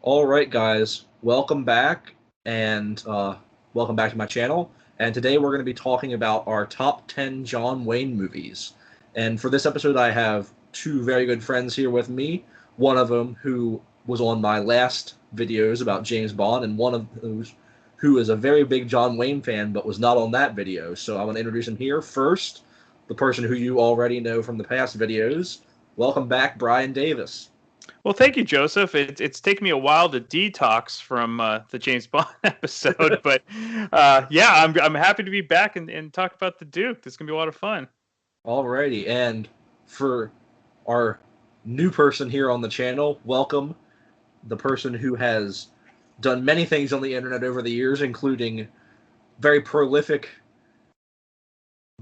All right, guys, welcome back, and welcome back to my channel. And today we're going to be talking about our top 10 John Wayne movies. And for this episode, I have two very good friends here with me. One of them who was on my last videos about James Bond, and one of those who is a very big John Wayne fan but was not on that video. So I'm going to introduce him here first, the person who you already know from the past videos. Welcome back, Brian Davis. Well, thank you, Joseph. It's taken me a while to detox from the James Bond episode, but yeah, I'm happy to be back and talk about the Duke. This is gonna be a lot of fun. Alrighty, and for our new person here on the channel, welcome the person who has done many things on the internet over the years, including very prolific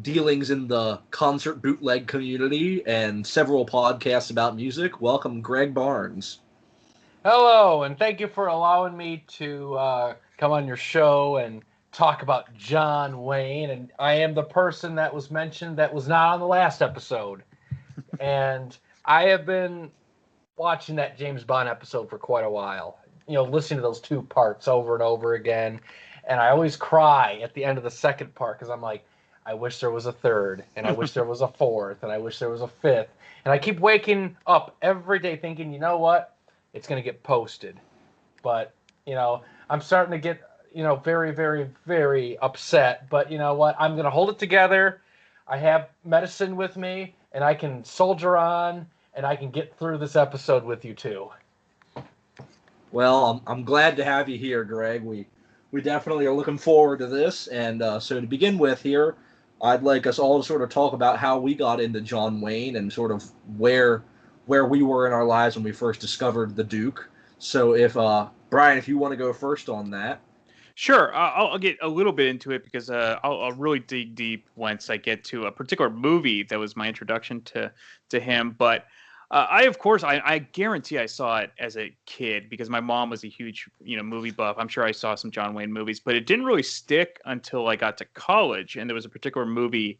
dealings in the concert bootleg community and several podcasts about music. Welcome, Greg Barnes. Hello, and thank you for allowing me to come on your show and talk about John Wayne. And I am the person that was mentioned that was not on the last episode. And I have been watching that James Bond episode for quite a while, listening to those two parts over and over again. And I always cry at the end of the second part because I'm like, I wish there was a third, and I wish there was a fourth, and I wish there was a fifth. And I keep waking up every day thinking, you know what? It's going to get posted. But, I'm starting to get, very, very, very upset. But you know what? I'm going to hold it together. I have medicine with me, and I can soldier on, and I can get through this episode with you too. Well, I'm glad to have you here, Greg. We definitely are looking forward to this. And so to begin with here, I'd like us all to sort of talk about how we got into John Wayne and sort of where we were in our lives when we first discovered the Duke. So if Brian, if you want to go first on that. Sure, I'll get a little bit into it because I'll really dig deep once I get to a particular movie that was my introduction to him. But I guarantee I saw it as a kid because my mom was a huge, movie buff. I'm sure I saw some John Wayne movies, but it didn't really stick until I got to college. And there was a particular movie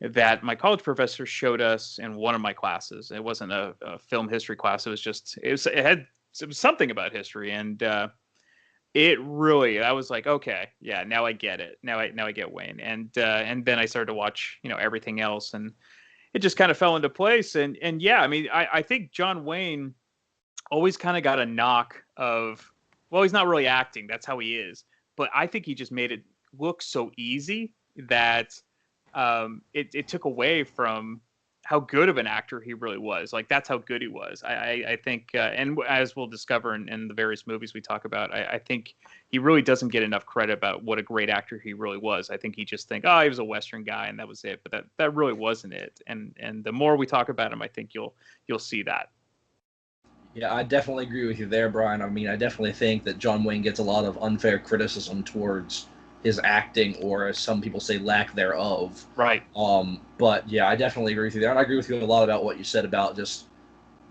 that my college professor showed us in one of my classes. It wasn't a film history class. It was something about history. And I was like, okay, yeah, now I get it. Now I get Wayne. And then I started to watch, everything else, and it just kind of fell into place. And yeah, I mean, I think John Wayne always kind of got a knock of, well, he's not really acting. That's how he is. But I think he just made it look so easy that it took away from how good of an actor he really was. Like, that's how good he was. I think, and as we'll discover in the various movies we talk about, I think he really doesn't get enough credit about what a great actor he really was. I think he just think, oh, he was a Western guy and that was it. But that really wasn't it. And the more we talk about him, I think you'll see that. Yeah, I definitely agree with you there, Brian. I mean, I definitely think that John Wayne gets a lot of unfair criticism towards his acting, or as some people say, lack thereof. Right. But yeah, I definitely agree with you there, and I agree with you a lot about what you said about just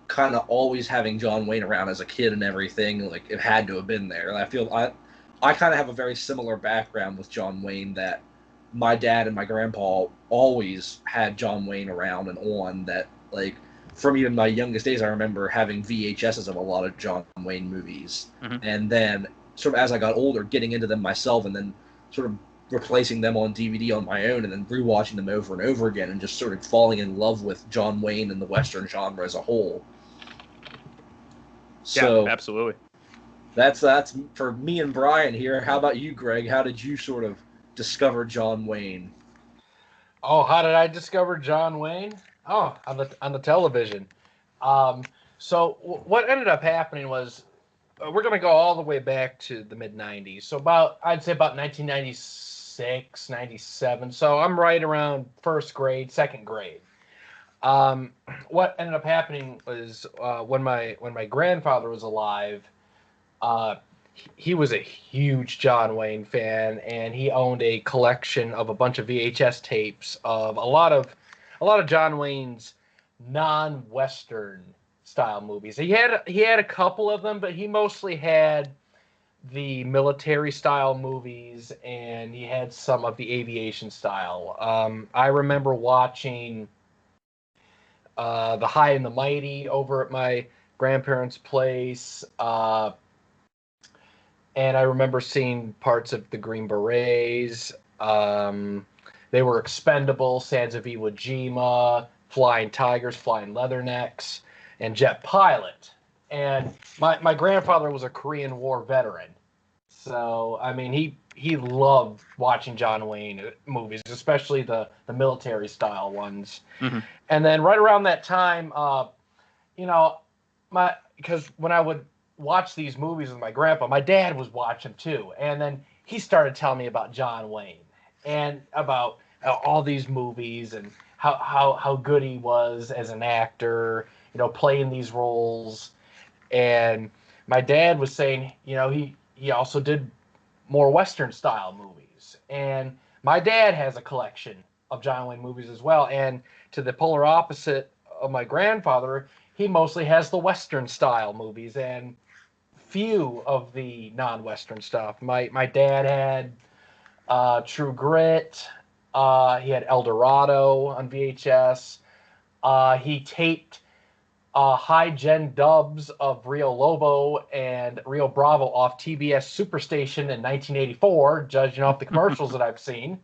kind of always having John Wayne around as a kid and everything. Like, it had to have been there. And I kind of have a very similar background with John Wayne, that my dad and my grandpa always had John Wayne around and on. That, like, from even my youngest days, I remember having VHSs of a lot of John Wayne movies, and then sort of as I got older, getting into them myself, and then sort of replacing them on DVD on my own, and then rewatching them over and over again, and just sort of falling in love with John Wayne and the Western genre as a whole. So, yeah, absolutely. That's for me and Brian here. How about you, Greg? How did you sort of discover John Wayne? Oh, how did I discover John Wayne? Oh, on the television. So what ended up happening was, we're going to go all the way back to the mid-90s. So I'd say about 1996, 97. So I'm right around first grade, second grade. What ended up happening was, when my grandfather was alive, he was a huge John Wayne fan, and he owned a collection of a bunch of VHS tapes of a lot of John Wayne's non-Western style movies. He had a couple of them, but he mostly had the military style movies, and he had some of the aviation style. I remember watching The High and the Mighty over at my grandparents' place. and I remember seeing parts of the Green Berets. They were expendable. Sands of Iwo Jima, Flying Tigers, Flying Leathernecks, and Jet Pilot. And my grandfather was a Korean War veteran, so I mean he loved watching John Wayne movies, especially the military style ones. Mm-hmm. And then right around that time, you know, because when I would watch these movies with my grandpa, my dad was watching too, and then he started telling me about John Wayne and about all these movies and how good he was as an actor, playing these roles. And my dad was saying, he also did more Western style movies, and my dad has a collection of John Wayne movies as well. And to the polar opposite of my grandfather, he mostly has the Western style movies and few of the non-Western stuff. My dad had True Grit. He had El Dorado on VHS. He taped high gen dubs of Rio Lobo and Rio Bravo off TBS Superstation in 1984, judging off the commercials that I've seen.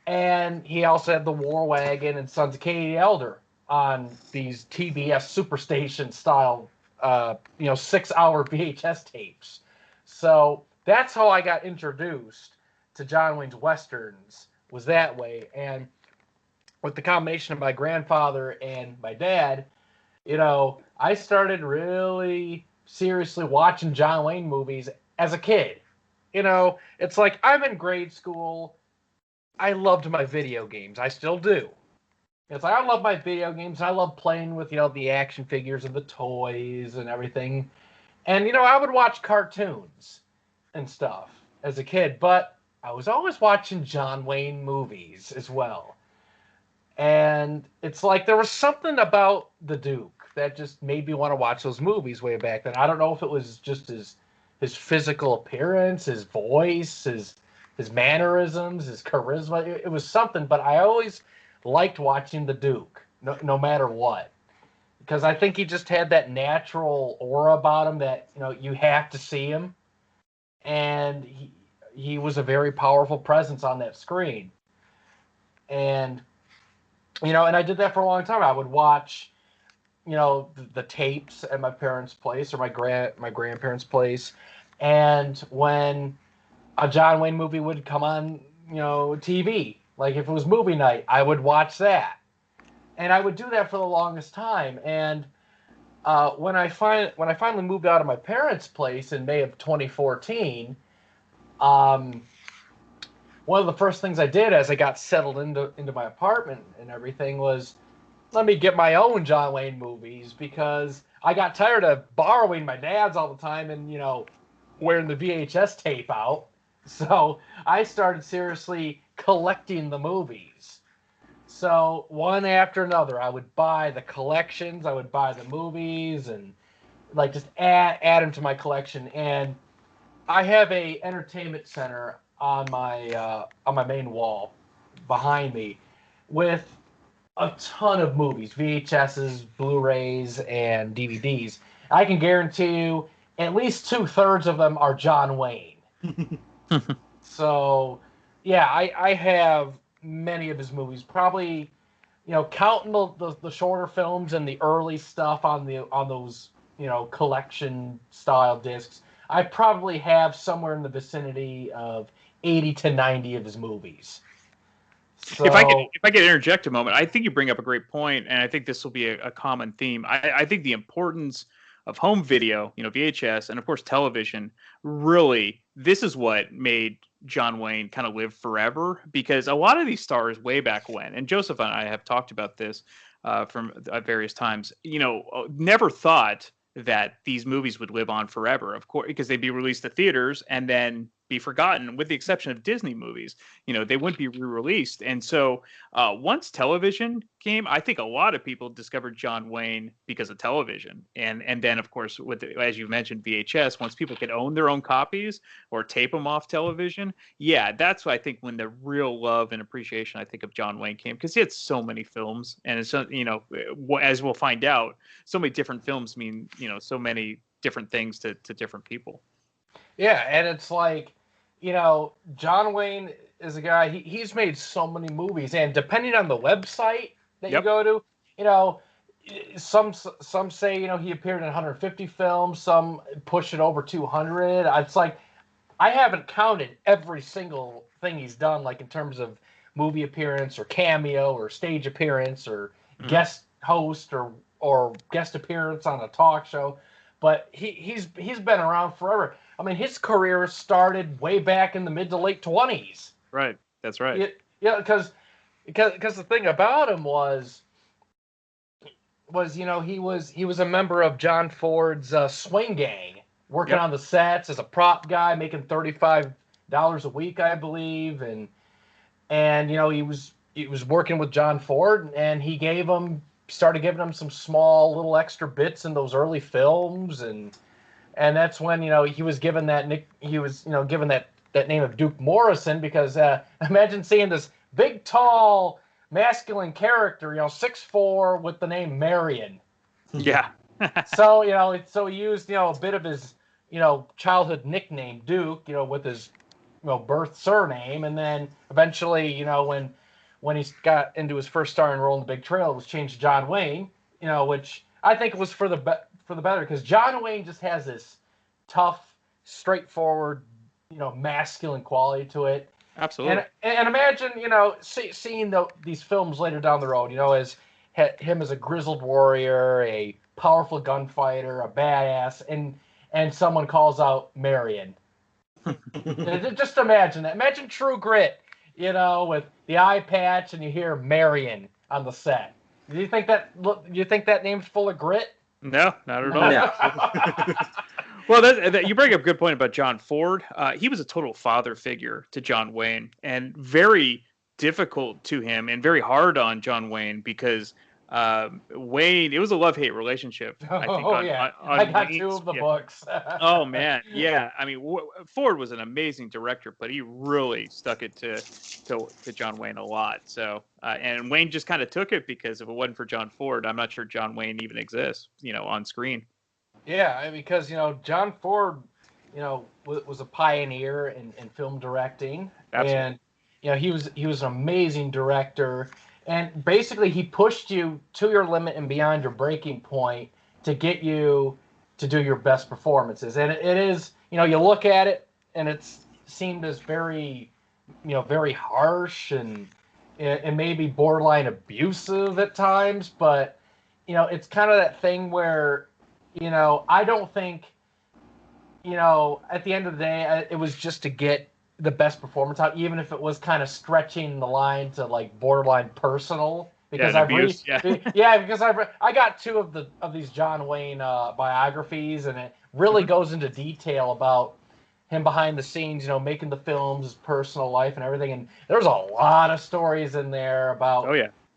And he also had the War Wagon and Sons of Katie Elder on these TBS Superstation style, 6-hour VHS tapes. So that's how I got introduced to John Wayne's Westerns, was that way. And with the combination of my grandfather and my dad, I started really seriously watching John Wayne movies as a kid. It's like I'm in grade school. I loved my video games. I still do. It's like I love my video games. I love playing with, the action figures and the toys and everything. And, I would watch cartoons and stuff as a kid, but I was always watching John Wayne movies as well. And it's like there was something about the Duke that just made me want to watch those movies way back then. I don't know if it was just his physical appearance, his voice, his mannerisms, his charisma. It was something, but I always liked watching the Duke, no matter what. Because I think he just had that natural aura about him that, you have to see him. And he was a very powerful presence on that screen. And and I did that for a long time. I would watch, the tapes at my parents' place or my grandparents' place. And when a John Wayne movie would come on, TV, like if it was movie night, I would watch that. And I would do that for the longest time. And when I finally moved out of my parents' place in May of 2014, one of the first things I did as I got settled into my apartment and everything was, let me get my own John Wayne movies, because I got tired of borrowing my dad's all the time and, wearing the VHS tape out. So I started seriously collecting the movies. So one after another, I would buy the collections, I would buy the movies, and like just add them to my collection. And I have a entertainment center on my main wall behind me with a ton of movies, VHSs, Blu-rays, and DVDs. I can guarantee you at least 2/3 of them are John Wayne. So, yeah, I have many of his movies. Probably, counting the shorter films and the early stuff on those collection style discs, I probably have somewhere in the vicinity of 80 to 90 of his movies. So, if I could interject a moment, I think you bring up a great point, and I think this will be a common theme. I think the importance of home video, VHS, and of course television, really, this is what made John Wayne kind of live forever, because a lot of these stars way back when, and Joseph and I have talked about this from various times, never thought that these movies would live on forever, of course, because they'd be released to theaters and then be forgotten, with the exception of Disney movies. They wouldn't be re-released. And so once television came, I think a lot of people discovered John Wayne because of television. And then, of course, as you mentioned, VHS, once people could own their own copies or tape them off television, yeah, that's I think when the real love and appreciation, I think, of John Wayne came, because he had so many films. And it's, as we'll find out, so many different films mean, so many different things to different people. Yeah, and it's like, John Wayne is a guy, he's made so many movies, and depending on the website that you go to, some say, he appeared in 150 films, some push it over 200. It's like, I haven't counted every single thing he's done, like in terms of movie appearance or cameo or stage appearance or guest host or guest appearance on a talk show. But he's been around forever. I mean, his career started way back in the mid to late 20s. Right. That's right. Yeah, because the thing about him was he was a member of John Ford's swing gang, working on the sets as a prop guy, making $35 a week, I believe, and he was working with John Ford, and he started giving him some small little extra bits in those early films, and that's when he was given that given that name of Duke Morrison, because imagine seeing this big, tall, masculine character, 6'4", with the name Marion. Yeah. So he used a bit of his childhood nickname Duke, with his birth surname, and then eventually when he got into his first starring role in The Big Trail, it was changed to John Wayne, which I think was for the better, because John Wayne just has this tough, straightforward, masculine quality to it. Absolutely. And imagine, seeing these films later down the road, as him as a grizzled warrior, a powerful gunfighter, a badass, and someone calls out Marion. Just imagine that. Imagine True Grit, with the eye patch, and you hear Marion on the set. Do you think that name's full of grit? No, not at all. No. Well, you bring up a good point about John Ford. He was a total father figure to John Wayne, and very difficult to him, and very hard on John Wayne, because Wayne, it was a love-hate relationship. I think. I got Wayne's, 2 of the books. Oh man, yeah. I mean, Ford was an amazing director, but he really stuck it to John Wayne a lot. So, and Wayne just kind of took it, because if it wasn't for John Ford, I'm not sure John Wayne even exists, on screen. Yeah, because John Ford, was a pioneer in film directing. Absolutely. And he was an amazing director, and basically he pushed you to your limit and beyond your breaking point to get you to do your best performances. And it is, you look at it and it's seemed as very, very harsh and maybe borderline abusive at times, but it's kind of that thing where I don't think, at the end of the day, it was just to get the best performance out, even if it was kind of stretching the line to like borderline personal. Because I got 2 of these John Wayne biographies, and it really goes into detail about him behind the scenes, making the films, his personal life, and everything. And there's a lot of stories in there about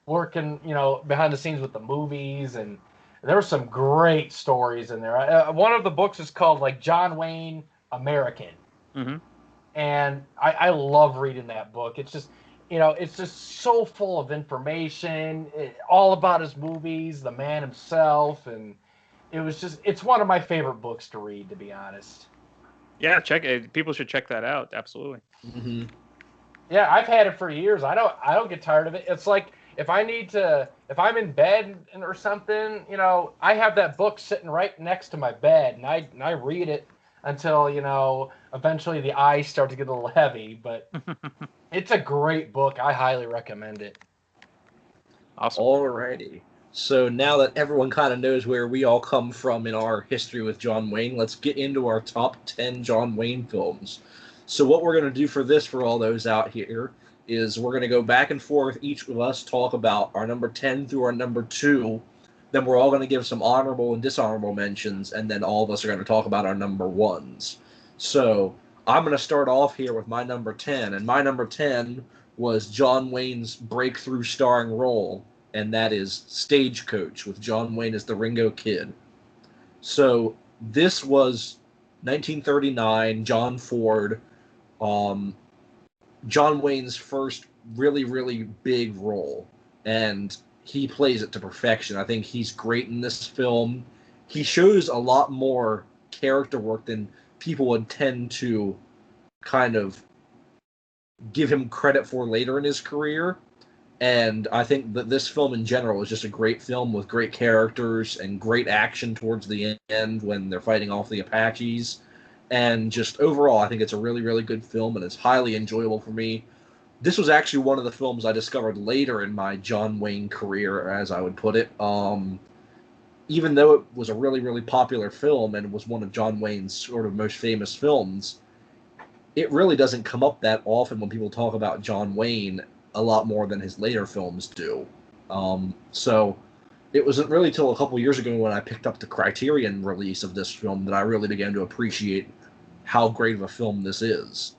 working, behind the scenes with the movies, and there were some great stories in there. One of the books is called like John Wayne American. Mm-hmm. And I love reading that book. It's just, it's just so full of information, all about his movies, the man himself. And it's one of my favorite books to read, to be honest. Yeah, people should check that out. Absolutely. Mm-hmm. Yeah, I've had it for years. I don't get tired of it. It's like, if I'm in bed or something, I have that book sitting right next to my bed, and I read it until, eventually the eyes start to get a little heavy. But it's a great book. I highly recommend it. Awesome. Alrighty. So now that everyone kind of knows where we all come from in our history with John Wayne, let's get into our top 10 John Wayne films. So what we're going to do for all those out here, is we're going to go back and forth, each of us talk about our number 10 through our number 2, then we're all going to give some honorable and dishonorable mentions, and then all of us are going to talk about our number 1s. So I'm going to start off here with my number 10, and my number 10 was John Wayne's breakthrough starring role, and that is Stagecoach, with John Wayne as the Ringo Kid. So this was 1939, John Ford, John Wayne's first really, really big role, and he plays it to perfection. I think he's great in this film. He shows a lot more character work than people would tend to kind of give him credit for later in his career. And I think that this film in general is just a great film with great characters and great action towards the end when they're fighting off the Apaches. And just overall, I think it's a really, really good film, and it's highly enjoyable for me. This was actually one of the films I discovered later in my John Wayne career, as I would put it. Even though it was a really, really popular film and was one of John Wayne's sort of most famous films, it really doesn't come up that often when people talk about John Wayne, a lot more than his later films do. So it wasn't really till a couple years ago when I picked up the Criterion release of this film that I really began to appreciate how great of a film this is.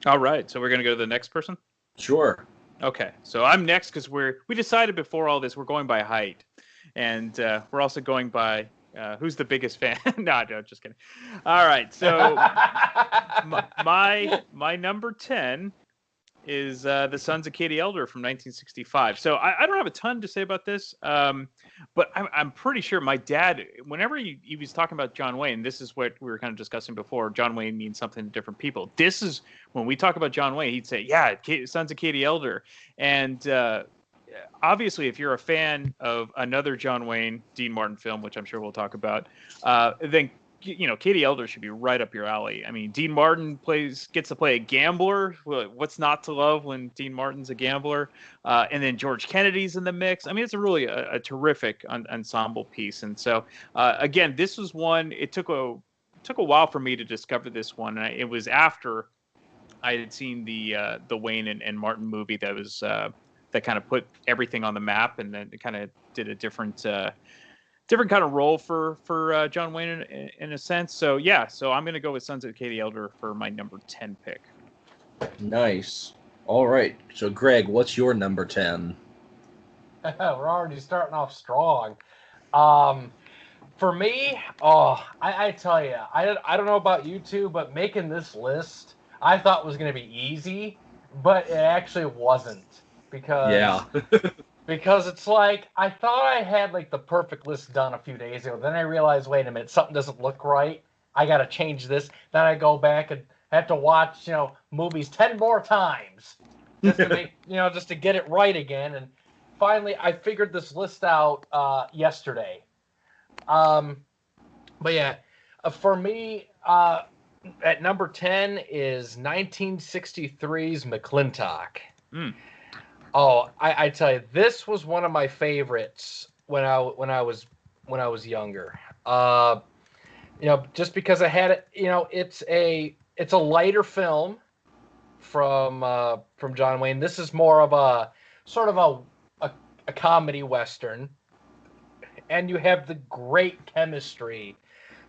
All right, so we're going to go to the next person? Sure. Okay, so I'm next because we decided before all this we're going by height. And we're also going by who's the biggest fan. No, just kidding. All right, so my number 10 is The Sons of Katie Elder from 1965. So I don't have a ton to say about this, but I'm pretty sure my dad, whenever he was talking about John Wayne, this is what we were kind of discussing before, John Wayne means something to different people. This is, when we talk about John Wayne, he'd say, yeah, Sons of Katie Elder. And obviously, if you're a fan of another John Wayne, Dean Martin film, which I'm sure we'll talk about, then Katie Elder should be right up your alley. I mean, Dean Martin gets to play a gambler. What's not to love when Dean Martin's a gambler? And then George Kennedy's in the mix. I mean, it's really a terrific ensemble piece. And so, again, this was one. It took a while for me to discover this one. And it was after I had seen the Wayne and Martin movie that was that kind of put everything on the map, and then it kind of did a different kind of role for John Wayne in a sense. So yeah, so I'm going to go with Sons of Katie Elder for my number 10 pick. Nice. All right. So Greg, what's your number 10? We're already starting off strong. For me, I tell you, I don't know about you two, but making this list I thought was going to be easy, but it actually wasn't, because because it's like, I thought I had like the perfect list done a few days ago. Then I realized, wait a minute, something doesn't look right. I got to change this. Then I go back and have to watch, movies 10 more times just to make, just to get it right again. And finally, I figured this list out yesterday. But yeah, for me, at number 10 is 1963's McClintock. Oh, I tell you, this was one of my favorites when I was younger. Just because I had it. It's a lighter film from John Wayne. This is more of a sort of a comedy western, and you have the great chemistry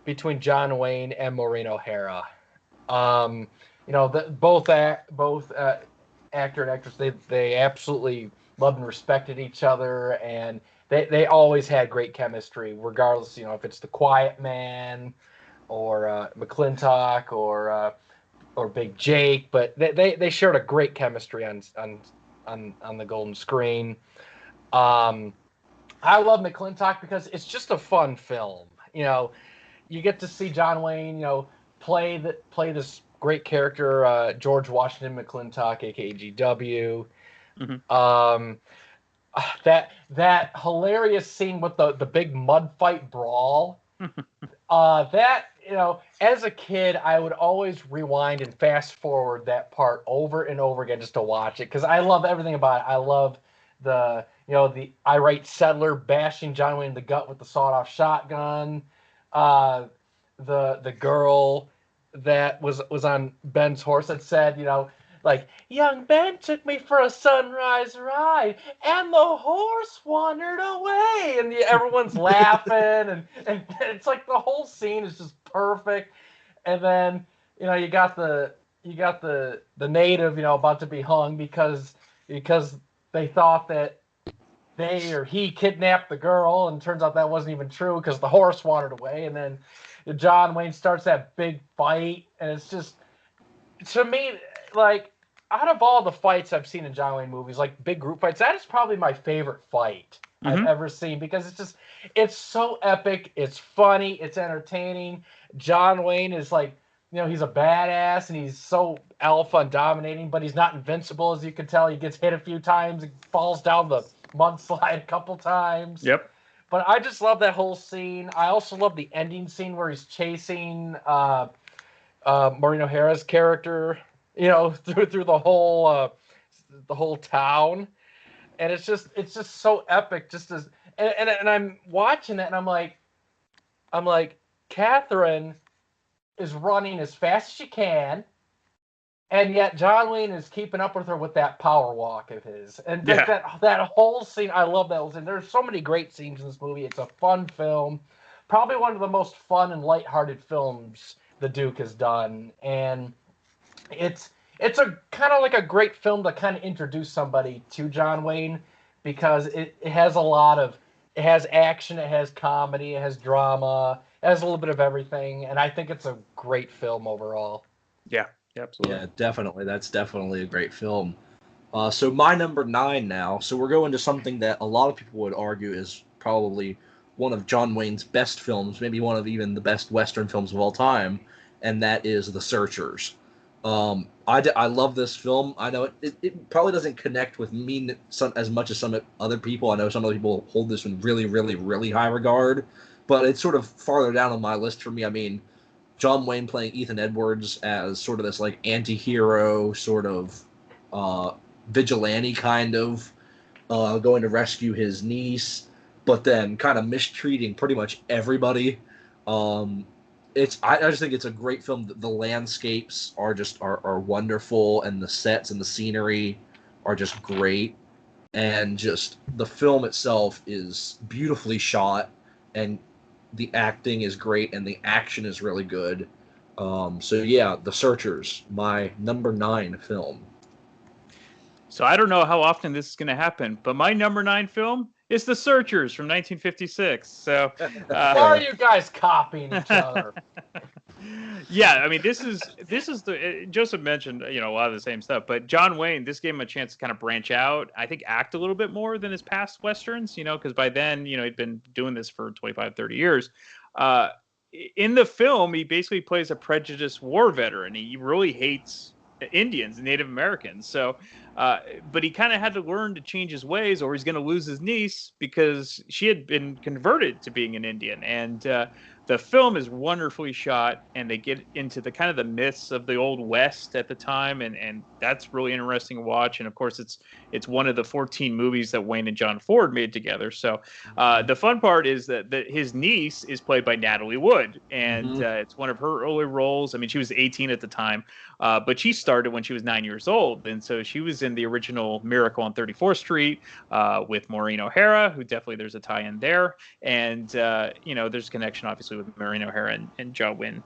between John Wayne and Maureen O'Hara. Both actor and actress, they absolutely loved and respected each other, and they always had great chemistry, regardless, if it's the Quiet Man or McClintock or Big Jake, but they shared a great chemistry on the golden screen. I love McClintock because it's just a fun film. You get to see John Wayne, play this great character, George Washington McClintock, aka GW. Mm-hmm. That hilarious scene with the big mud fight brawl. As a kid, I would always rewind and fast forward that part over and over again just to watch it, because I love everything about it. I love the irate settler bashing John Wayne in the gut with the sawed-off shotgun. The girl that was on Ben's horse that said, young Ben took me for a sunrise ride, and the horse wandered away, and everyone's laughing, and it's like the whole scene is just perfect. And then you got the native about to be hung because they thought that they or he kidnapped the girl, and it turns out that wasn't even true because the horse wandered away. And then John Wayne starts that big fight, and it's just, to me, like, out of all the fights I've seen in John Wayne movies, like big group fights, that is probably my favorite fight I've ever seen, because it's so epic, it's funny, it's entertaining. John Wayne is like, he's a badass and he's so alpha and dominating, but he's not invincible, as you can tell. He gets hit a few times, he falls down the mudslide a couple times. Yep. But I just love that whole scene. I also love the ending scene where he's chasing Maureen O'Hara's character, through the whole town, and it's just so epic. And I'm watching it, and I'm like, Catherine is running as fast as she can, and yet John Wayne is keeping up with her with that power walk of his. And that whole scene, I love that whole scene. There's so many great scenes in this movie. It's a fun film, probably one of the most fun and lighthearted films the Duke has done, and it's a kind of like a great film to kind of introduce somebody to John Wayne, because it has it has action, it has comedy, it has drama, it has a little bit of everything, and I think it's a great film overall. Yeah, absolutely. Yeah, definitely. That's definitely a great film. So my number 9 now. So we're going to something that a lot of people would argue is probably one of John Wayne's best films, maybe one of even the best Western films of all time, and that is The Searchers. I love this film. I know it probably doesn't connect with me as much as some other people. I know some other people hold this in really, really, really high regard, but it's sort of farther down on my list for me. I mean, John Wayne playing Ethan Edwards as sort of this like anti-hero, sort of vigilante kind of, going to rescue his niece, but then kind of mistreating pretty much everybody. I just think it's a great film. The landscapes are wonderful, and the sets and the scenery are just great, and just the film itself is beautifully shot, and the acting is great, and the action is really good. So yeah, The Searchers, my number 9 film. So I don't know how often this is going to happen, but my number 9 film is The Searchers from 1956. So why are you guys copying each other? Yeah, I mean, this is the Joseph mentioned, a lot of the same stuff, but John Wayne, this gave him a chance to kind of branch out, I think act a little bit more than his past Westerns, because by then, he'd been doing this for 25, 30 years. In the film, he basically plays a prejudiced war veteran. He really hates Indians and Native Americans. So, but he kind of had to learn to change his ways, or he's going to lose his niece, because she had been converted to being an Indian. And the film is wonderfully shot, and they get into the kind of the myths of the Old West at the time, and that's really interesting to watch. And of course, it's one of the 14 movies that Wayne and John Ford made together. So the fun part is that his niece is played by Natalie Wood, and it's one of her early roles. I mean, she was 18 at the time, but she started when she was 9 years old, and so she was in the original Miracle on 34th Street with Maureen O'Hara, who definitely there's a tie-in there, and there's a connection obviously with Maureen O'Hara and John Wynn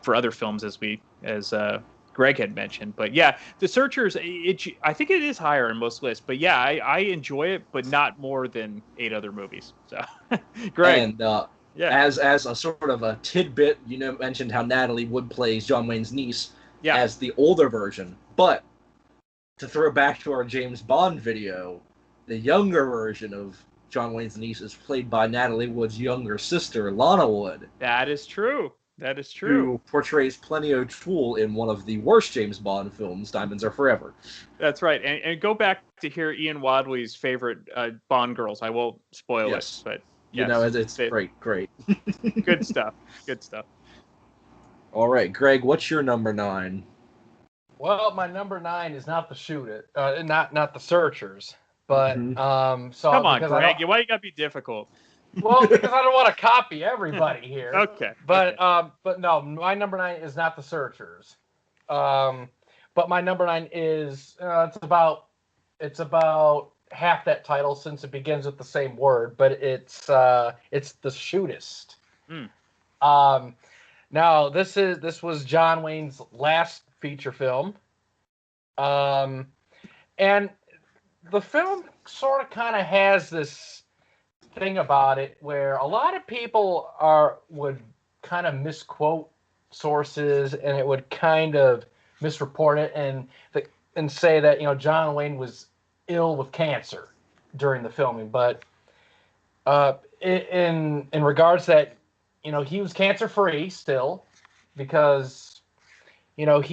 for other films, as Greg had mentioned. But yeah, The Searchers, I think it is higher in most lists, but yeah, I enjoy it, but not more than 8 other movies. So Greg. And as a sort of a tidbit, mentioned how Natalie Wood plays John Wayne's niece as the older version, but to throw back to our James Bond video, the younger version of John Wayne's niece is played by Natalie Wood's younger sister, Lana Wood. That is true. Who portrays Plenty O'Toole in one of the worst James Bond films, Diamonds Are Forever. That's right. And go back to hear Ian Wadley's favorite Bond girls. I won't spoil it, but it's great. Good stuff. All right, Greg, what's your number 9? Well, my number 9 is not not The Searchers. But so come on, Greg, why you gotta be difficult? Well, because I don't want to copy everybody here. Okay. But no, my number 9 is not The Searchers. But my number 9 is it's about half that title, since it begins with the same word, but it's The Shootist. Now this was John Wayne's last feature film. And the film sort of kind of has this thing about it where a lot of people would kind of misquote sources, and it would kind of misreport it, and and say that John Wayne was ill with cancer during the filming, but in regards that he was cancer free still, because he was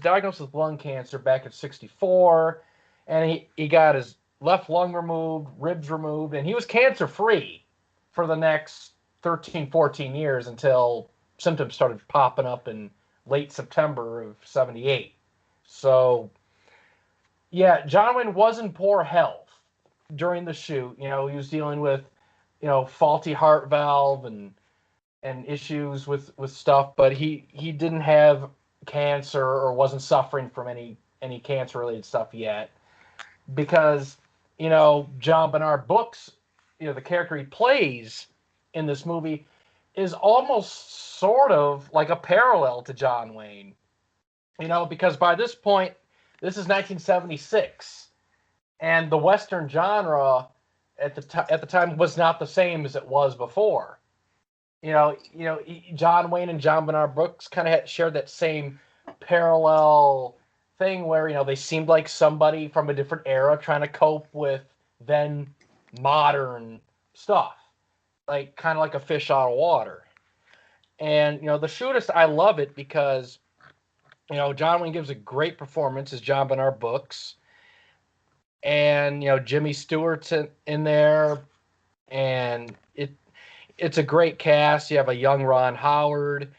diagnosed with lung cancer back at 64, and he got his left lung removed, ribs removed, and he was cancer free for the next 13, 14 years until symptoms started popping up in late September of 78. So, yeah, John Wayne was in poor health during the shoot. He was dealing with, faulty heart valve and issues with stuff, but he didn't have cancer or wasn't suffering from any cancer related stuff yet, because John Bernard Brooks, the character he plays in this movie, is almost sort of like a parallel to John Wayne, because by this point, this is 1976, and the Western genre at the time was not the same as it was before. John Wayne and John Bernard Brooks kind of shared that same parallel thing where, they seemed like somebody from a different era trying to cope with then modern stuff, like kind of like a fish out of water. And, the shootist, I love it because, John Wayne gives a great performance as John Bernard Brooks, and, Jimmy Stewart's in there, and it's a great cast. You have a young Ron Howard,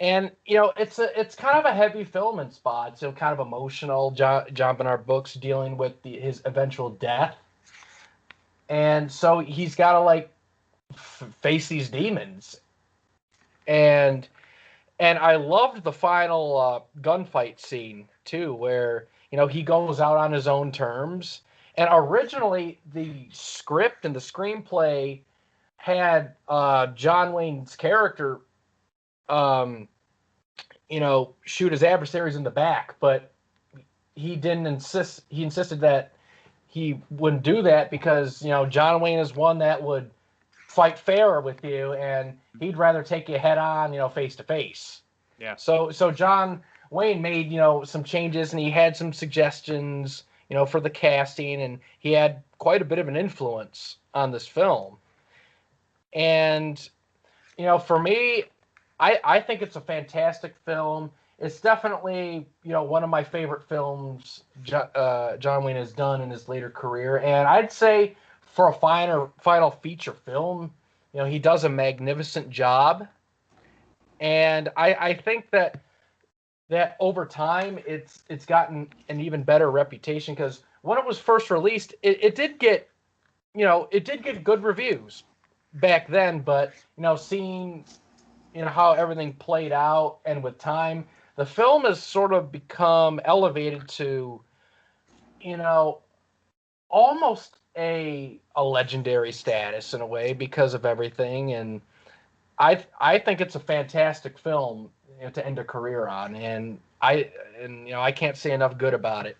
and it's kind of a heavy film in spots. Kind of emotional. John Bernard Brooks dealing with his eventual death, and so he's got to face these demons. And I loved the final gunfight scene too, where he goes out on his own terms. And originally, the script and the screenplay had John Wayne's character, shoot his adversaries in the back, but he didn't insist. He insisted that he wouldn't do that because John Wayne is one that would fight fair with you, and he'd rather take you head on, face to face. Yeah. So John Wayne made some changes, and he had some suggestions, for the casting, and he had quite a bit of an influence on this film. And, for me, I think it's a fantastic film. It's definitely, one of my favorite films John Wayne has done in his later career. And I'd say for a final feature film, he does a magnificent job. And I think that over time, it's gotten an even better reputation, because when it was first released, it did get good reviews back then, but seeing how everything played out, and with time, the film has sort of become elevated to almost a legendary status in a way because of everything. And I think it's a fantastic film to end a career on, and I can't say enough good about it.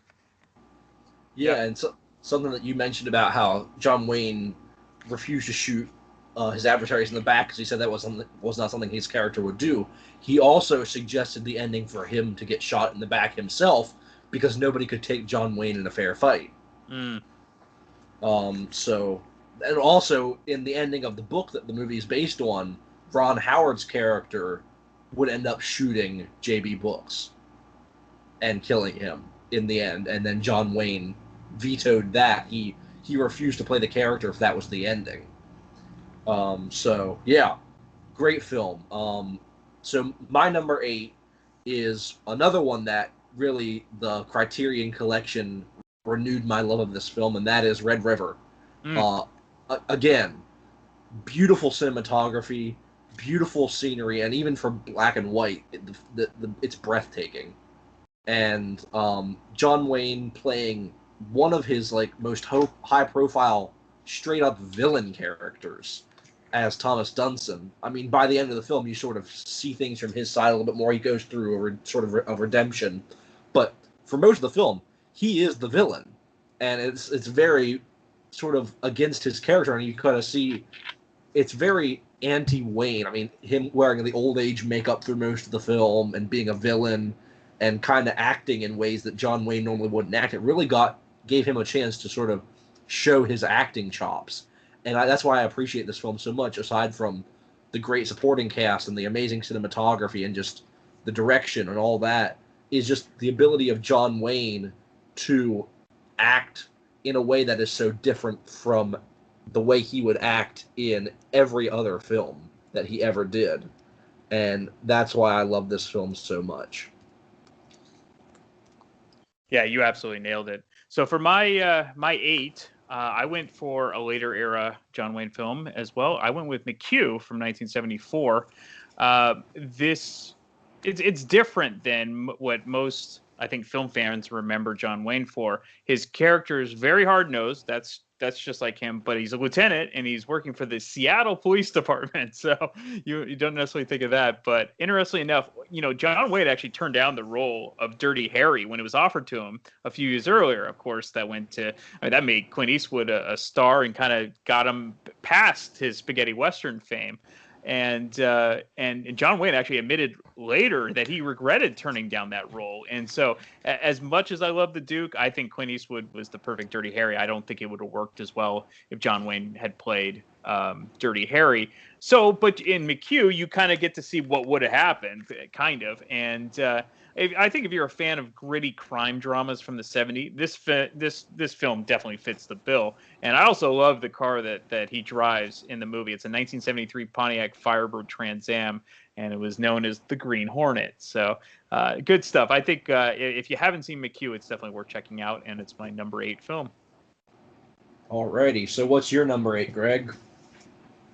Yeah, and so, something that you mentioned about how John Wayne refused to shoot his adversaries in the back because he said that was not something his character would do. He also suggested the ending for him to get shot in the back himself because nobody could take John Wayne in a fair fight. So, and also in the ending of the book that the movie is based on, Ron Howard's character would end up shooting J.B. Brooks and killing him in the end, and then John Wayne vetoed that. He refused to play the character if that was the ending. So yeah, great film. So my number 8 is another one that really the Criterion Collection renewed my love of this film, and that is Red River. Again, beautiful cinematography, beautiful scenery, and even for black and white, it's breathtaking. And John Wayne playing one of his most high-profile, straight-up villain characters as Thomas Dunson. I mean, by the end of the film, you sort of see things from his side a little bit more. He goes through a redemption, but for most of the film, he is the villain, and it's very sort of against his character, and you kind of see it's very anti-Wayne. I mean, him wearing the old age makeup through most of the film and being a villain, and kind of acting in ways that John Wayne normally wouldn't act. It really gave him a chance to sort of show his acting chops. And that's why I appreciate this film so much, aside from the great supporting cast and the amazing cinematography and just the direction and all that, is just the ability of John Wayne to act in a way that is so different from the way he would act in every other film that he ever did. And that's why I love this film so much. Yeah, you absolutely nailed it. So for my 8, I went for a later era John Wayne film as well. I went with McHugh from 1974. It's different than what most, I think, film fans remember John Wayne for. His character is very hard-nosed. That's just like him, but he's a lieutenant and he's working for the Seattle Police Department. So you don't necessarily think of that. But interestingly enough, John Wayne actually turned down the role of Dirty Harry when it was offered to him a few years earlier. Of course, that made Clint Eastwood a star and kind of got him past his spaghetti western fame. And John Wayne actually admitted later that he regretted turning down that role. And so, as much as I love the Duke, I think Clint Eastwood was the perfect Dirty Harry. I don't think it would have worked as well if John Wayne had played Dirty Harry. So, but in McHugh, you kind of get to see what would have happened, kind of. And I think if you're a fan of gritty crime dramas from the 70s, this film definitely fits the bill. And I also love the car that he drives in the movie. It's a 1973 Pontiac Firebird Trans Am, and it was known as the Green Hornet. So good stuff. I think if you haven't seen McHugh, it's definitely worth checking out, and it's my number 8 film. Alrighty, so what's your number 8, Greg?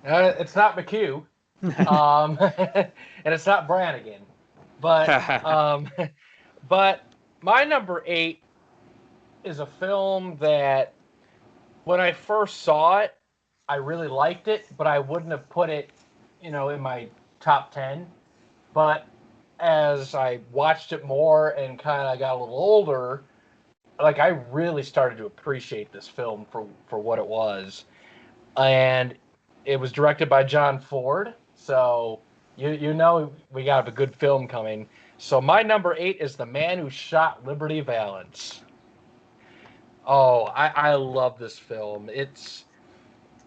It's not McHugh, and it's not Brannigan. But but my number 8 is a film that when I first saw it, I really liked it, but I wouldn't have put it, in my top 10. But as I watched it more and kind of got a little older, like, I really started to appreciate this film for what it was. And it was directed by John Ford, so you know we got a good film coming. So my number 8 is The Man Who Shot Liberty Valance. Oh, I love this film. It's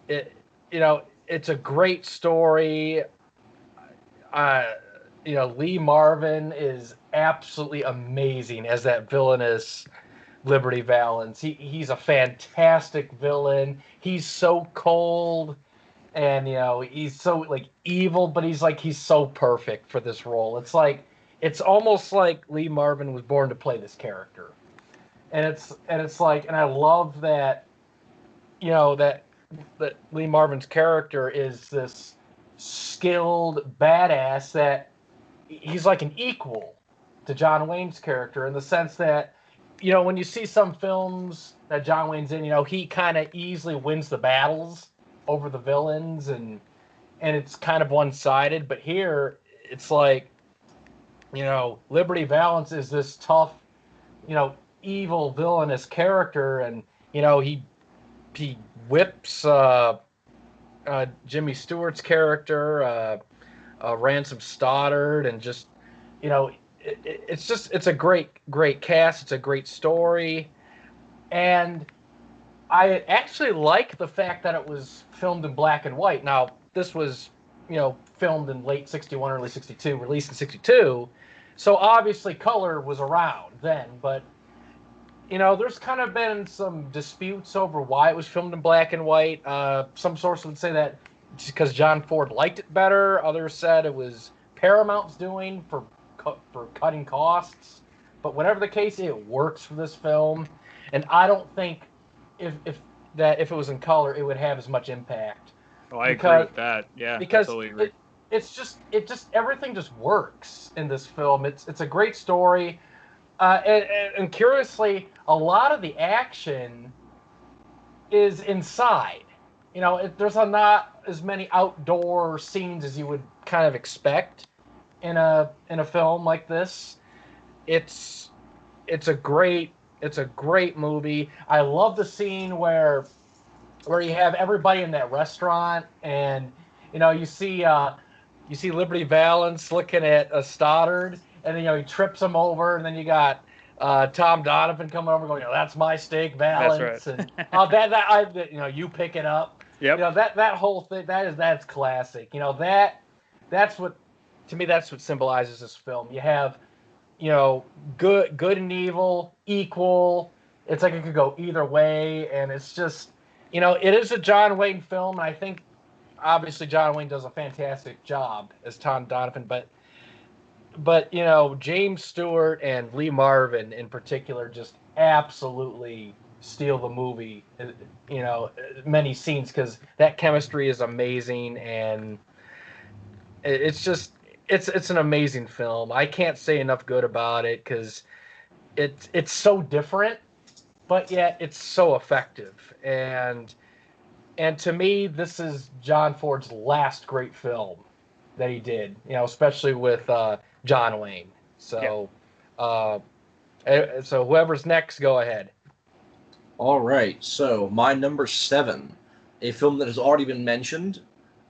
a great story. Lee Marvin is absolutely amazing as that villainous Liberty Valance. He's a fantastic villain. He's so cold. And, he's so, evil, but he's so perfect for this role. It's almost like Lee Marvin was born to play this character. And I love that, that Lee Marvin's character is this skilled badass that he's like an equal to John Wayne's character in the sense that, when you see some films that John Wayne's in, he kind of easily wins the battles over the villains, and it's kind of one-sided. But here it's like, Liberty Valance is this tough, evil villainous character, and he whips Jimmy Stewart's character, Ransom Stoddard, and just it's a great cast. It's a great story, and I actually like the fact that it was filmed in black and white. Now, this was, filmed in late 61, early 62, released in 62. So obviously color was around then. But, there's kind of been some disputes over why it was filmed in black and white. Some sources would say that just because John Ford liked it better. Others said it was Paramount's doing for cutting costs. But whatever the case, it works for this film. And I don't think if it was in color, it would have as much impact. Oh, I agree with that. Yeah, because totally agree. It's just everything just works in this film. It's a great story, and curiously, a lot of the action is inside. There's not as many outdoor scenes as you would kind of expect in a film like this. It's a great movie. I love the scene where you have everybody in that restaurant, and you see Liberty Valance looking at Stoddard, and then he trips him over, and then you got Tom Donovan coming over going, that's my steak balance, That's right. and you pick it up. Yep. That whole thing that's classic. That's what, to me, that's what symbolizes this film. You have good and evil equal. It's like it could go either way, and it's just it is a John Wayne film, and I think obviously John Wayne does a fantastic job as Tom Donovan, but James Stewart and Lee Marvin in particular just absolutely steal the movie, many scenes, because that chemistry is amazing, and it's just it's an amazing film. I can't say enough good about it because it's so different, but yet it's so effective, and to me, this is John Ford's last great film that he did, especially with John Wayne. So, so whoever's next, go ahead. All right, so my number 7, a film that has already been mentioned,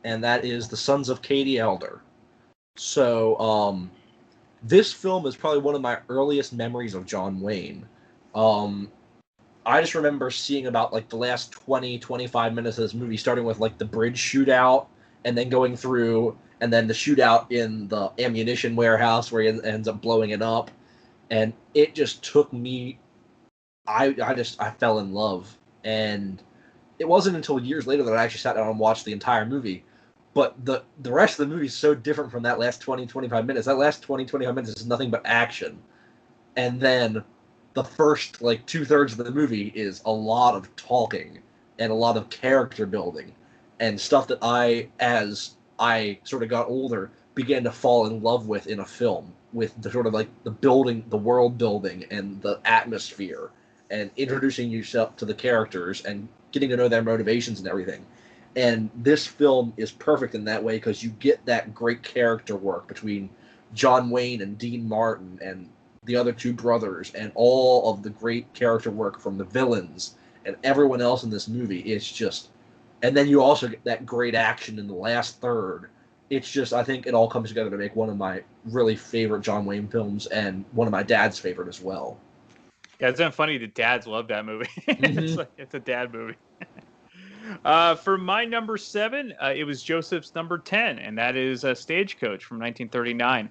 and that is The Sons of Katie Elder. So, this film is probably one of my earliest memories of John Wayne. I just remember seeing about the last 20-25 minutes of this movie, starting with the bridge shootout, and then going through, and then the shootout in the ammunition warehouse where he ends up blowing it up, and it just took me. I fell in love, and it wasn't until years later that I actually sat down and watched the entire movie. But the rest of the movie is so different from that last 20-25 minutes. That last 20-25 minutes is nothing but action, and then the first 2/3 of the movie is a lot of talking and a lot of character building and stuff that as I sort of got older, began to fall in love with in a film, with the sort of the building, the world building, and the atmosphere, and introducing yourself to the characters and getting to know their motivations and everything. And this film is perfect in that way because you get that great character work between John Wayne and Dean Martin and the other two brothers, and all of the great character work from the villains and everyone else in this movie. It's just, and then you also get that great action in the last third. It's just, I think it all comes together to make one of my really favorite John Wayne films, and one of my dad's favorite as well. Yeah, it's not funny that dads love that movie. Mm-hmm. It's a dad movie. For my number 7, it was Joseph's number 10, and that is Stagecoach from 1939.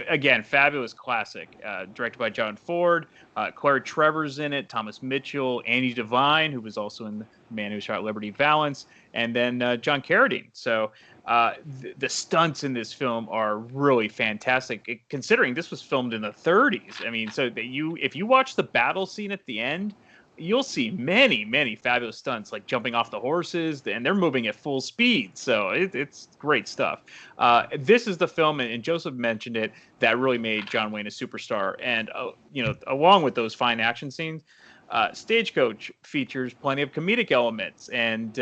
Again, fabulous classic, directed by John Ford. Claire Trevor's in it, Thomas Mitchell, Andy Devine, who was also in The Man Who Shot Liberty Valance, and then John Carradine. So the stunts in this film are really fantastic, considering this was filmed in the 30s. I mean, so that if you watch the battle scene at the end, you'll see many fabulous stunts, like jumping off the horses, and they're moving at full speed. So it's great stuff. This is the film, and Joseph mentioned it, that really made John Wayne a superstar. And along with those fine action scenes, Stagecoach features plenty of comedic elements, and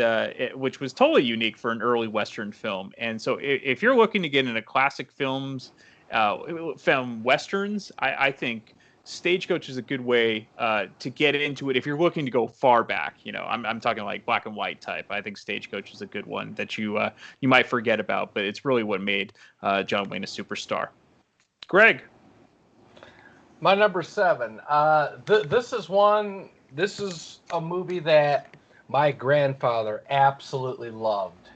which was totally unique for an early Western film. And so if you're looking to get into classic films, film Westerns, I think Stagecoach is a good way to get into it if you're looking to go far back. I'm talking like black and white type. I think Stagecoach is a good one that you might forget about, but it's really what made John Wayne a superstar. Greg. My number 7. This is a movie that my grandfather absolutely loved,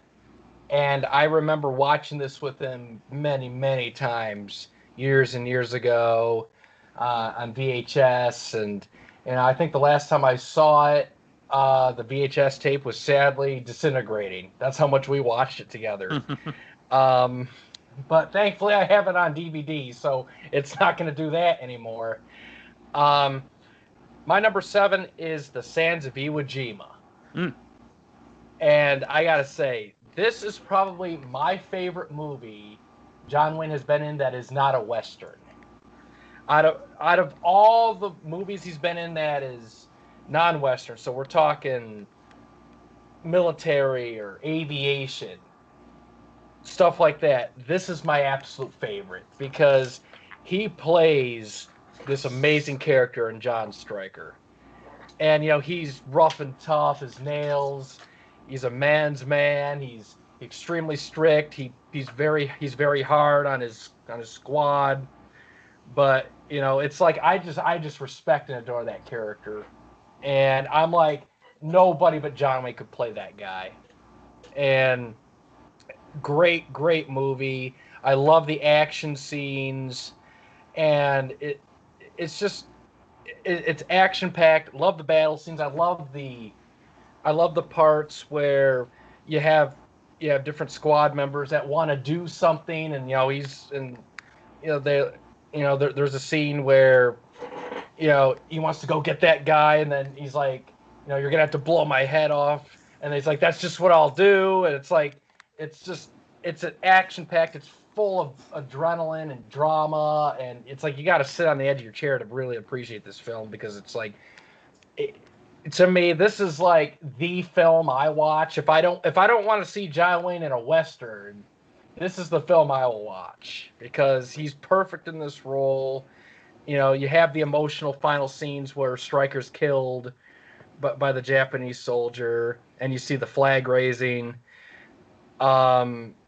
and I remember watching this with him many times, years and years ago. On VHS, and I think the last time I saw it, the VHS tape was sadly disintegrating. That's how much we watched it together. But thankfully I have it on DVD, so it's not going to do that anymore. My number 7 is The Sands of Iwo Jima. And I gotta say, this is probably my favorite movie John Wayne has been in that is not a Western. Out of all the movies he's been in that is non-Western, so we're talking military or aviation, stuff like that, this is my absolute favorite because he plays this amazing character in John Stryker. And, he's rough and tough as nails. He's a man's man. He's extremely strict. He's very hard on his squad. but it's like I just respect and adore that character, and I'm like nobody but John Wayne could play that guy, and great movie. I love the action scenes, and it's action packed. Love the battle scenes. I love the parts where you have different squad members that want to do something, and there's a scene where he wants to go get that guy, and then he's like, you're gonna have to blow my head off, and he's like, that's just what I'll do, and it's like, it's an action packed, it's full of adrenaline and drama, and it's like you got to sit on the edge of your chair to really appreciate this film, because it's like, to me, this is like the film I watch if I don't want to see John Wayne in a Western. This is the film I will watch, because he's perfect in this role. You have the emotional final scenes where Stryker's killed by the Japanese soldier, and you see the flag raising.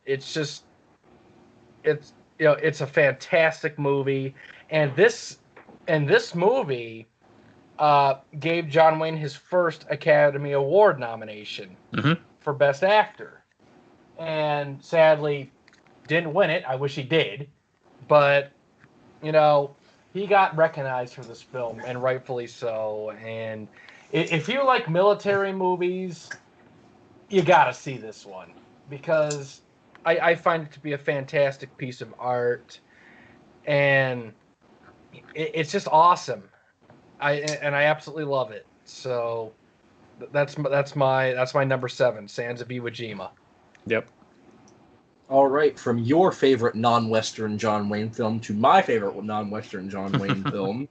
It's a fantastic movie, and this movie gave John Wayne his first Academy Award nomination for Best Actor, and sadly didn't win it. I wish he did, but he got recognized for this film, and rightfully so. And if you like military movies, you gotta see this one, because I find it to be a fantastic piece of art, and it's just awesome. I absolutely love it. So that's my number 7, Sands of Iwo Jima. Yep. All right, from your favorite non-Western John Wayne film to my favorite non-Western John Wayne film,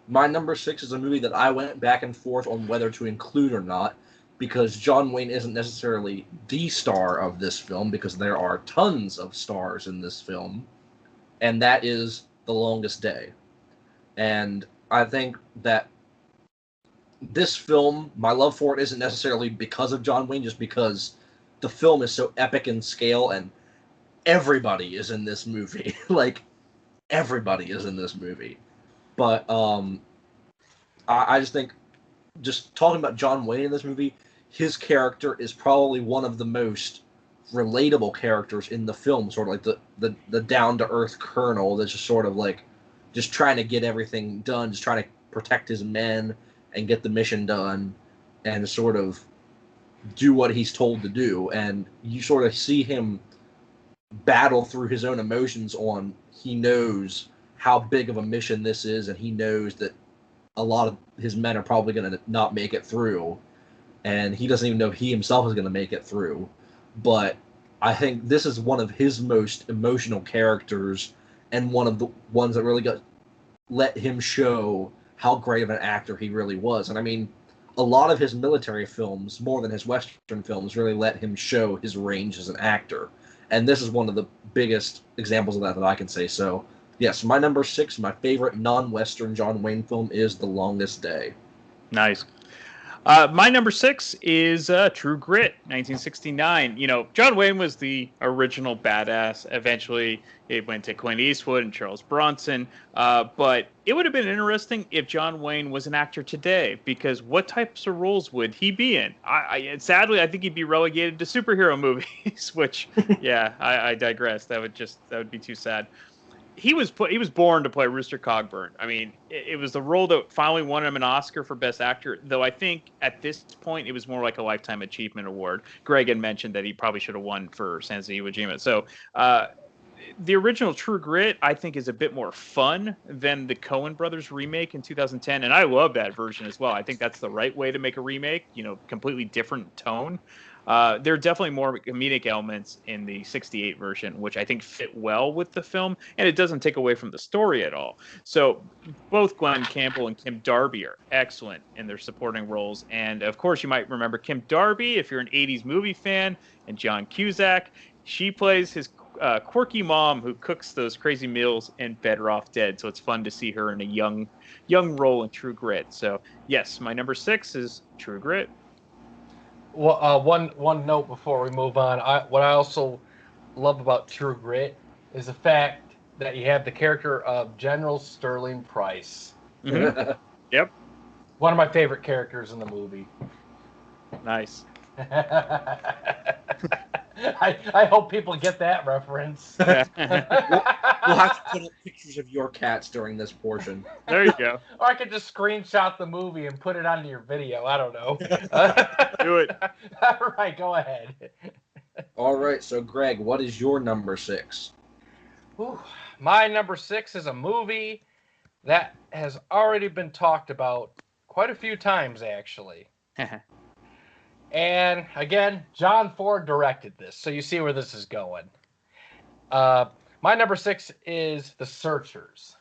my number 6 is a movie that I went back and forth on whether to include or not, because John Wayne isn't necessarily the star of this film, because there are tons of stars in this film, and that is The Longest Day. And I think that this film, my love for it isn't necessarily because of John Wayne, just because the film is so epic in scale, and everybody is in this movie. Like, everybody is in this movie. But I just think, just talking about John Wayne in this movie, his character is probably one of the most relatable characters in the film, sort of like the down-to-earth colonel that's just sort of like, just trying to get everything done, just trying to protect his men and get the mission done and sort of do what he's told to do. And you sort of see him battle through his own emotions on, he knows how big of a mission this is, and he knows that a lot of his men are probably going to not make it through, and he doesn't even know he himself is going to make it through. But I think this is one of his most emotional characters, and one of the ones that really let him show how great of an actor he really was. And I mean, a lot of his military films, more than his Western films, really let him show his range as an actor. And this is one of the biggest examples of that I can say. So, yes, my number 6, my favorite non-Western John Wayne film is The Longest Day. Nice. My number 6 is True Grit, 1969. John Wayne was the original badass. Eventually, it went to Clint Eastwood and Charles Bronson. But it would have been interesting if John Wayne was an actor today, because what types of roles would he be in? Sadly, I think he'd be relegated to superhero movies, which, yeah, I digress. That would be too sad. He was born to play Rooster Cogburn. I mean, it was the role that finally won him an Oscar for Best Actor, though I think at this point it was more like a Lifetime Achievement Award. Greg had mentioned that he probably should have won for Sands of Iwo Jima. So the original True Grit, I think, is a bit more fun than the Coen Brothers remake in 2010, and I love that version as well. I think that's the right way to make a remake, completely different tone. There are definitely more comedic elements in the 68 version, which I think fit well with the film, and it doesn't take away from the story at all. So both Glenn Campbell and Kim Darby are excellent in their supporting roles. And of course, you might remember Kim Darby if you're an 80s movie fan, and John Cusack. She plays his quirky mom who cooks those crazy meals in Better Off Dead. So it's fun to see her in a young role in True Grit. So yes, my number 6 is True Grit. Well, one note before we move on. What I also love about True Grit is the fact that you have the character of General Sterling Price. Mm-hmm. Yep. One of my favorite characters in the movie. Nice. I hope people get that reference. We'll have to put up pictures of your cats during this portion. There you go. Or I could just screenshot the movie and put it onto your video. I don't know. Do it. All right, go ahead. All right, so Greg, what is your number 6? Ooh, my number 6 is a movie that has already been talked about quite a few times, actually. And again, John Ford directed this, so you see where this is going. My number 6 is The Searchers.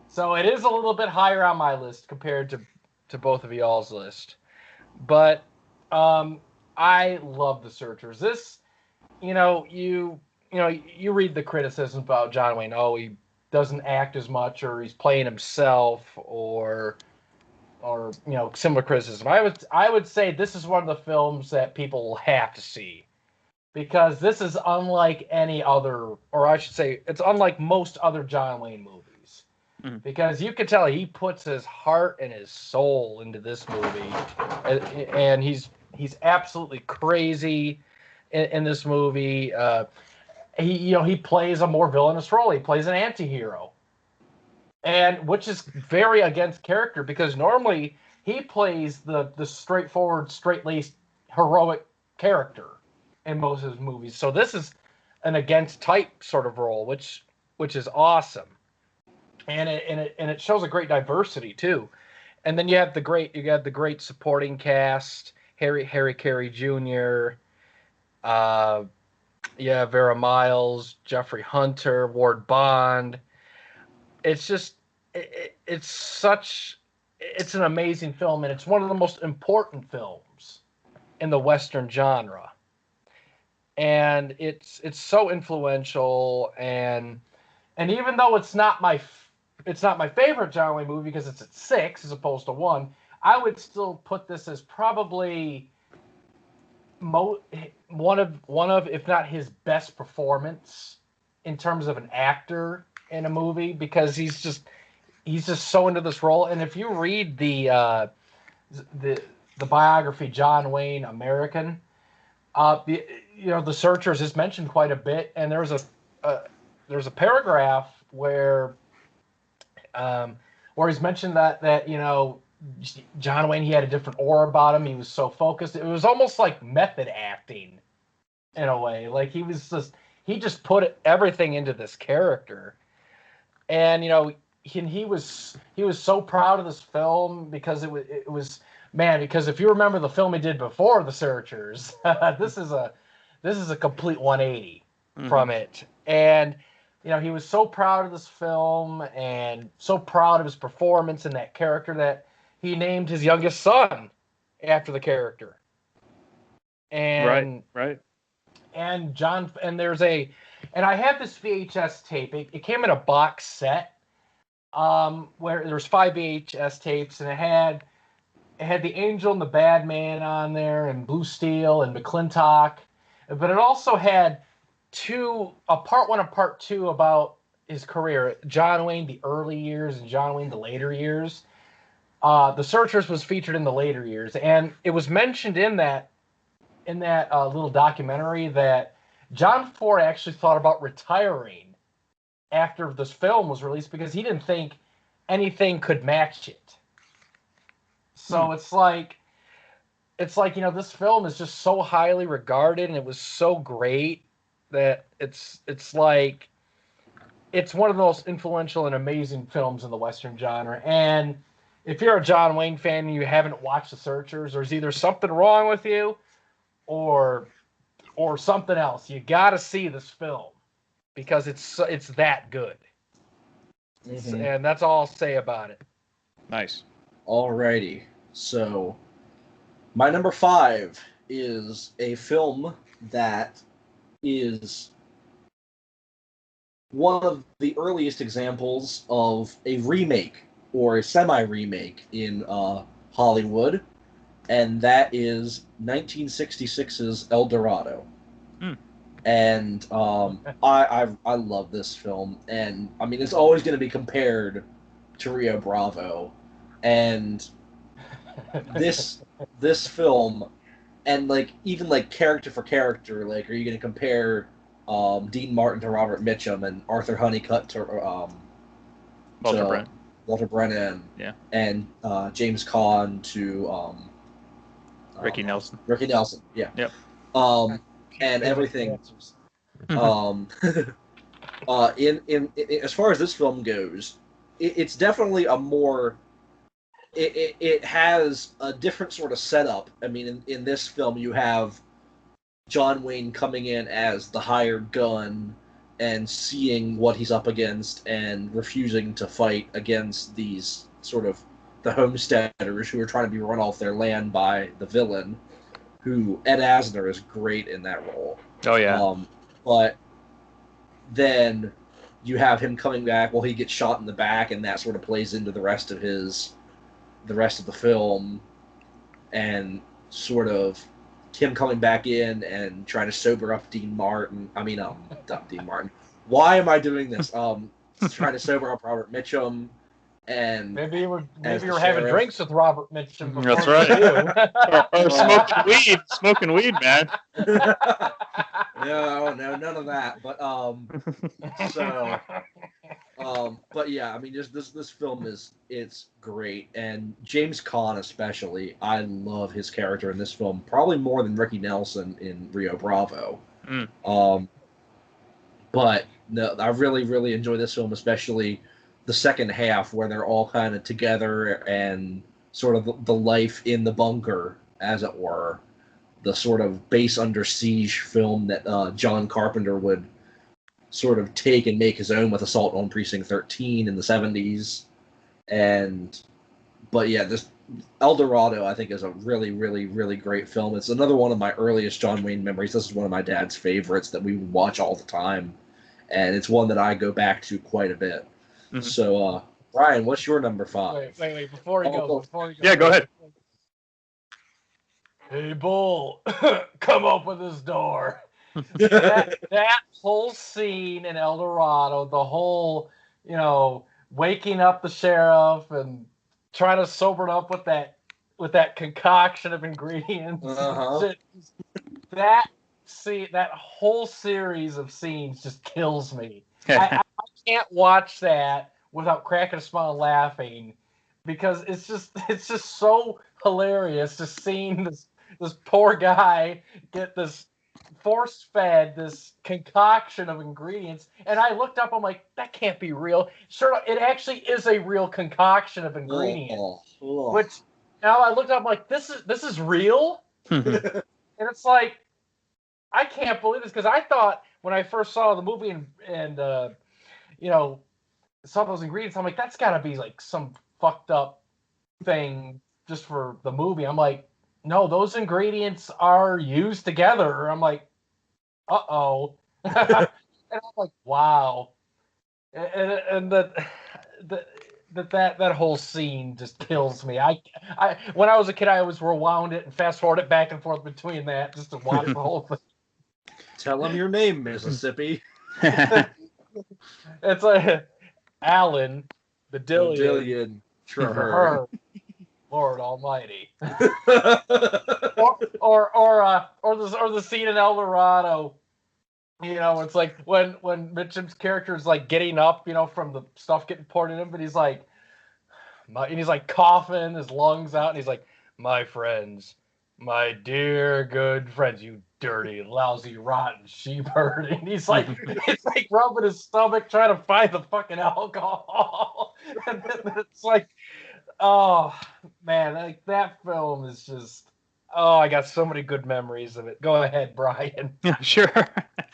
So it is a little bit higher on my list compared to both of y'all's list. But I love The Searchers. This, you read the criticisms about John Wayne. Oh, he doesn't act as much, or he's playing himself, or similar criticism. I would say this is one of the films that people will have to see, because this is unlike any other, or I should say, it's unlike most other John Wayne movies. Mm-hmm. Because you can tell he puts his heart and his soul into this movie, and he's absolutely crazy in this movie. He plays a more villainous role. He plays an anti-hero. And which is very against character, because normally he plays the straightforward, straight-laced, heroic character in most of his movies. So this is an against type sort of role, which is awesome. And it shows a great diversity too. And then you have the great supporting cast, Harry Carey Jr., Vera Miles, Jeffrey Hunter, Ward Bond. It's just, it's an amazing film, and it's one of the most important films in the Western genre. And it's so influential, and even though it's not my favorite John Wayne movie, because it's at 6 as opposed to 1, I would still put this as probably one of if not his best performance in terms of an actor in a movie, because he's just so into this role. And if you read the biography John Wayne American, The Searchers is mentioned quite a bit, and there's a paragraph where he's mentioned that John Wayne, he had a different aura about him. He was so focused. It was almost like method acting in a way. Like he just put everything into this character. And he was so proud of this film, because it was because if you remember the film he did before The Searchers, this is a complete 180 from it. And he was so proud of this film and so proud of his performance in that character that he named his youngest son after the character. And right. And I have this VHS tape. It came in a box set, where there's 5 VHS tapes, and it had the Angel and the Bad Man on there, and Blue Steel and McClintock, but it also had a part 1 and part 2 about his career, John Wayne the early years and John Wayne the later years. The Searchers was featured in the later years, and it was mentioned in that little documentary that John Ford actually thought about retiring after this film was released, because he didn't think anything could match it. So it's like this film is just so highly regarded, and it was so great that it's like it's one of the most influential and amazing films in the Western genre. And if you're a John Wayne fan and you haven't watched The Searchers, there's either something wrong with you or something else. You got to see this film, because it's that good. Mm-hmm. And that's all I'll say about it. Nice. Alrighty. So my number 5 is a film that is one of the earliest examples of a remake or a semi-remake in Hollywood, and that is 1966's El Dorado. And I love this film, and I mean it's always going to be compared to Rio Bravo, and this film, and like even like character for character, like are you going to compare Dean Martin to Robert Mitchum and Arthur Honeycutt to Walter Brennan, yeah, and James Caan to Ricky Nelson. Ricky Nelson, yeah. Yep. And everything. In as far as this film goes, it's definitely a more. It has a different sort of setup. I mean, in this film, you have John Wayne coming in as the hired gun and seeing what he's up against and refusing to fight against these sort of the homesteaders who are trying to be run off their land by the villain, who Ed Asner is great in that role. Oh, yeah. But then you have him coming back while he gets shot in the back, and that sort of plays into the rest of the film, and sort of him coming back in and trying to sober up Dean Martin. I mean, not Dean Martin. Why am I doing this? Trying to sober up Robert Mitchum. And maybe you were having drinks with Robert Mitchum before. That's right. or smoking weed, man. No, none of that. But but yeah, I mean, just this film it's great, and James Caan especially. I love his character in this film, probably more than Ricky Nelson in Rio Bravo. But no, I really, really enjoy this film, especially the second half where they're all kind of together and sort of the life in the bunker, as it were, the sort of base under siege film that John Carpenter would sort of take and make his own with Assault on Precinct 13 in the 70s. But yeah, this El Dorado, I think, is a really, really, really great film. It's another one of my earliest John Wayne memories. This is one of my dad's favorites that we would watch all the time, and it's one that I go back to quite a bit. Mm-hmm. So, Brian, what's your number 5? Wait, before he goes. Yeah, go ahead. Hey, Bull, come open this door. that whole scene in El Dorado, the whole, waking up the sheriff and trying to sober it up with that concoction of ingredients. Uh-huh. That whole series of scenes just kills me. I can't watch that without cracking a smile and laughing, because it's just so hilarious just seeing this poor guy get this force-fed this concoction of ingredients. And I looked up, I'm like, that can't be real. Sure, it actually is a real concoction of ingredients. Which now I looked up, I'm like, this is real? And it's like, I can't believe this, because I thought when I first saw the movie and saw those ingredients, I'm like, that's got to be like some fucked up thing just for the movie. I'm like, no, those ingredients are used together. I'm like, uh-oh. And I'm like, wow. And that whole scene just kills me. I when I was a kid, I always rewound it and fast forward it back and forth between that just to watch the whole thing. Tell him your name, Mississippi. It's like Alan Badillion Traher. Lord Almighty. or the scene in El Dorado. It's like when Mitchum's character is like getting up, from the stuff getting poured in him, but he's like coughing his lungs out, and he's like, "My friends, my dear good friends, you dirty, lousy, rotten sheepherd." And he's like, it's like rubbing his stomach trying to find the fucking alcohol. And then it's like, oh man, like that film is just, I got so many good memories of it. Go ahead, Brian. Sure.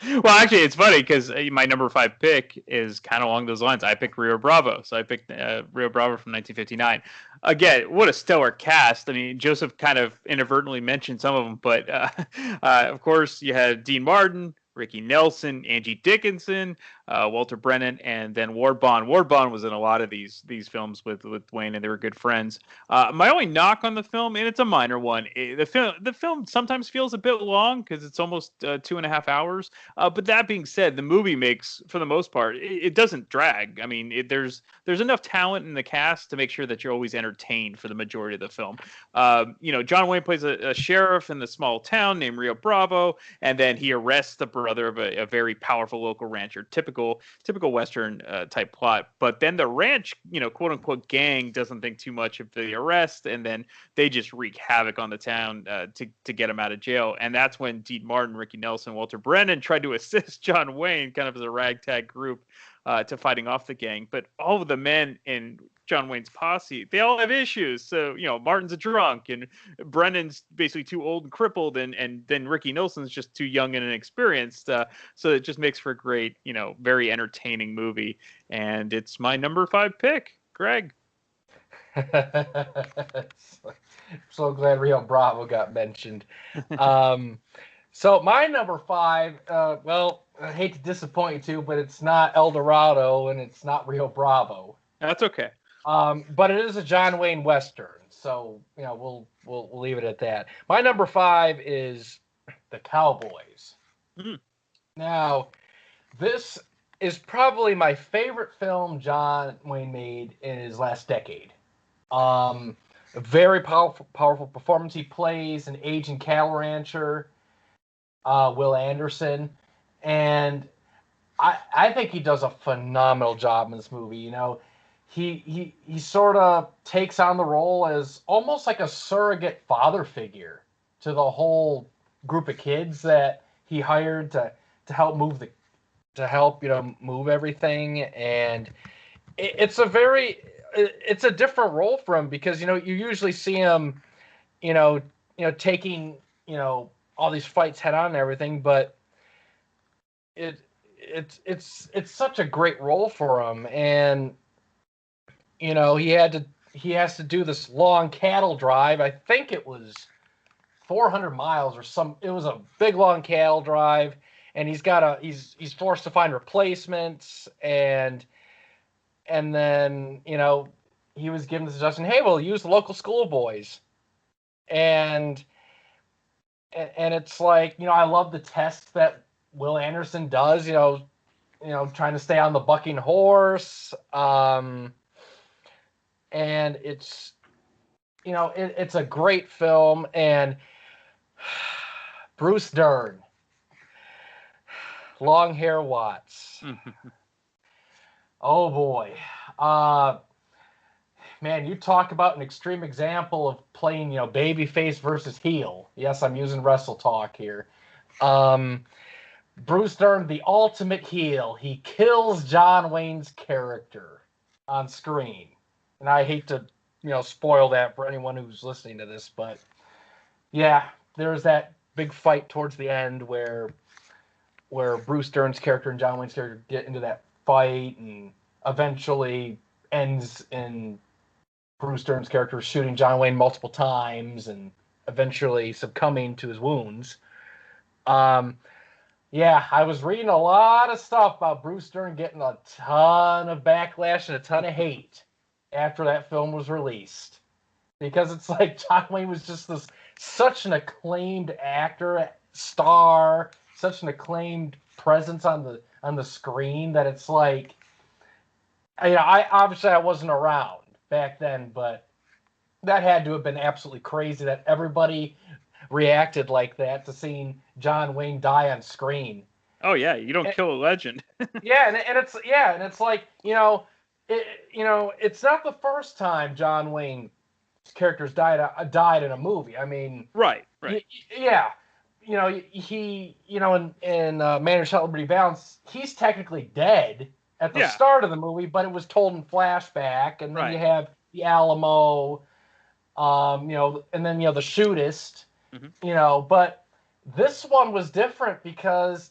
Well, actually, it's funny because my number 5 pick is kind of along those lines. I picked Rio Bravo. So I picked Rio Bravo from 1959. Again, what a stellar cast. I mean, Joseph kind of inadvertently mentioned some of them, but of course you had Dean Martin, Ricky Nelson, Angie Dickinson, Walter Brennan, and then Ward Bond. Ward Bond was in a lot of these films with Wayne, and they were good friends. My only knock on the film, and it's a minor one, the film sometimes feels a bit long because it's almost 2.5 hours. But that being said, the movie makes, for the most part, it doesn't drag. I mean, there's enough talent in the cast to make sure that you're always entertained for the majority of the film. John Wayne plays a sheriff in the small town named Rio Bravo, and then he arrests the brother of a very powerful local rancher. Typical Western type plot. But then the ranch, quote unquote gang doesn't think too much of the arrest, and then they just wreak havoc on the town to get him out of jail. And that's when Dean Martin, Ricky Nelson, Walter Brennan tried to assist John Wayne, kind of as a ragtag group, to fighting off the gang. But all of the men in John Wayne's posse, they all have issues. So, Martin's a drunk, and Brennan's basically too old and crippled, and then Ricky Nelson's just too young and inexperienced. So it just makes for a great, very entertaining movie. And it's my number 5 pick, Greg. So glad Rio Bravo got mentioned. So my number 5, I hate to disappoint you too, but it's not El Dorado and it's not Rio Bravo. That's okay. But it is a John Wayne Western, so we'll leave it at that. My number 5 is The Cowboys. Mm. Now, this is probably my favorite film John Wayne made in his last decade. A very powerful performance. He plays an aging cattle rancher, Will Anderson, and I think he does a phenomenal job in this movie. He sort of takes on the role as almost like a surrogate father figure to the whole group of kids that he hired to help move everything. And it's a different role for him because you usually see him taking all these fights head on and everything, but it's such a great role for him. And he has to do this long cattle drive. I think it was 400 miles or it was a big long cattle drive, and he's forced to find replacements, and then he was given the suggestion, hey, we'll use the local schoolboys. And it's like, I love the test that Will Anderson does, trying to stay on the bucking horse. And it's, it's a great film. And Bruce Dern, long hair Watts. Oh boy. Man, you talk about an extreme example of playing, babyface versus heel. Yes, I'm using wrestle talk here. Bruce Dern, the ultimate heel. He kills John Wayne's character on screen. And I hate to, spoil that for anyone who's listening to this, but yeah, there's that big fight towards the end where Bruce Dern's character and John Wayne's character get into that fight, and eventually ends in Bruce Dern's character shooting John Wayne multiple times and eventually succumbing to his wounds. Yeah, I was reading a lot of stuff about Bruce Dern getting a ton of backlash and a ton of hate after that film was released, because it's like John Wayne was just such an acclaimed actor, star, such an acclaimed presence on the screen that it's like, I wasn't around back then, but that had to have been absolutely crazy that everybody reacted like that to seeing John Wayne die on screen. Oh yeah, you don't kill a legend. Yeah, and it's like, it's not the first time John Wayne's characters died in a movie. I mean, right. Yeah, he in Managed Liberty Balance, he's technically dead at the start of the movie, but it was told in flashback, and then you have the Alamo, and then the shootist, but this one was different because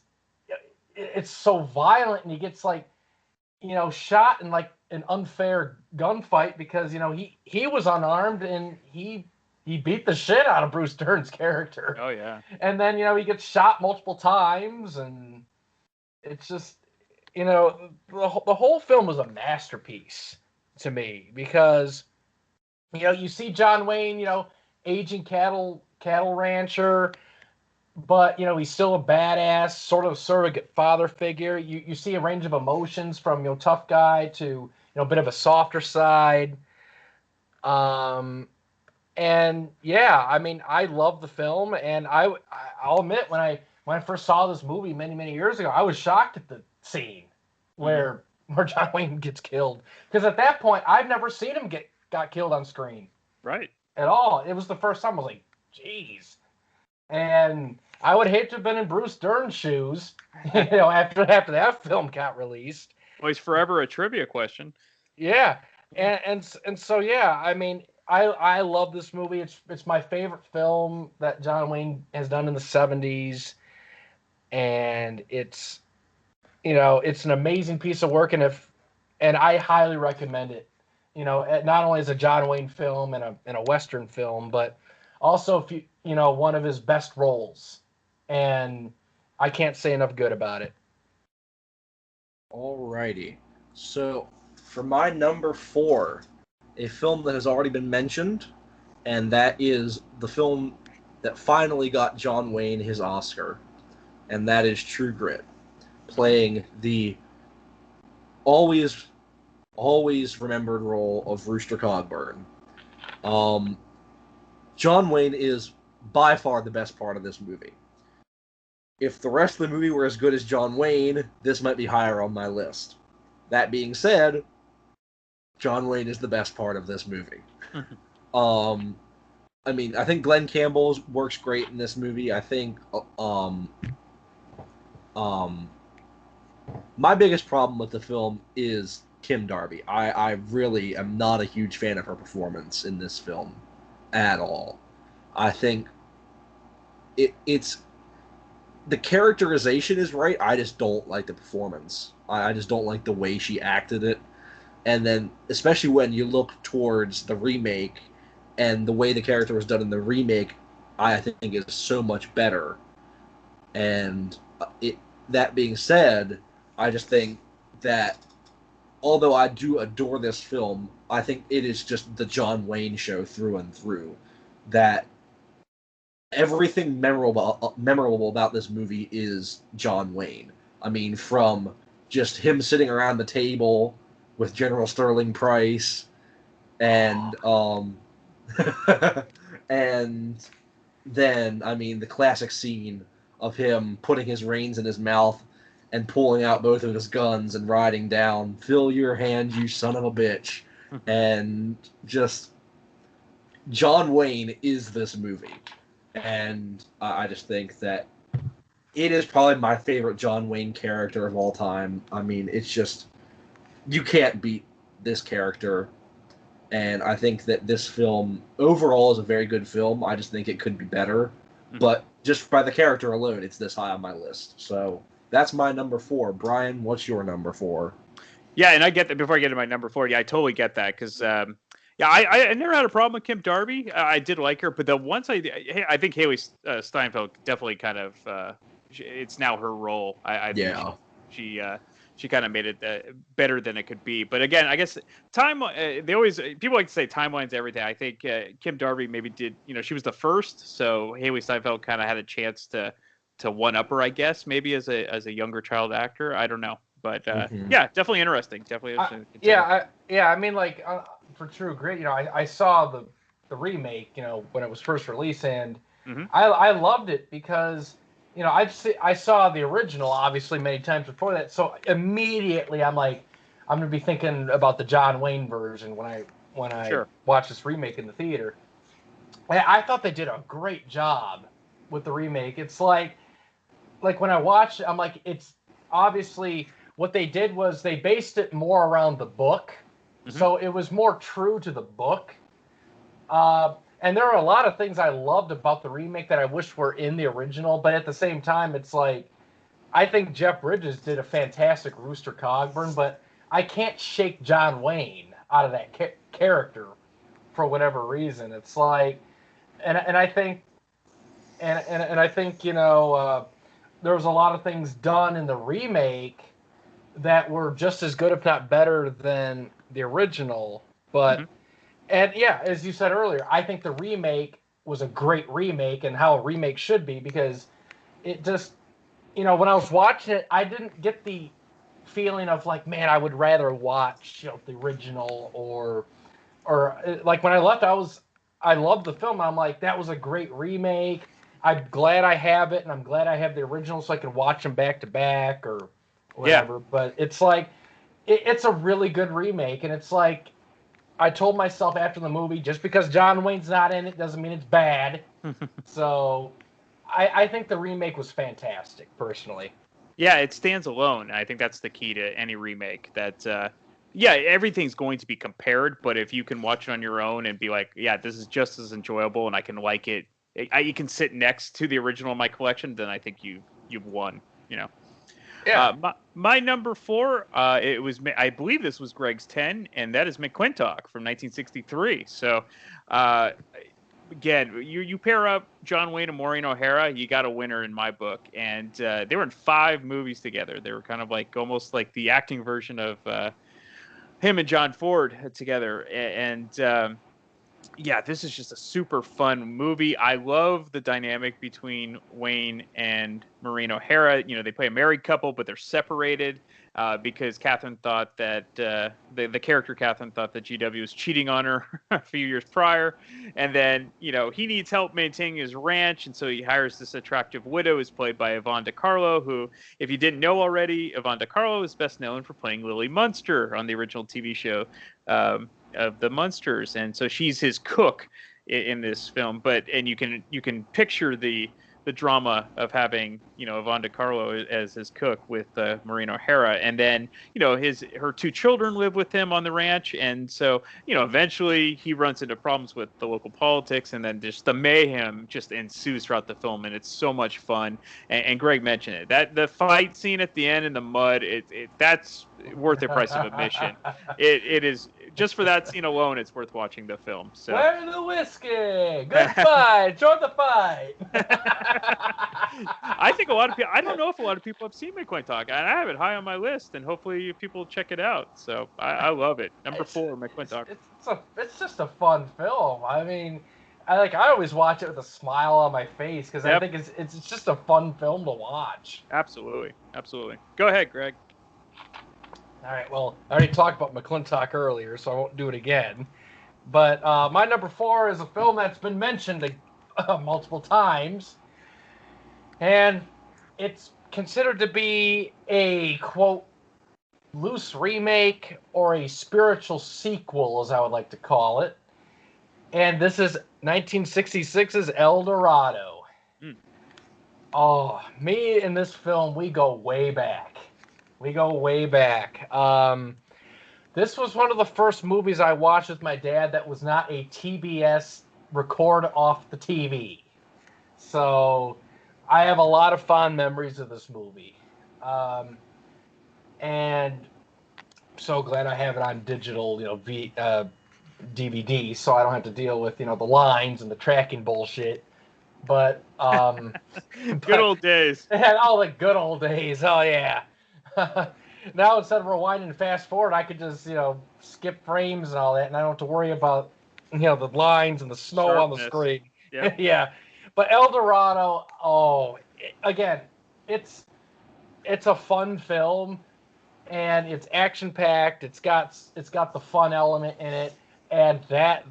it's so violent, and he gets shot in an unfair gunfight because he was unarmed, and he beat the shit out of Bruce Dern's character. Oh yeah. And then he gets shot multiple times, and it's just the whole film was a masterpiece to me because, you see John Wayne, aging cattle rancher, but he's still a badass, sort of surrogate father figure. You see a range of emotions from tough guy to a bit of a softer side. And yeah, I mean, I love the film, and I'll admit when I first saw this movie many years ago, I was shocked at the scene where John Wayne gets killed, because at that point I've never seen him got killed on screen. Right. At all. It was the first time I was like, geez. And I would hate to have been in Bruce Dern's shoes, after that film got released. Well, he's forever a trivia question. Yeah. And so yeah, I mean, I love this movie. It's my favorite film that John Wayne has done in the 70s. And it's it's an amazing piece of work, and I highly recommend it. Not only as a John Wayne film and a Western film, but also if one of his best roles, and I can't say enough good about it. Alrighty, so for my number 4, a film that has already been mentioned, and that is the film that finally got John Wayne his Oscar, and that is True Grit, playing the always remembered role of Rooster Cogburn. John Wayne is by far the best part of this movie. If the rest of the movie were as good as John Wayne, this might be higher on my list. That being said, John Wayne is the best part of this movie. I mean, I think Glenn Campbell works great in this movie. I think my biggest problem with the film is Kim Darby. I really am not a huge fan of her performance in this film at all. I think it's the characterization is right. I just don't like the performance. I just don't like the way she acted it. And then, especially when you look towards the remake and the way the character was done in the remake, I think is so much better. And that being said, I just think that although I do adore this film, I think it is just the John Wayne show through and through. That everything memorable about this movie is John Wayne. I mean, from just him sitting around the table with General Sterling Price, and and then, I mean, the classic scene of him putting his reins in his mouth and pulling out both of his guns and riding down, "Fill your hand, you son of a bitch." And just, John Wayne is this movie. And I just think that it is probably my favorite John Wayne character of all time. I mean, it's just, you can't beat this character. And I think that this film overall is a very good film. I just think it could be better. But just by the character alone, it's this high on my list. So that's my number 4. Brian, what's your number 4? Yeah, and I get that. Before I get to my number 4, yeah, I totally get that, because I never had a problem with Kim Darby. I did like her, but once I think Haley Steinfeld definitely kind of it's now her role. I think she kind of made it better than it could be. But again, I guess people like to say timeline's everything. I think Kim Darby maybe did, she was the first, so Haley Steinfeld kind of had a chance to one up her, I guess, maybe as a younger child actor. I don't know, but yeah, definitely interesting. Definitely interesting. I mean, like, for True Grit, I saw the remake, when it was first released, and I loved it because, I saw the original obviously many times before that, so immediately I'm like, I'm gonna be thinking about the John Wayne version when I watch this remake in the theater. And I thought they did a great job with the remake. It's like when I watched it, I'm like, it's obviously what they did was they based it more around the book. So it was more true to the book. And there are a lot of things I loved about the remake that I wish were in the original. But at the same time, it's like, I think Jeff Bridges did a fantastic Rooster Cogburn, but I can't shake John Wayne out of that character for whatever reason. It's like, and I think, and I think, there was a lot of things done in the remake that were just as good, if not better, than the original. But Mhm. and yeah, as you said earlier, I think the remake was a great remake and how a remake should be, because it just, when I was watching it, I didn't get the feeling of like, man, I would rather watch, the original, or like when I left, I loved the film. I'm like, that was a great remake. I'm glad I have it, and I'm glad I have the original so I can watch them back to back or Yeah. whatever. But it's like, it's a really good remake, and it's like, I told myself after the movie, just because John Wayne's not in it doesn't mean it's bad. So I think the remake was fantastic, personally. Yeah, it stands alone. I think that's the key to any remake. That yeah, everything's going to be compared, but if you can watch it on your own and be like, yeah, this is just as enjoyable, and I can like it, you can sit next to the original in my collection, then I think you've won. You know. Yeah. My number 4, I believe this was Greg's 10, and that is McQuintock from 1963. So, uh, again, you pair up John Wayne and Maureen O'Hara, you got a winner in my book. And they were in 5 movies together. They were kind of like almost like the acting version of him and John Ford together. And yeah, this is just a super fun movie. I love the dynamic between Wayne and Maureen O'Hara. They play a married couple, but they're separated because Catherine thought that the character Catherine thought that GW was cheating on her a few years prior, and then he needs help maintaining his ranch, and so he hires this attractive widow, who's played by Yvonne DiCarlo, who, if you didn't know already, Yvonne DiCarlo is best known for playing Lily Munster on the original TV show. Of the Munsters, and so she's his cook in this film. And you can picture the drama of having Yvonne DiCarlo as his cook with Maureen O'Hara, and then her 2 children live with him on the ranch, and so eventually he runs into problems with the local politics, and then just the mayhem just ensues throughout the film, and it's so much fun. And Greg mentioned it, that the fight scene at the end in the mud, that's worth the price of admission. It is, just for that scene alone, it's worth watching the film. So where's the whiskey? Good fight. Join the fight. I think a lot of people, I don't know if a lot of people have seen McQuintock, and I have it high on my list, and hopefully people check it out. So I love it. Number 4, McQuintock. It's just a fun film. I mean, I always watch it with a smile on my face, because I think it's just a fun film to watch. Absolutely. Go ahead, Greg. All right, well, I already talked about McQuintock earlier, so I won't do it again. But my number 4 is a film that's been mentioned multiple times, and it's considered to be a, quote, loose remake or a spiritual sequel, as I would like to call it. And this is 1966's El Dorado. Oh, me and this film, we go way back. This was one of the first movies I watched with my dad that was not a TBS record off the TV. So I have a lot of fond memories of this movie. And so glad I have it on digital, DVD, so I don't have to deal with, the lines and the tracking bullshit. But good old days. All the good old days. Oh yeah. Now instead of rewinding and fast forward, I could just skip frames and all that, and I don't have to worry about the lines and the snow on the screen. Yep. Yeah. But El Dorado, again, it's a fun film, and it's action packed. It's got the fun element in it, and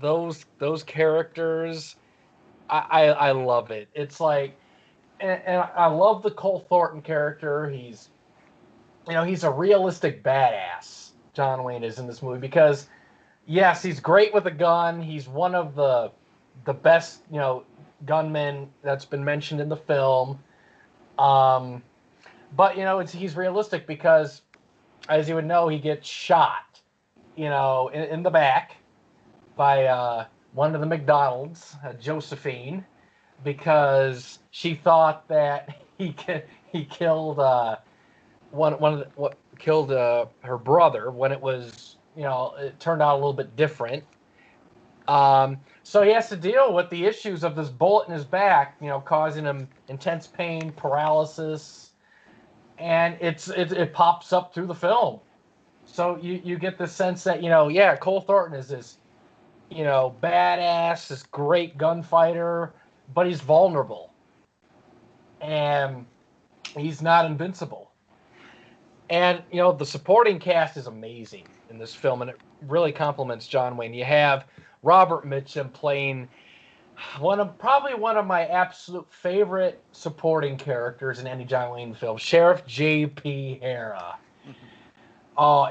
those characters, I love it. It's like, and I love the Cole Thornton character. He's a realistic badass, John Wayne is in this movie, because yes, he's great with a gun. He's one of the best, gunmen that's been mentioned in the film. But he's realistic because, as you would know, he gets shot, in the back by one of the McDonald's, Josephine, because she thought that he killed killed her brother, when it was, it turned out a little bit different. So he has to deal with the issues of this bullet in his back, causing him intense pain, paralysis, and it pops up through the film. So you get the sense that, yeah, Cole Thornton is this, badass, this great gunfighter, but he's vulnerable. And he's not invincible. And, the supporting cast is amazing in this film, and it really complements John Wayne. You have Robert Mitchum playing probably one of my absolute favorite supporting characters in any John Wayne film, Sheriff J.P. Hara.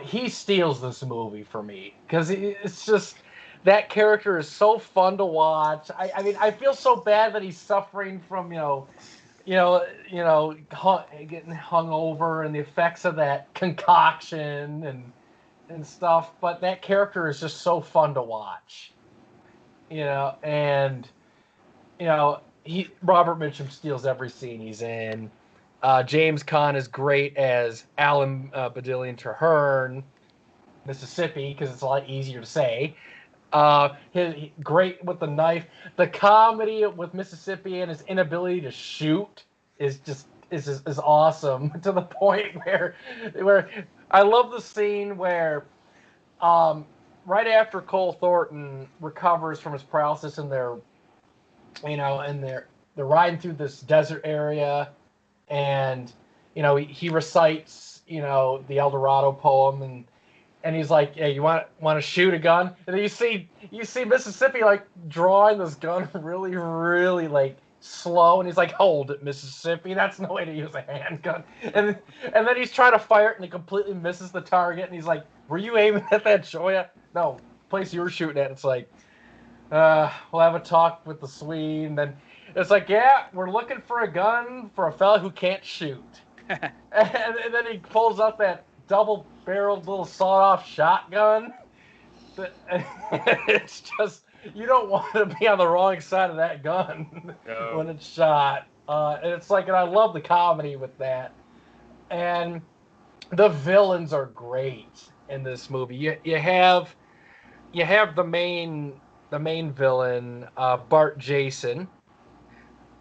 He steals this movie for me because it's just, that character is so fun to watch. I mean, I feel so bad that he's suffering from getting hung over and the effects of that concoction and stuff. But that character is just so fun to watch. And Robert Mitchum steals every scene he's in. James Caan is great as Alan Badillion Traherne, Mississippi, because it's a lot easier to say. Great with the knife. The comedy with Mississippi and his inability to shoot is awesome, to the point where I love the scene where right after Cole Thornton recovers from his paralysis and they're riding through this desert area, and he recites the El Dorado poem, and he's like, "Hey, you want to shoot a gun?" And then you see Mississippi like drawing this gun really, really like slow, and he's like, "Hold it, Mississippi. That's no way to use a handgun." And then he's trying to fire it, and he completely misses the target. And he's like, "Were you aiming at that Joya?" "No, place you were shooting at." It's like, we'll have a talk with the Swede, and then it's like, "Yeah, we're looking for a gun for a fella who can't shoot." and then he pulls out that double-barreled little sawed-off shotgun. It's just, you don't want to be on the wrong side of that gun when it's shot. And it's like, and I love the comedy with that. And the villains are great in this movie. You have the main villain, Bart Jason,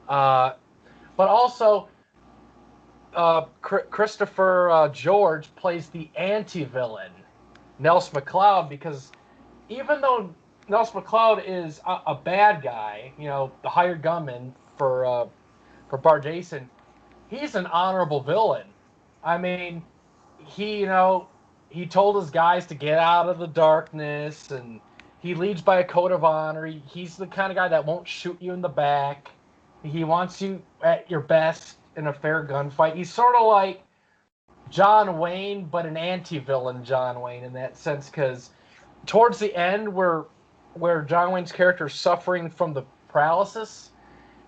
but also Christopher George plays the anti-villain, Nels McLeod, because even though Nels McLeod is a bad guy, the hired gunman for Bart Jason, he's an honorable villain. I mean, he told his guys to get out of the darkness, and he leads by a code of honor. He's the kind of guy that won't shoot you in the back. He wants you at your best in a fair gunfight. He's sort of like John Wayne, but an anti-villain John Wayne in that sense, because towards the end where John Wayne's character is suffering from the paralysis,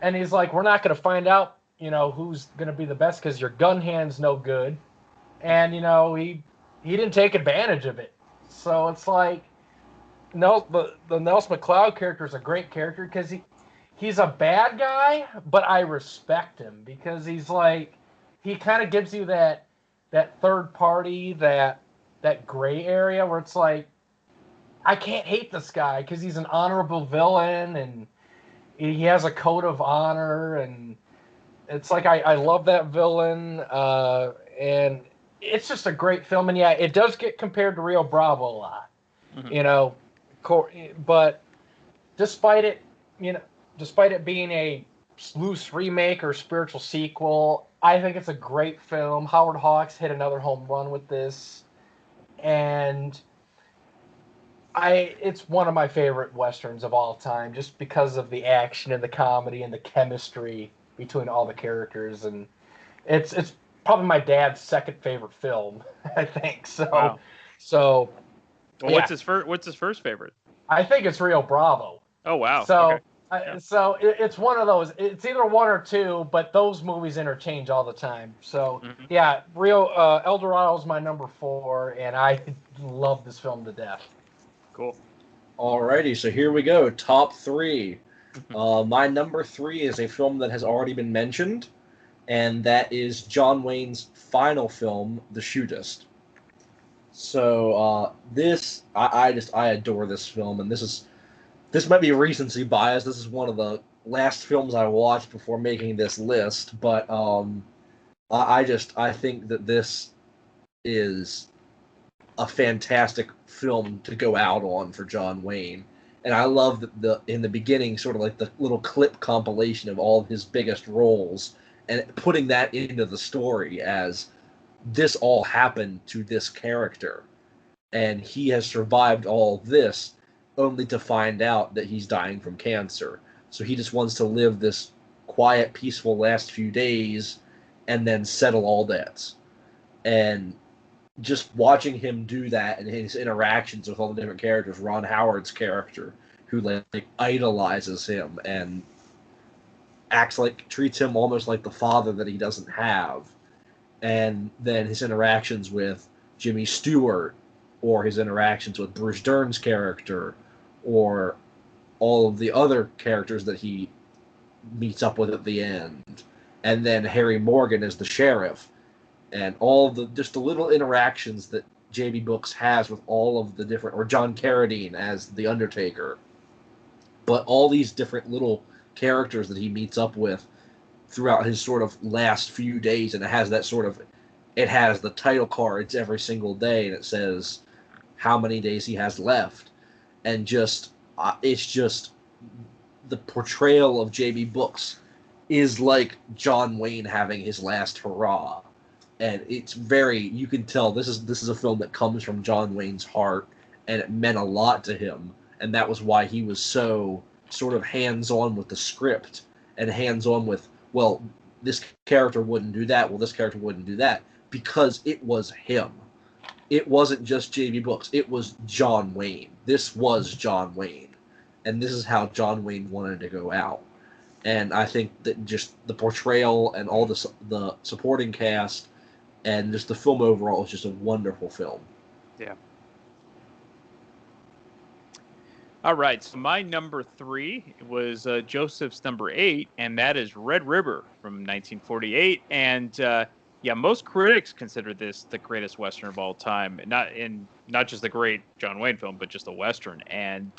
and he's like, "We're not going to find out, who's going to be the best because your gun hand's no good." And, he didn't take advantage of it. So it's like, the Nels McLeod character is a great character because he's a bad guy, but I respect him because he's like, he kind of gives you that third party, that gray area where it's like, I can't hate this guy because he's an honorable villain and he has a code of honor, and it's like, I love that villain, and it's just a great film. And yeah, it does get compared to Rio Bravo a lot, but despite it being a loose remake or spiritual sequel, I think it's a great film. Howard Hawks hit another home run with this, and it's one of my favorite Westerns of all time, just because of the action and the comedy and the chemistry between all the characters. And it's probably my dad's second favorite film, I think. So, wow. So, well, yeah. What's his first favorite? I think it's Rio Bravo. Oh, wow. So, okay. So it's one of those. It's either one or two, but those movies interchange all the time. So, yeah, El Dorado is my number 4, and I love this film to death. Cool. Alrighty, so here we go. Top 3. My number 3 is a film that has already been mentioned, and that is John Wayne's final film, The Shootist. So I adore this film, and this might be recency bias. This is one of the last films I watched before making this list, but I think that this is a fantastic film to go out on for John Wayne. And I love the in the beginning, sort of like the little clip compilation of all of his biggest roles, and putting that into the story as this all happened to this character, and he has survived all this only to find out that he's dying from cancer. So he just wants to live this quiet, peaceful last few days and then settle all debts. And just watching him do that and his interactions with all the different characters, Ron Howard's character, who like idolizes him and treats him almost like the father that he doesn't have, and then his interactions with Jimmy Stewart, or his interactions with Bruce Dern's character, or all of the other characters that he meets up with at the end, and then Harry Morgan as the sheriff, and all the just the little interactions that J.B. Brooks has with all of the different, or John Carradine as the Undertaker, but all these different little characters that he meets up with throughout his sort of last few days, and it has the title cards every single day, and it says how many days he has left, and it's just the portrayal of J.B. Brooks is like John Wayne having his last hurrah. And it's you can tell this is a film that comes from John Wayne's heart, and it meant a lot to him, and that was why he was so sort of hands-on with the script, and hands-on with, well, this character wouldn't do that, well, this character wouldn't do that, because it was him. It wasn't just J.B. Brooks, it was John Wayne. This was John Wayne, and this is how John Wayne wanted to go out. And I think that just the portrayal and all the supporting cast and just the film overall is just a wonderful film. Yeah. All right, so my number 3 was Joseph's number 8, and that is Red River from 1948. And most critics consider this the greatest Western of all time. Not just the great John Wayne film, but just a Western. And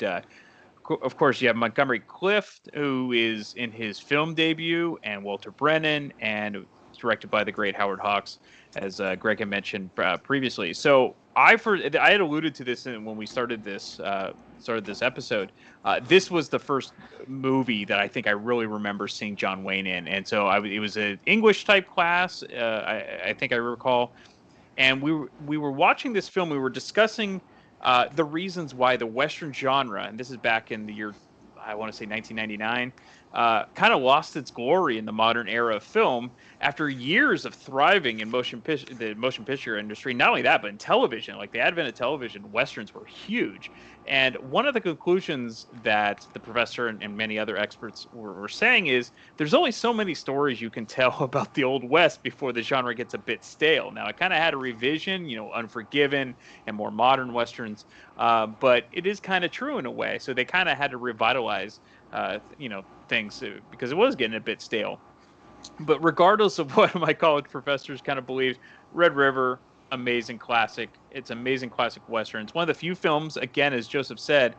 of course, you have Montgomery Clift, who is in his film debut, and Walter Brennan, and directed by the great Howard Hawks, as Greg had mentioned previously. So I had alluded to this when we started this episode. This was the first movie that I think I really remember seeing John Wayne in, and so it was an English type class. I think I recall, and we were watching this film. We were discussing the reasons why the Western genre, and this is back in the year, I want to say 1999, kind of lost its glory in the modern era of film after years of thriving in the motion picture industry. Not only that, but in television, like the advent of television, Westerns were huge. And one of the conclusions that the professor and many other experts were saying is there's only so many stories you can tell about the Old West before the genre gets a bit stale. Now, it kind of had a revision, Unforgiven and more modern Westerns, but it is kind of true in a way. So they kind of had to revitalize, things because it was getting a bit stale. But regardless of what my college professors kind of believed, Red River, amazing classic. It's amazing classic Western. It's one of the few films, again, as Joseph said,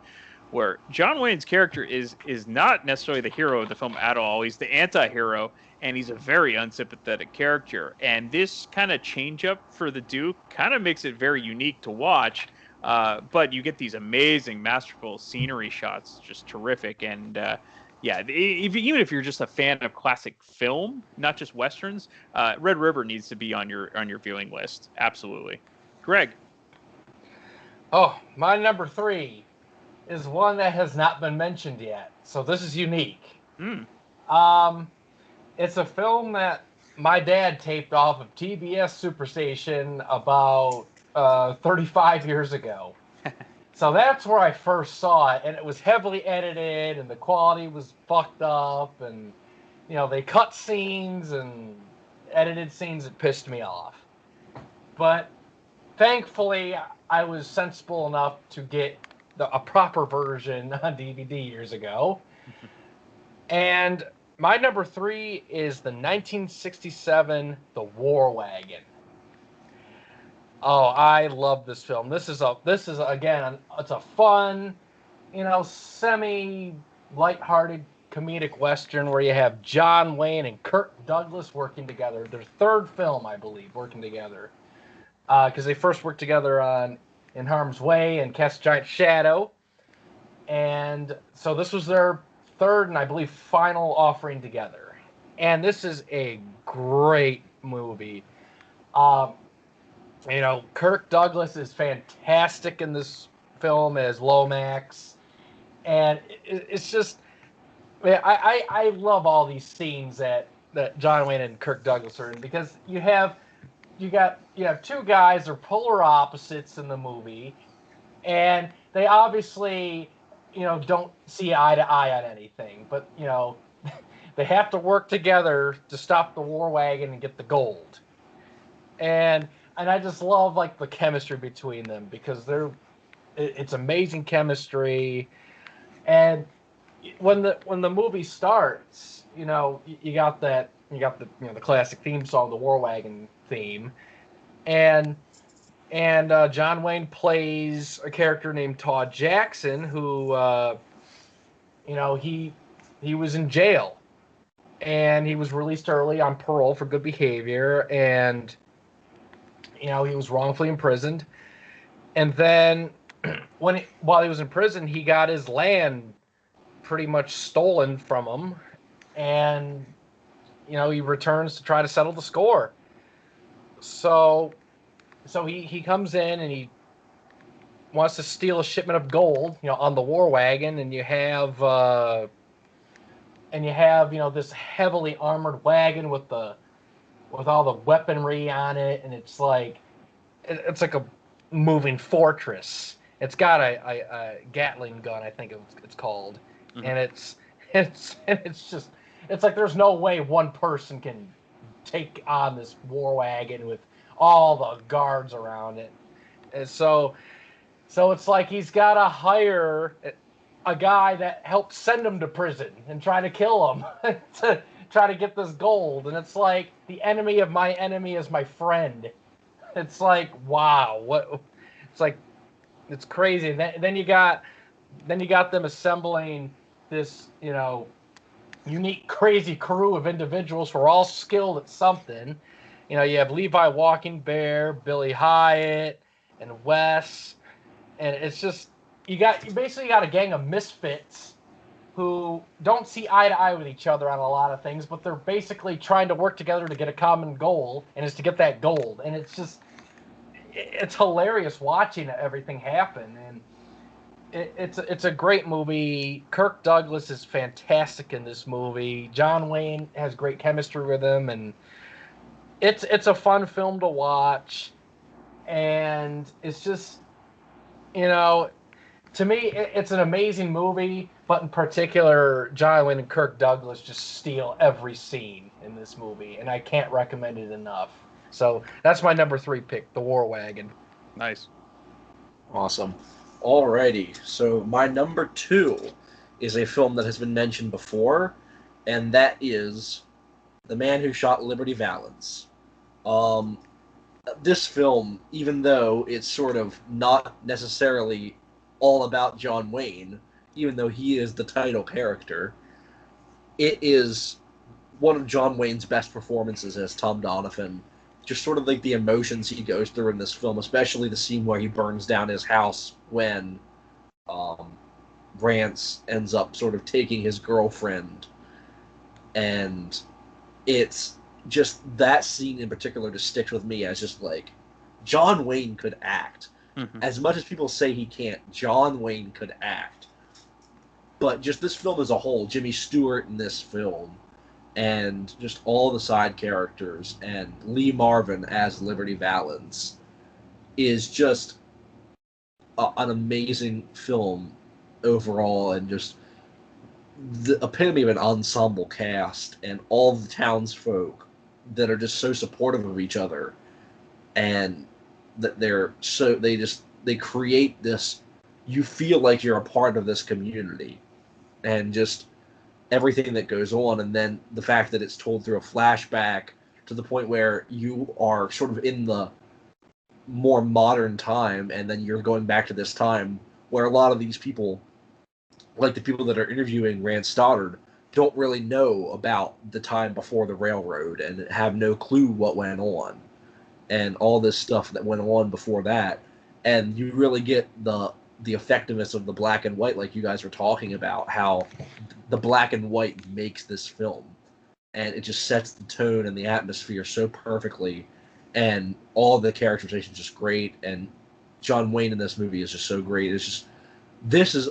where John Wayne's character is not necessarily the hero of the film at all. He's the anti-hero, and he's a very unsympathetic character. And this kind of change up for the Duke kind of makes it very unique to watch. But you get these amazing, masterful scenery shots, just terrific. And even if you're just a fan of classic film, not just Westerns, Red River needs to be on your viewing list. Absolutely. Greg. Oh, my number 3 is one that has not been mentioned yet. So this is unique. It's a film that my dad taped off of TBS Superstation about 35 years ago. So that's where I first saw it, and it was heavily edited, and the quality was fucked up, and they cut scenes and edited scenes that pissed me off. But thankfully, I was sensible enough to get a proper version on DVD years ago. And my number 3 is the 1967 The War Wagon. Oh, I love this film. This is again, it's a fun, semi lighthearted comedic western where you have John Wayne and Kirk Douglas working together. Their third film, I believe, working together. Because they first worked together on In Harm's Way and Cast a Giant Shadow. And so this was their third and I believe final offering together. And this is a great movie. Kirk Douglas is fantastic in this film as Lomax. And it's just, I love all these scenes that John Wayne and Kirk Douglas are in, because you have two guys, they're polar opposites in the movie, and they obviously, don't see eye to eye on anything, but they have to work together to stop the war wagon and get the gold. And I just love like the chemistry between them, because it's amazing chemistry. And when the movie starts, you got the classic theme song, the war wagon theme, and John Wayne plays a character named Todd Jackson, who he was in jail, and he was released early on parole for good behavior, and he was wrongfully imprisoned. And then while he was in prison, he got his land pretty much stolen from him, and he returns to try to settle the score. So he comes in and he wants to steal a shipment of gold, on the war wagon, and you have this heavily armored wagon with all the weaponry on it, and it's like a moving fortress. It's got a Gatling gun, I think it's called, mm-hmm. And it's like there's no way one person can take on this war wagon with all the guards around it. And so it's like he's got to hire a guy that helps send him to prison and try to kill him to try to get this gold. And it's like the enemy of my enemy is my friend. It's like, wow, what? It's like, it's crazy. And then you got them assembling this, unique, crazy crew of individuals who are all skilled at something. You have Levi Walking Bear, Billy Hyatt, and Wes, and it's just you basically got a gang of misfits who don't see eye to eye with each other on a lot of things, but they're basically trying to work together to get a common goal, and it's to get that gold. And it's hilarious watching everything happen, and it's a great movie. Kirk Douglas is fantastic in this movie. John Wayne has great chemistry with him, and it's a fun film to watch. And it's just, to me, it's an amazing movie. But in particular, John Wayne and Kirk Douglas just steal every scene in this movie, and I can't recommend it enough. So that's my number 3 pick, The War Wagon. Nice. Awesome. Alrighty, so my number 2 is a film that has been mentioned before, and that is The Man Who Shot Liberty Valance. This film, even though it's sort of not necessarily all about John Wayne, even though he is the title character, it is one of John Wayne's best performances as Tom Donovan. Just sort of like the emotions he goes through in this film, especially the scene where he burns down his house when Rance ends up sort of taking his girlfriend. And it's just that scene in particular just sticks with me as just like, John Wayne could act. Mm-hmm. As much as people say he can't, John Wayne could act. But just this film as a whole, Jimmy Stewart in this film, and just all the side characters, and Lee Marvin as Liberty Valance, is just an amazing film overall, and just the epitome of an ensemble cast, and all the townsfolk that are just so supportive of each other, and that they create this, you feel like you're a part of this community, and just everything that goes on. And then the fact that it's told through a flashback to the point where you are sort of in the more modern time, and then you're going back to this time where a lot of these people, like the people that are interviewing Rance Stoddard, don't really know about the time before the railroad and have no clue what went on and all this stuff that went on before that. And you really get the effectiveness of the black and white, like you guys were talking about, how the black and white makes this film. And it just sets the tone and the atmosphere so perfectly. And all the characterization is just great. And John Wayne in this movie is just so great. It's just, this is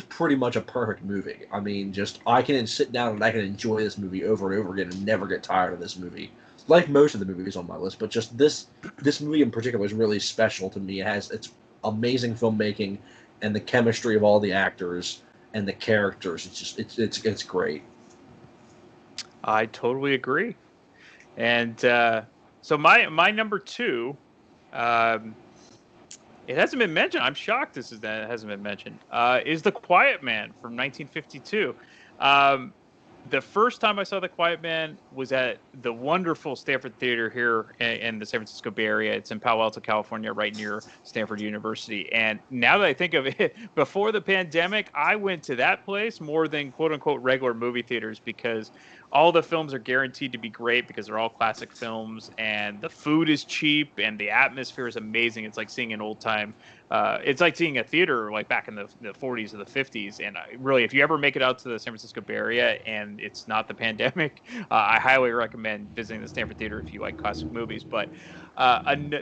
pretty much a perfect movie. I mean, just, I can sit down and I can enjoy this movie over and over again and never get tired of this movie. Like most of the movies on my list, but just this movie in particular is really special to me. It's amazing filmmaking and the chemistry of all the actors and the characters. It's great. I totally agree. And so my number 2, it hasn't been mentioned. I'm shocked that it hasn't been mentioned. Is The Quiet Man from 1952. The first time I saw The Quiet Man was at the wonderful Stanford Theater here in the San Francisco Bay Area. It's in Palo Alto, California, right near Stanford University. And now that I think of it, before the pandemic, I went to that place more than quote-unquote regular movie theaters because all the films are guaranteed to be great because they're all classic films, and the food is cheap, and the atmosphere is amazing. It's like seeing an old-time it's like seeing a theater like back in the 40s or the 50s. And really, if you ever make it out to the San Francisco Bay Area and it's not the pandemic, I highly recommend visiting the Stanford Theater if you like classic movies. But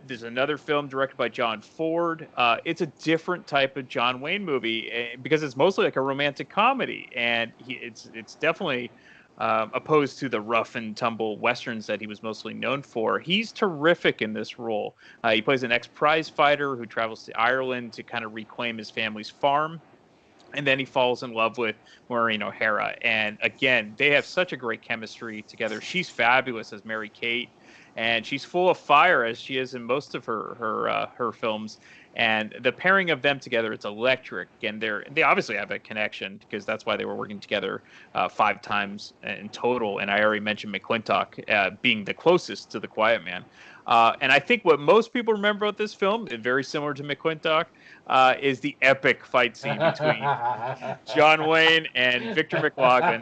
there's another film directed by John Ford. It's a different type of John Wayne movie because it's mostly like a romantic comedy, and it's definitely opposed to the rough and tumble westerns that he was mostly known for. He's terrific in this role. He plays an ex-prize fighter who travels to Ireland to kind of reclaim his family's farm. And then he falls in love with Maureen O'Hara. And again, they have such a great chemistry together. She's fabulous as Mary Kate, and she's full of fire as she is in most of her films. And the pairing of them together, it's electric. And they obviously have a connection because that's why they were working together 5 times in total. And I already mentioned McClintock being the closest to The Quiet Man. And I think what most people remember about this film, very similar to McClintock, is the epic fight scene between John Wayne and Victor McLaglen.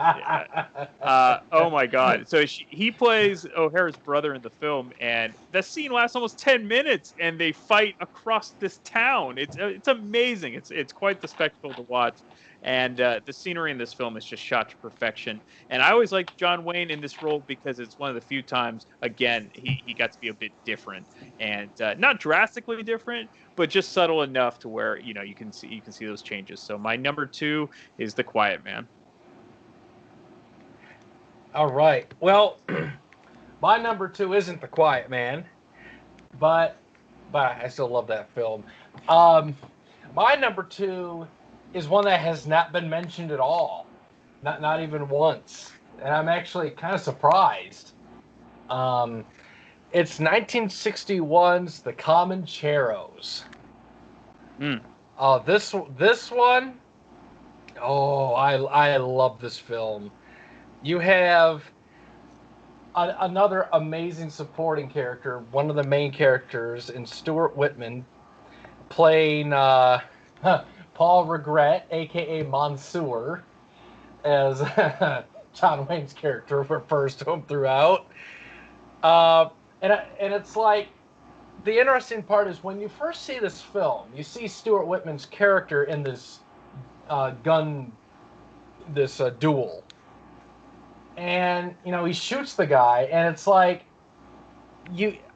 Oh my God! So he plays O'Hara's brother in the film, and the scene lasts almost 10 minutes, and they fight across this town. It's amazing. It's quite the spectacle to watch. And the scenery in this film is just shot to perfection. And I always liked John Wayne in this role because it's one of the few times, again, he got to be a bit different, and not drastically different, but just subtle enough to where you can see those changes. So my number 2 is The Quiet Man. All right. Well, my number 2 isn't The Quiet Man, but I still love that film. My number 2 is one that has not been mentioned at all, not even once, and I'm actually kind of surprised. It's 1961's The Comancheros. This one, I love this film. You have another amazing supporting character, one of the main characters in Stuart Whitman, playing Paul Regret, a.k.a. Monsieur, as John Wayne's character refers to him throughout. And it's like, the interesting part is when you first see this film, you see Stuart Whitman's character in this duel. And, he shoots the guy, and it's like,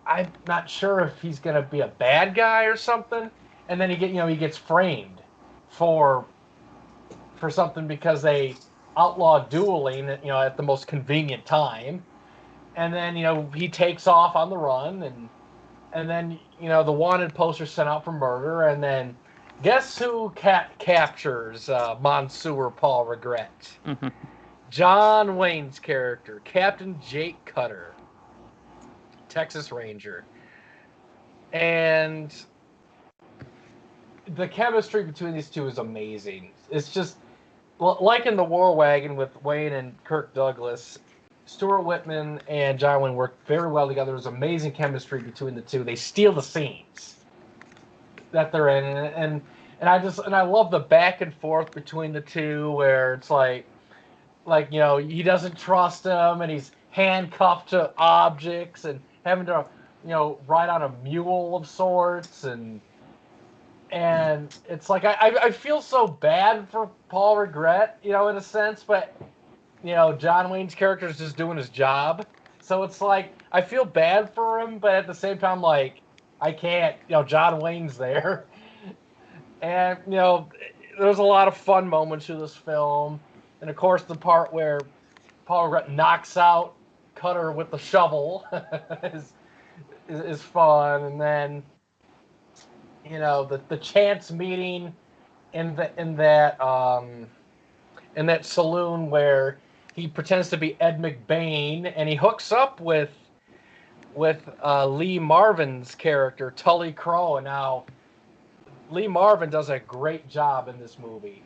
I'm not sure if he's going to be a bad guy or something. And then he gets framed for something because they outlawed dueling, at the most convenient time. And then, he takes off on the run, and then, the wanted poster sent out for murder, and then guess who captures Monsieur Paul Regret? John Wayne's character, Captain Jake Cutter, Texas Ranger. And the chemistry between these two is amazing. It's just like in The War Wagon with Wayne and Kirk Douglas. Stuart Whitman and John Wayne work very well together. There's amazing chemistry between the two. They steal the scenes that they're in, and I love the back and forth between the two, where it's like like, he doesn't trust him, and he's handcuffed to objects and having to, ride on a mule of sorts, and it's like I feel so bad for Paul Regret, in a sense, but John Wayne's character is just doing his job, so it's like I feel bad for him, but at the same time, like, I can't, John Wayne's there, and there's a lot of fun moments to this film, and of course the part where Paul Regret knocks out Cutter with the shovel is fun, and then the chance meeting in that saloon where he pretends to be Ed McBain, and he hooks up with Lee Marvin's character Tully Crow. And now Lee Marvin does a great job in this movie.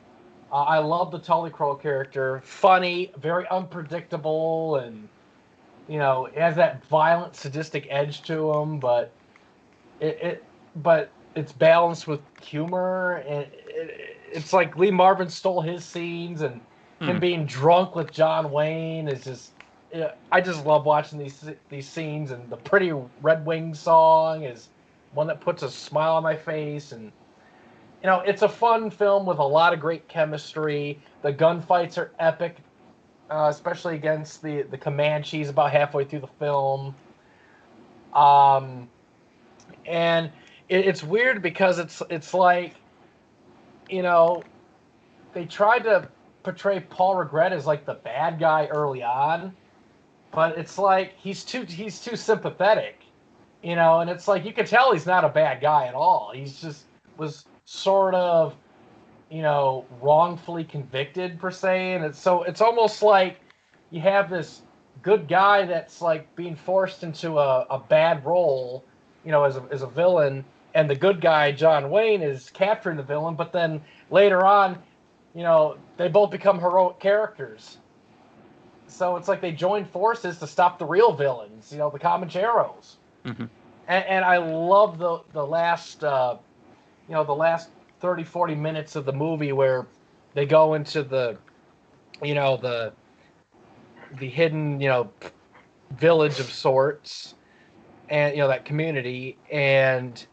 I love the Tully Crow character. Funny, very unpredictable, and it has that violent, sadistic edge to him, but it's balanced with humor, and it's like Lee Marvin stole his scenes, and him being drunk with John Wayne is just. I just love watching these scenes, and the Pretty Red Wings song is one that puts a smile on my face, and it's a fun film with a lot of great chemistry. The gunfights are epic, especially against the Comanches about halfway through the film. And it's weird because it's like, they tried to portray Paul Regret as like the bad guy early on, but it's like he's too sympathetic, and it's like you can tell he's not a bad guy at all. He's just was sort of, wrongfully convicted per se, and it's almost like you have this good guy that's like being forced into a bad role, as a villain, and the good guy John Wayne is capturing the villain, but then later on, they both become heroic characters. So it's like they join forces to stop the real villains, the Comancheros. Mm-hmm. And I love the last 30, 40 minutes of the movie where they go into the hidden, village of sorts, and, that community. And,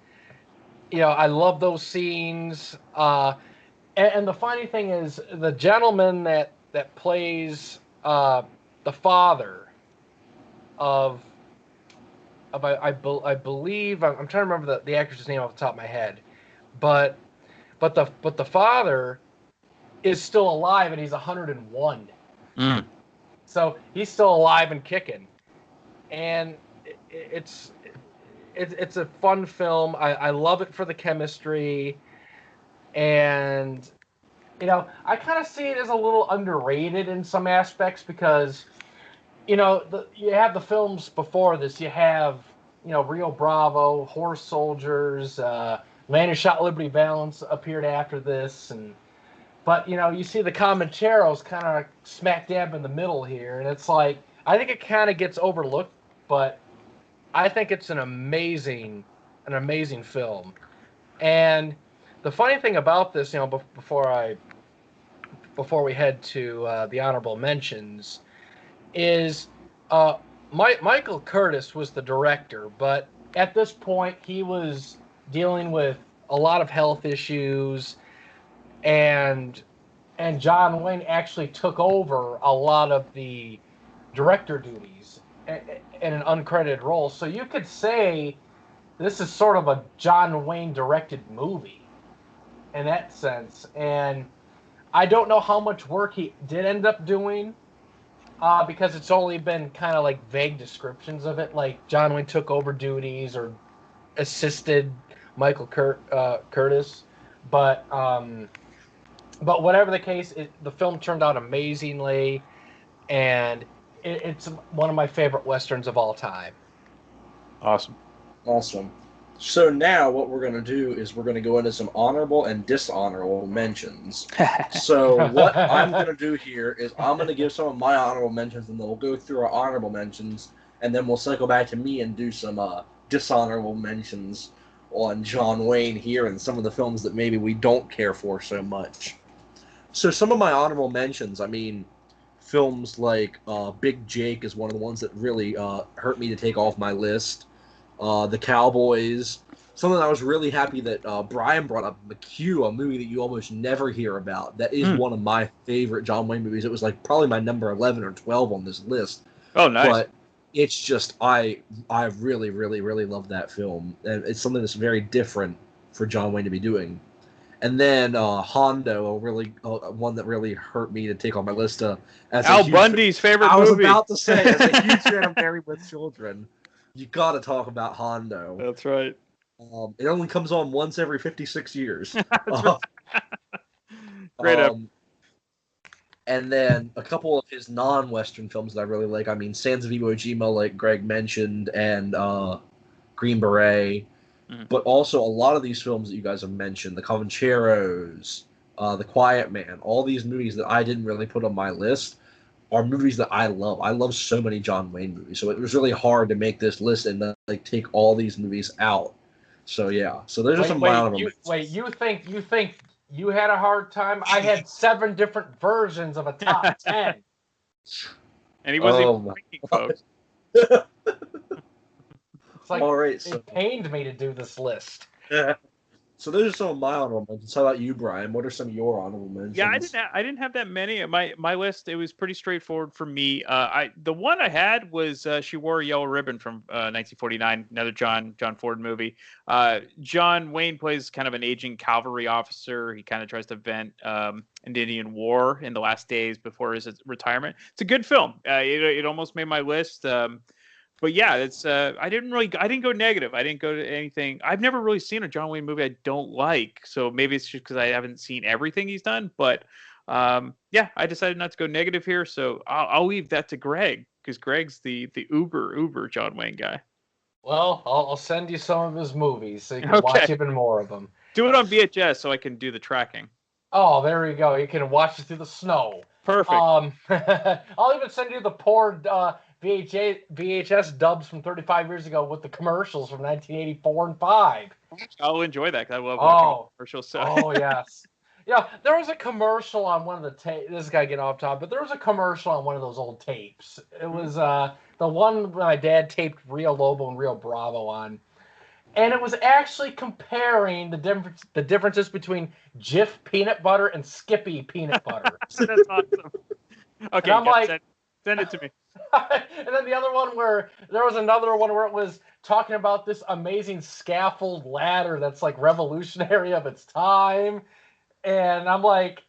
I love those scenes. And the funny thing is the gentleman that plays the father of I believe, I'm trying to remember the actor's name off the top of my head, but the father is still alive, and he's 101. So he's still alive and kicking, and it's a fun film. I love it for the chemistry, and I kind of see it as a little underrated in some aspects because you have the films before this. You have Rio Bravo, Horse Soldiers, Land of Shot Liberty Valance appeared after this, but you see the Comancheros kind of smack dab in the middle here, and it's like I think it kind of gets overlooked, but I think it's an amazing film. And the funny thing about this, before we head to the honorable mentions, is Michael Curtis was the director, but at this point he was dealing with a lot of health issues, and John Wayne actually took over a lot of the director duties in an uncredited role. So you could say this is sort of a John Wayne directed movie in that sense. And I don't know how much work he did end up doing, because it's only been kind of like vague descriptions of it, like John Wayne took over duties or assisted Michael Curtis. But whatever the case, the film turned out amazingly, and it's one of my favorite Westerns of all time. Awesome. So now what we're going to do is we're going to go into some honorable and dishonorable mentions. So what I'm going to do here is I'm going to give some of my honorable mentions, and then we'll go through our honorable mentions, and then we'll cycle back to me and do some dishonorable mentions on John Wayne here and some of the films that maybe we don't care for so much. So some of my honorable mentions, I mean, films like Big Jake is one of the ones that really hurt me to take off my list. The Cowboys. Something I was really happy that Brian brought up, McHugh, a movie that you almost never hear about. That is one of my favorite John Wayne movies. It was like probably my number 11 or 12 on this list. Oh, nice. But it's just, I really, really, really love that film. And it's something that's very different for John Wayne to be doing. And then Hondo, one that really hurt me to take on my list. As Al Bundy's favorite movie. I was about to say, as a huge fan of Married with Children, you got to talk about Hondo. That's right. It only comes on once every 56 years. Great. And then a couple of his non-Western films that I really like. I mean, Sands of Iwo Jima, like Greg mentioned, and Green Beret. Mm-hmm. But also a lot of these films that you guys have mentioned, The Comancheros, The Quiet Man, all these movies that I didn't really put on my list are movies that I love. I love so many John Wayne movies. So it was really hard to make this list and like take all these movies out. So yeah, so there's just some mild. You think you had a hard time? I had 7 different versions of a top 10, and he wasn't even thinking, folks. It's like, all right, it pained me to do this list. Yeah. So those are some of my honorable mentions. How about you, Brian? What are some of your honorable mentions? Yeah, I didn't have that many. My list, it was pretty straightforward for me. The one I had was She Wore a Yellow Ribbon from 1949, another John Ford movie. John Wayne plays kind of an aging cavalry officer. He kind of tries to vent an Indian war in the last days before his retirement. It's a good film. It almost made my list. But yeah, it's I didn't go negative. I didn't go to anything. I've never really seen a John Wayne movie I don't like. So maybe it's just because I haven't seen everything he's done. But yeah, I decided not to go negative here. So I'll leave that to Greg, because Greg's the uber John Wayne guy. Well, I'll send you some of his movies so you can watch even more of them. Do it on VHS so I can do the tracking. Oh, there you go. You can watch it through the snow. Perfect. I'll even send you the poor VHS dubs from 35 years ago with the commercials from 1984 and 5. I'll enjoy that because I love watching commercials. So. Oh, yes. Yeah, there was a commercial on one of the tapes. This guy getting off top, but there was a commercial on one of those old tapes. It was the one my dad taped Rio Lobo and Rio Bravo on. And it was actually comparing the differences between Jif peanut butter and Skippy peanut butter. That's awesome. Okay, I'm like, send it to me. And then the other one where there was another one where it was talking about this amazing scaffold ladder that's like revolutionary of its time. And I'm like,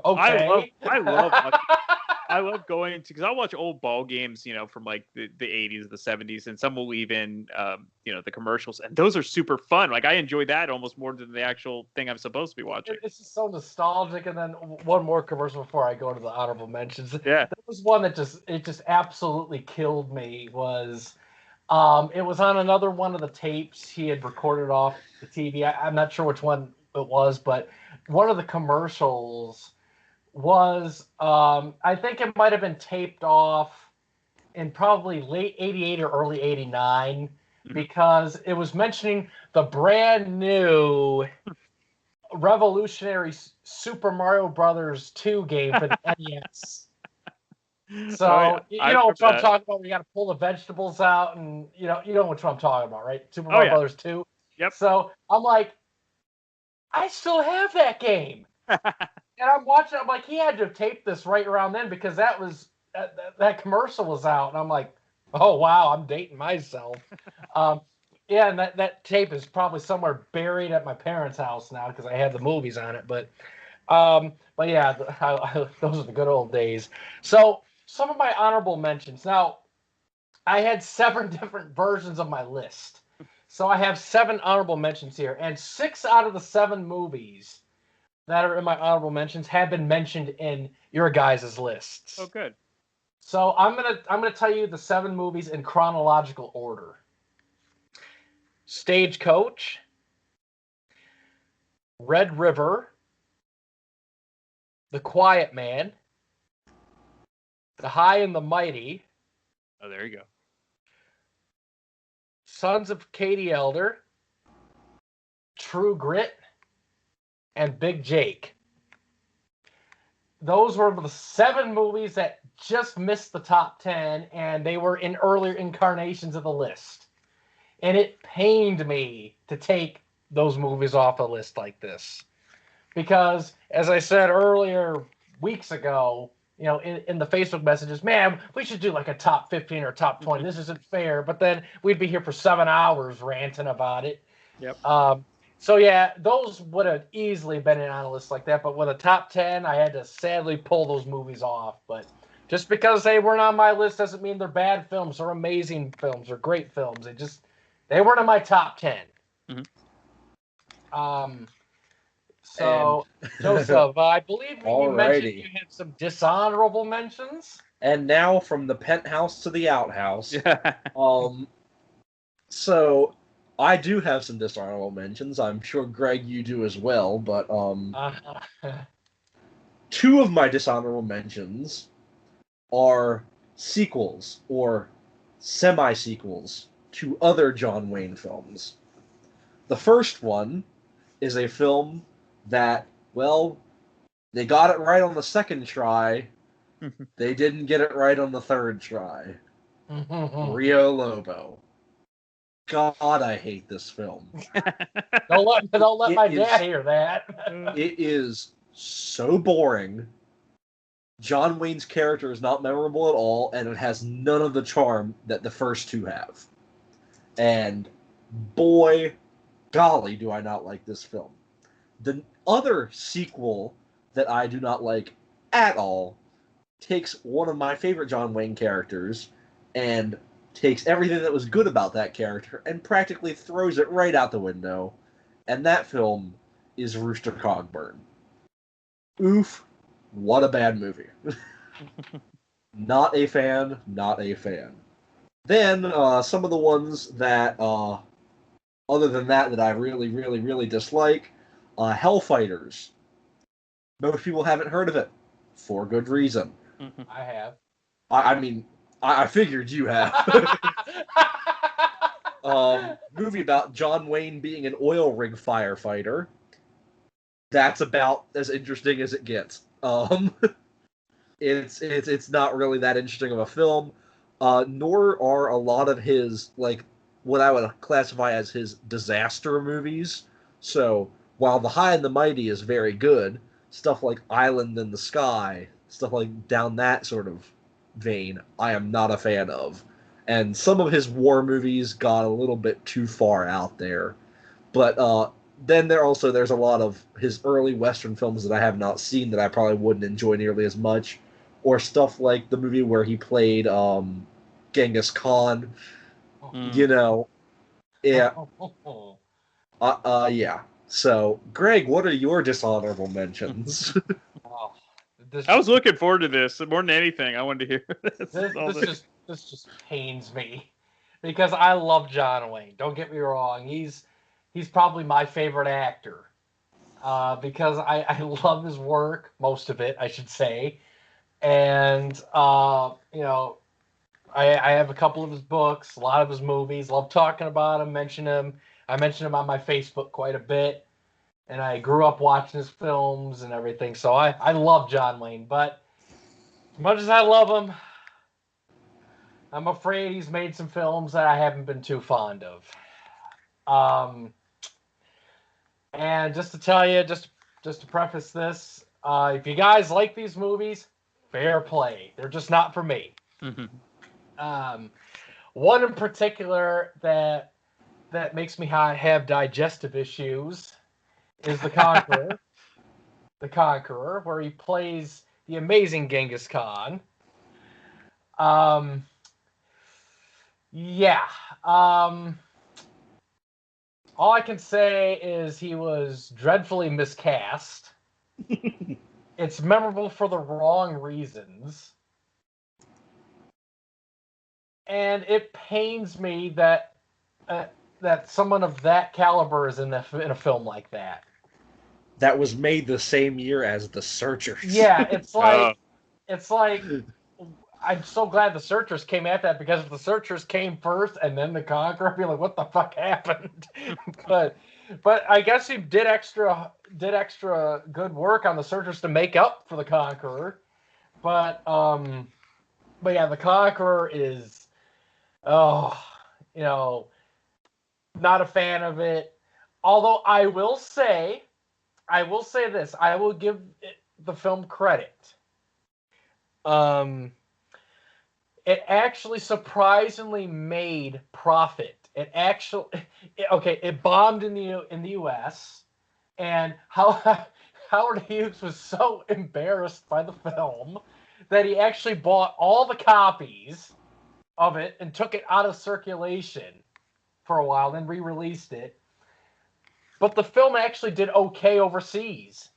okay. I love going to, because I'll watch old ball games, from like the 80s, the 70s, and some will leave in, the commercials, and those are super fun. Like I enjoy that almost more than the actual thing I'm supposed to be watching. It's just so nostalgic. And then one more commercial before I go to the honorable mentions. Yeah, there was one that just absolutely killed me. Was it was on another one of the tapes he had recorded off the TV. I'm not sure which one it was, but one of the commercials was I think it might have been taped off in probably late 88 or early 89, because it was mentioning the brand new revolutionary Super Mario Brothers 2 game for the NES. So you know what I'm talking about. We got to pull the vegetables out, and you know what I'm talking about, right? Super Mario Brothers 2. Yep. So I'm like, I still have that game. And I'm watching. I'm like, he had to tape this right around then, because that commercial was out, and I'm like, oh wow, I'm dating myself. Yeah, and that tape is probably somewhere buried at my parents' house now because I have the movies on it. But yeah, those are the good old days. So some of my honorable mentions. Now, I had 7 different versions of my list, so I have 7 honorable mentions here, and 6 out of the 7 movies that are in my honorable mentions have been mentioned in your guys' lists. Oh, good. So I'm gonna tell you the 7 movies in chronological order. Stagecoach, Red River, The Quiet Man, The High and the Mighty. Oh, there you go. Sons of Katie Elder, True Grit, and Big Jake. those were the 7 movies that just missed the top 10, and they were in earlier incarnations of the list. And it pained me to take those movies off a list like this. Because, as I said earlier, weeks ago, in the Facebook messages, man, we should do like a top 15 or top 20. This isn't fair. But then we'd be here for 7 hours ranting about it. Yep. So, yeah, those would have easily been on a list like that. But with a top 10, I had to sadly pull those movies off. But just because they weren't on my list doesn't mean they're bad films or amazing films or great films. They weren't in my top 10. Mm-hmm. So, Joseph, I believe you mentioned you had some dishonorable mentions. And now from the penthouse to the outhouse. So I do have some dishonorable mentions. I'm sure, Greg, you do as well. But 2 of my dishonorable mentions are sequels or semi-sequels to other John Wayne films. The first one is a film that, well, they got it right on the second try. They didn't get it right on the third try. Rio Lobo. God, I hate this film. Don't let my dad hear that. It is so boring. John Wayne's character is not memorable at all, and it has none of the charm that the first 2 have. And boy, golly, do I not like this film. The other sequel that I do not like at all takes one of my favorite John Wayne characters and takes everything that was good about that character and practically throws it right out the window. And that film is Rooster Cogburn. Oof, what a bad movie. Not a fan, not a fan. Then, some of the ones that, other than that I really, really, really dislike, Hellfighters. Most people haven't heard of it, for good reason. I have. I mean, I figured you have. Movie about John Wayne being an oil rig firefighter. That's about as interesting as it gets. It's not really that interesting of a film, nor are a lot of his, like, what I would classify as his disaster movies. So, while The High and the Mighty is very good, stuff like Island in the Sky, stuff like down that sort of vein, I am not a fan of. And some of his war movies got a little bit too far out there. But then there's a lot of his early Western films that I have not seen that I probably wouldn't enjoy nearly as much. Or stuff like the movie where he played Genghis Khan. You know, yeah. Yeah. So, Greg, what are your dishonorable mentions? I was looking forward to this more than anything. I wanted to hear this just pains me because I love John Wayne. Don't get me wrong; he's probably my favorite actor because I love his work, most of it, I should say, and I have a couple of his books, a lot of his movies. Love talking about him, mention him. I mention him on my Facebook quite a bit. And I grew up watching his films and everything. So I love John Wayne. But as much as I love him, I'm afraid he's made some films that I haven't been too fond of. And just to tell you, just to preface this, if you guys like these movies, fair play. They're just not for me. One in particular that makes me have digestive issues is The Conqueror. The Conqueror, where he plays the amazing Genghis Khan. All I can say is he was dreadfully miscast. It's memorable for the wrong reasons. And it pains me that someone of that caliber is in a film like that. That was made the same year as The Searchers. Yeah, it's like I'm so glad The Searchers came at that, because if The Searchers came first and then The Conqueror, I'd be like, what the fuck happened? But But I guess he did extra good work on the Searchers to make up for the Conqueror. But yeah, the Conqueror is, oh, you know, not a fan of it. Although I will say this, I will give the film credit. It actually surprisingly made profit. It bombed in the U.S. and Howard Hughes was so embarrassed by the film that he actually bought all the copies of it and took it out of circulation for a while, then re-released it. But the film actually did okay overseas,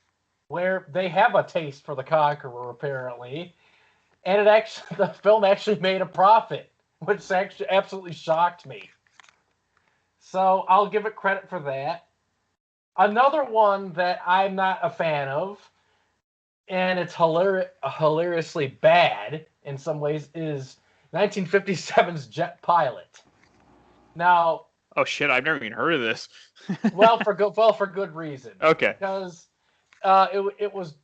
where they have a taste for the Conqueror apparently, and the film actually made a profit, which actually absolutely shocked me. So I'll give it credit for that. Another one that I'm not a fan of, and it's hilariously bad in some ways, is 1957's Jet Pilot. Now, oh shit, I've never even heard of this. for good reason. Okay. Because it was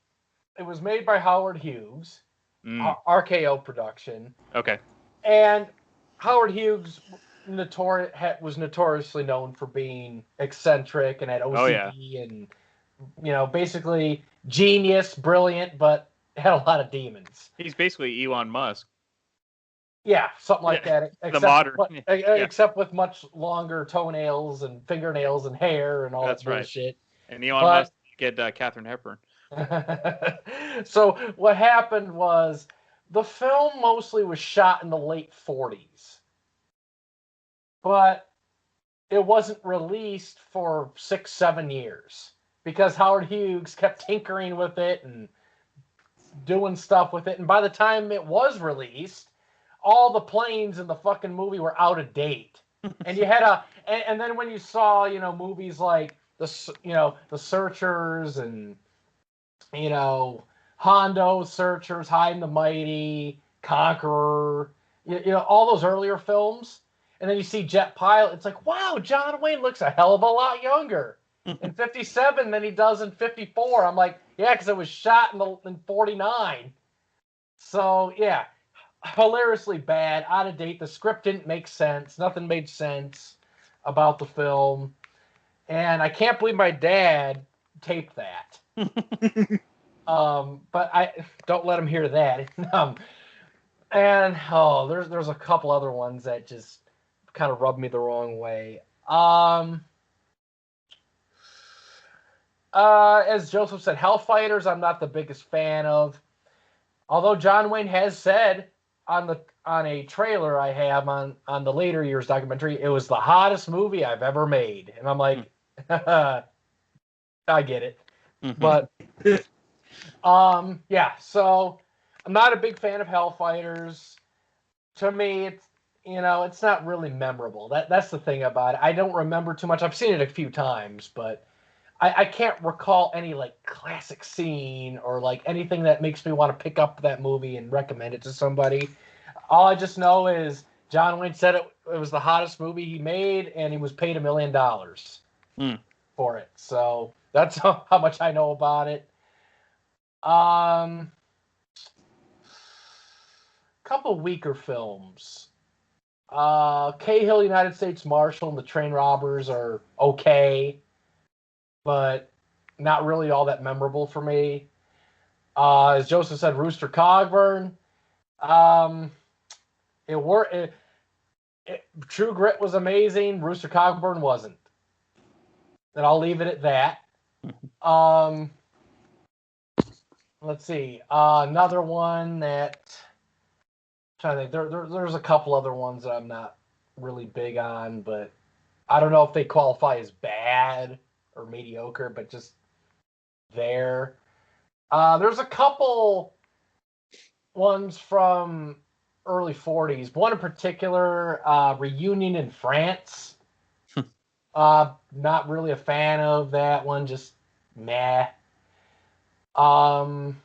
made by Howard Hughes, RKO production. Okay. And Howard Hughes was notoriously known for being eccentric and had OCD and basically genius, brilliant, but had a lot of demons. He's basically Elon Musk. Yeah, something like that. Except with much longer toenails and fingernails and hair and all that bullshit. Right. And Elon Musk get Katharine Hepburn. So what happened was the film mostly was shot in the late 40s, but it wasn't released for 6-7 years because Howard Hughes kept tinkering with it and doing stuff with it. And by the time it was released, all the planes in the fucking movie were out of date. And you had and then when you saw, movies like the Searchers and, Hondo, Searchers, High and the Mighty, Conqueror, all those earlier films, and then you see Jet Pilot, it's like, wow, John Wayne looks a hell of a lot younger in 57 than he does in 54. I'm like, yeah, because it was shot in 49. So, yeah, hilariously bad, out of date. The script didn't make sense. Nothing made sense about the film. And I can't believe my dad taped that. But I don't let him hear that. And there's a couple other ones that just kind of rubbed me the wrong way. As Joseph said, Hellfighters, I'm not the biggest fan of. Although John Wayne has said on a trailer I have on the later years documentary, it was the hottest movie I've ever made. And I'm like, I get it. But yeah, so I'm not a big fan of Hellfighters. To me, it's not really memorable. That's the thing about it. I don't remember too much. I've seen it a few times, but I can't recall any classic scene or anything that makes me want to pick up that movie and recommend it to somebody. All I just know is John Wayne said it was the hottest movie he made, and he was paid $1 million for it. So that's how much I know about it. Couple weaker films. Cahill, United States Marshal, and The Train Robbers are okay, but not really all that memorable for me. As Joseph said, Rooster Cogburn. True Grit was amazing. Rooster Cogburn wasn't. And I'll leave it at that. Let's see. Another one that I'm trying to think. There's a couple other ones that I'm not really big on, but I don't know if they qualify as bad or mediocre, but just there. There's a couple ones from early 40s. One in particular, Reunion in France. Not really a fan of that one, just meh. Then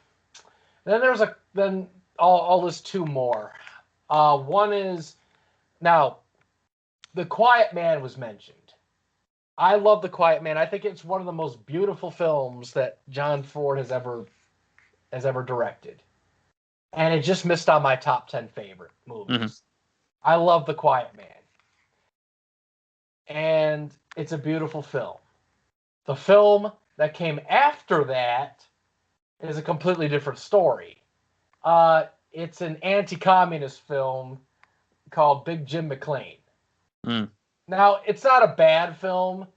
I'll list two more. One is, now, The Quiet Man was mentioned. I love The Quiet Man. I think it's one of the most beautiful films that John Ford has ever directed. And it just missed on my top 10 favorite movies. Mm-hmm. I love The Quiet Man. And it's a beautiful film. The film that came after that is a completely different story. It's an anti-communist film called Big Jim McLean. Mm. Now, it's not a bad film,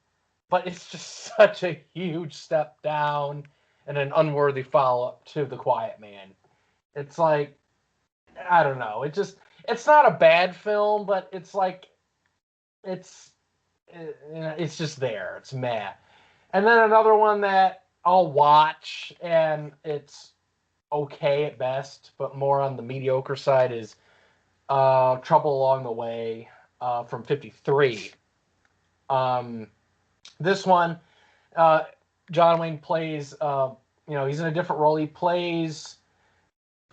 but it's just such a huge step down and an unworthy follow-up to The Quiet Man. It's like, I don't know. It's not a bad film, but it's like, it's just there. It's meh. And then another one that I'll watch, and it's okay at best, but more on the mediocre side, is Trouble Along the Way from '53. This one, John Wayne plays, he's in a different role. He plays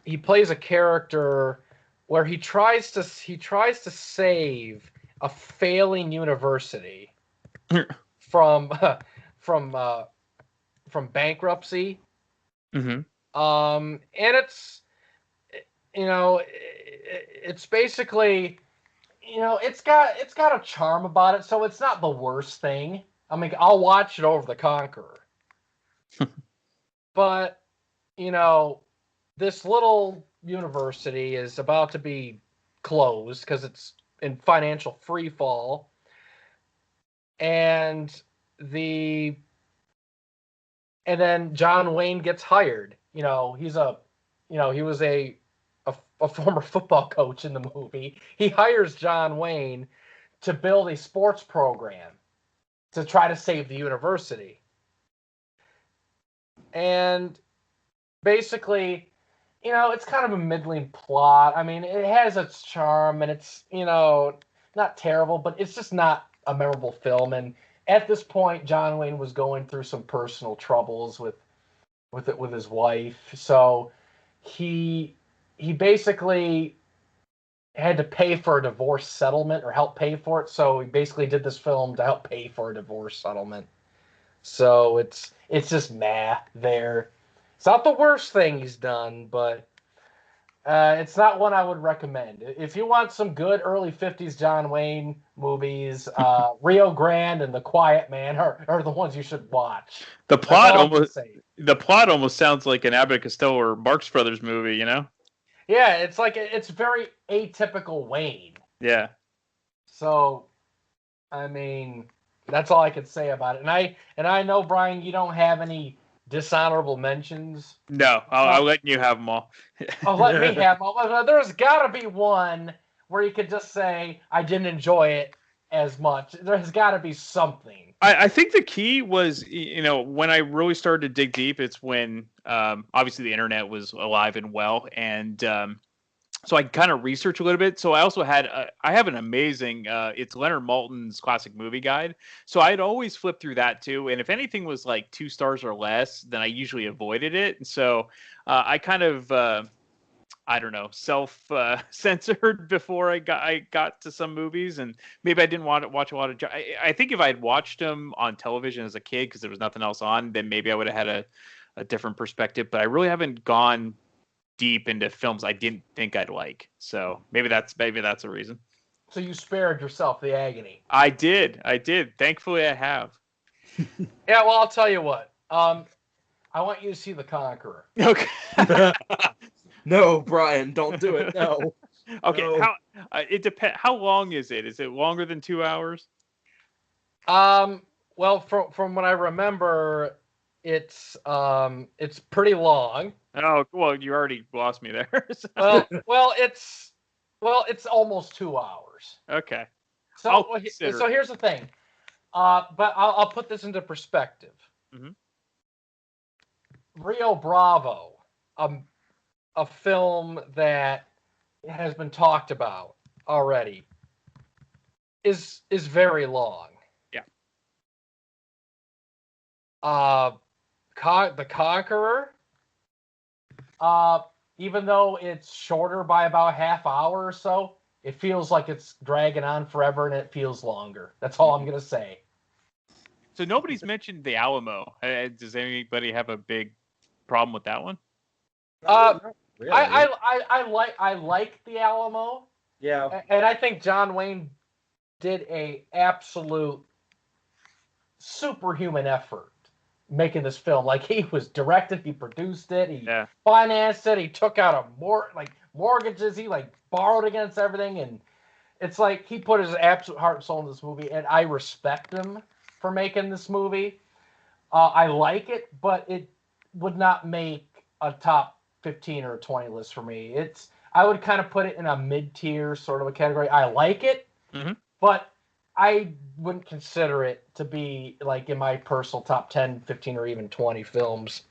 a character where he tries to save a failing university from bankruptcy. Mm-hmm. And it's basically, it's got a charm about it, so it's not the worst thing. I mean, I'll watch it over The Conqueror. But, this little university is about to be closed because it's in financial free fall. And then John Wayne gets hired. He was a former football coach in the movie. He hires John Wayne to build a sports program to try to save the university. And basically, it's kind of a middling plot. I mean, it has its charm, and it's, not terrible, but it's just not a memorable film. And at this point, John Wayne was going through some personal troubles with his wife. So he basically had to pay for a divorce settlement, or help pay for it. So he basically did this film to help pay for a divorce settlement. So it's just meh there. It's not the worst thing he's done, but it's not one I would recommend. If you want some good early 50s John Wayne movies, Rio Grande and The Quiet Man are the ones you should watch. The plot almost sounds like an Abbott and Costello or Marx Brothers movie, Yeah, it's very atypical Wayne. Yeah. So, I mean, that's all I could say about it. And I know, Brian, you don't have any dishonorable mentions. No, I'll let you have them all. Let me have them all. There's got to be one where you could just say, I didn't enjoy it as much. There's got to be something. I think the key was, when I really started to dig deep, it's when obviously the internet was alive and well, and so I kind of researched a little bit. So I also I have an amazing, it's Leonard Maltin's classic movie guide. So I'd always flip through that too. And if anything was like 2 stars or less, then I usually avoided it. And so I kind of, self-censored before I got to some movies. And maybe I didn't want to watch a lot of, I think if I'd watched them on television as a kid, because there was nothing else on, then maybe I would have had a different perspective. But I really haven't gone deep into films I didn't think I'd like. So maybe that's a reason. So you spared yourself the agony. I did. Thankfully I have. Yeah, well, I'll tell you what. I want you to see The Conqueror. Okay. No, Brian, don't do it. No. Okay. No. It depends. How long is it? Is it longer than 2 hours? Well, from what I remember, it's pretty long. Oh, well, you already lost me there. So. Well, it's almost 2 hours. Okay. So here's the thing. But I'll put this into perspective. Mm-hmm. Rio Bravo, a film that has been talked about already, is very long. Yeah. The Conqueror, even though it's shorter by about a half hour or so, it feels like it's dragging on forever, and it feels longer. That's all I'm gonna say. So nobody's mentioned the Alamo. Does anybody have a big problem with that one? Really. I like the Alamo. Yeah. And I think John Wayne did a absolute superhuman effort making this film. Like, he was directed, he produced it, he financed it, he took out mortgages, he borrowed against everything, and it's like he put his absolute heart and soul in this movie, and I respect him for making this movie. I like it, but it would not make a top 15 or 20 list for me. I would kind of put it in a mid-tier sort of a category. I like it, but I wouldn't consider it to be in my personal top 10, 15, or even 20 films.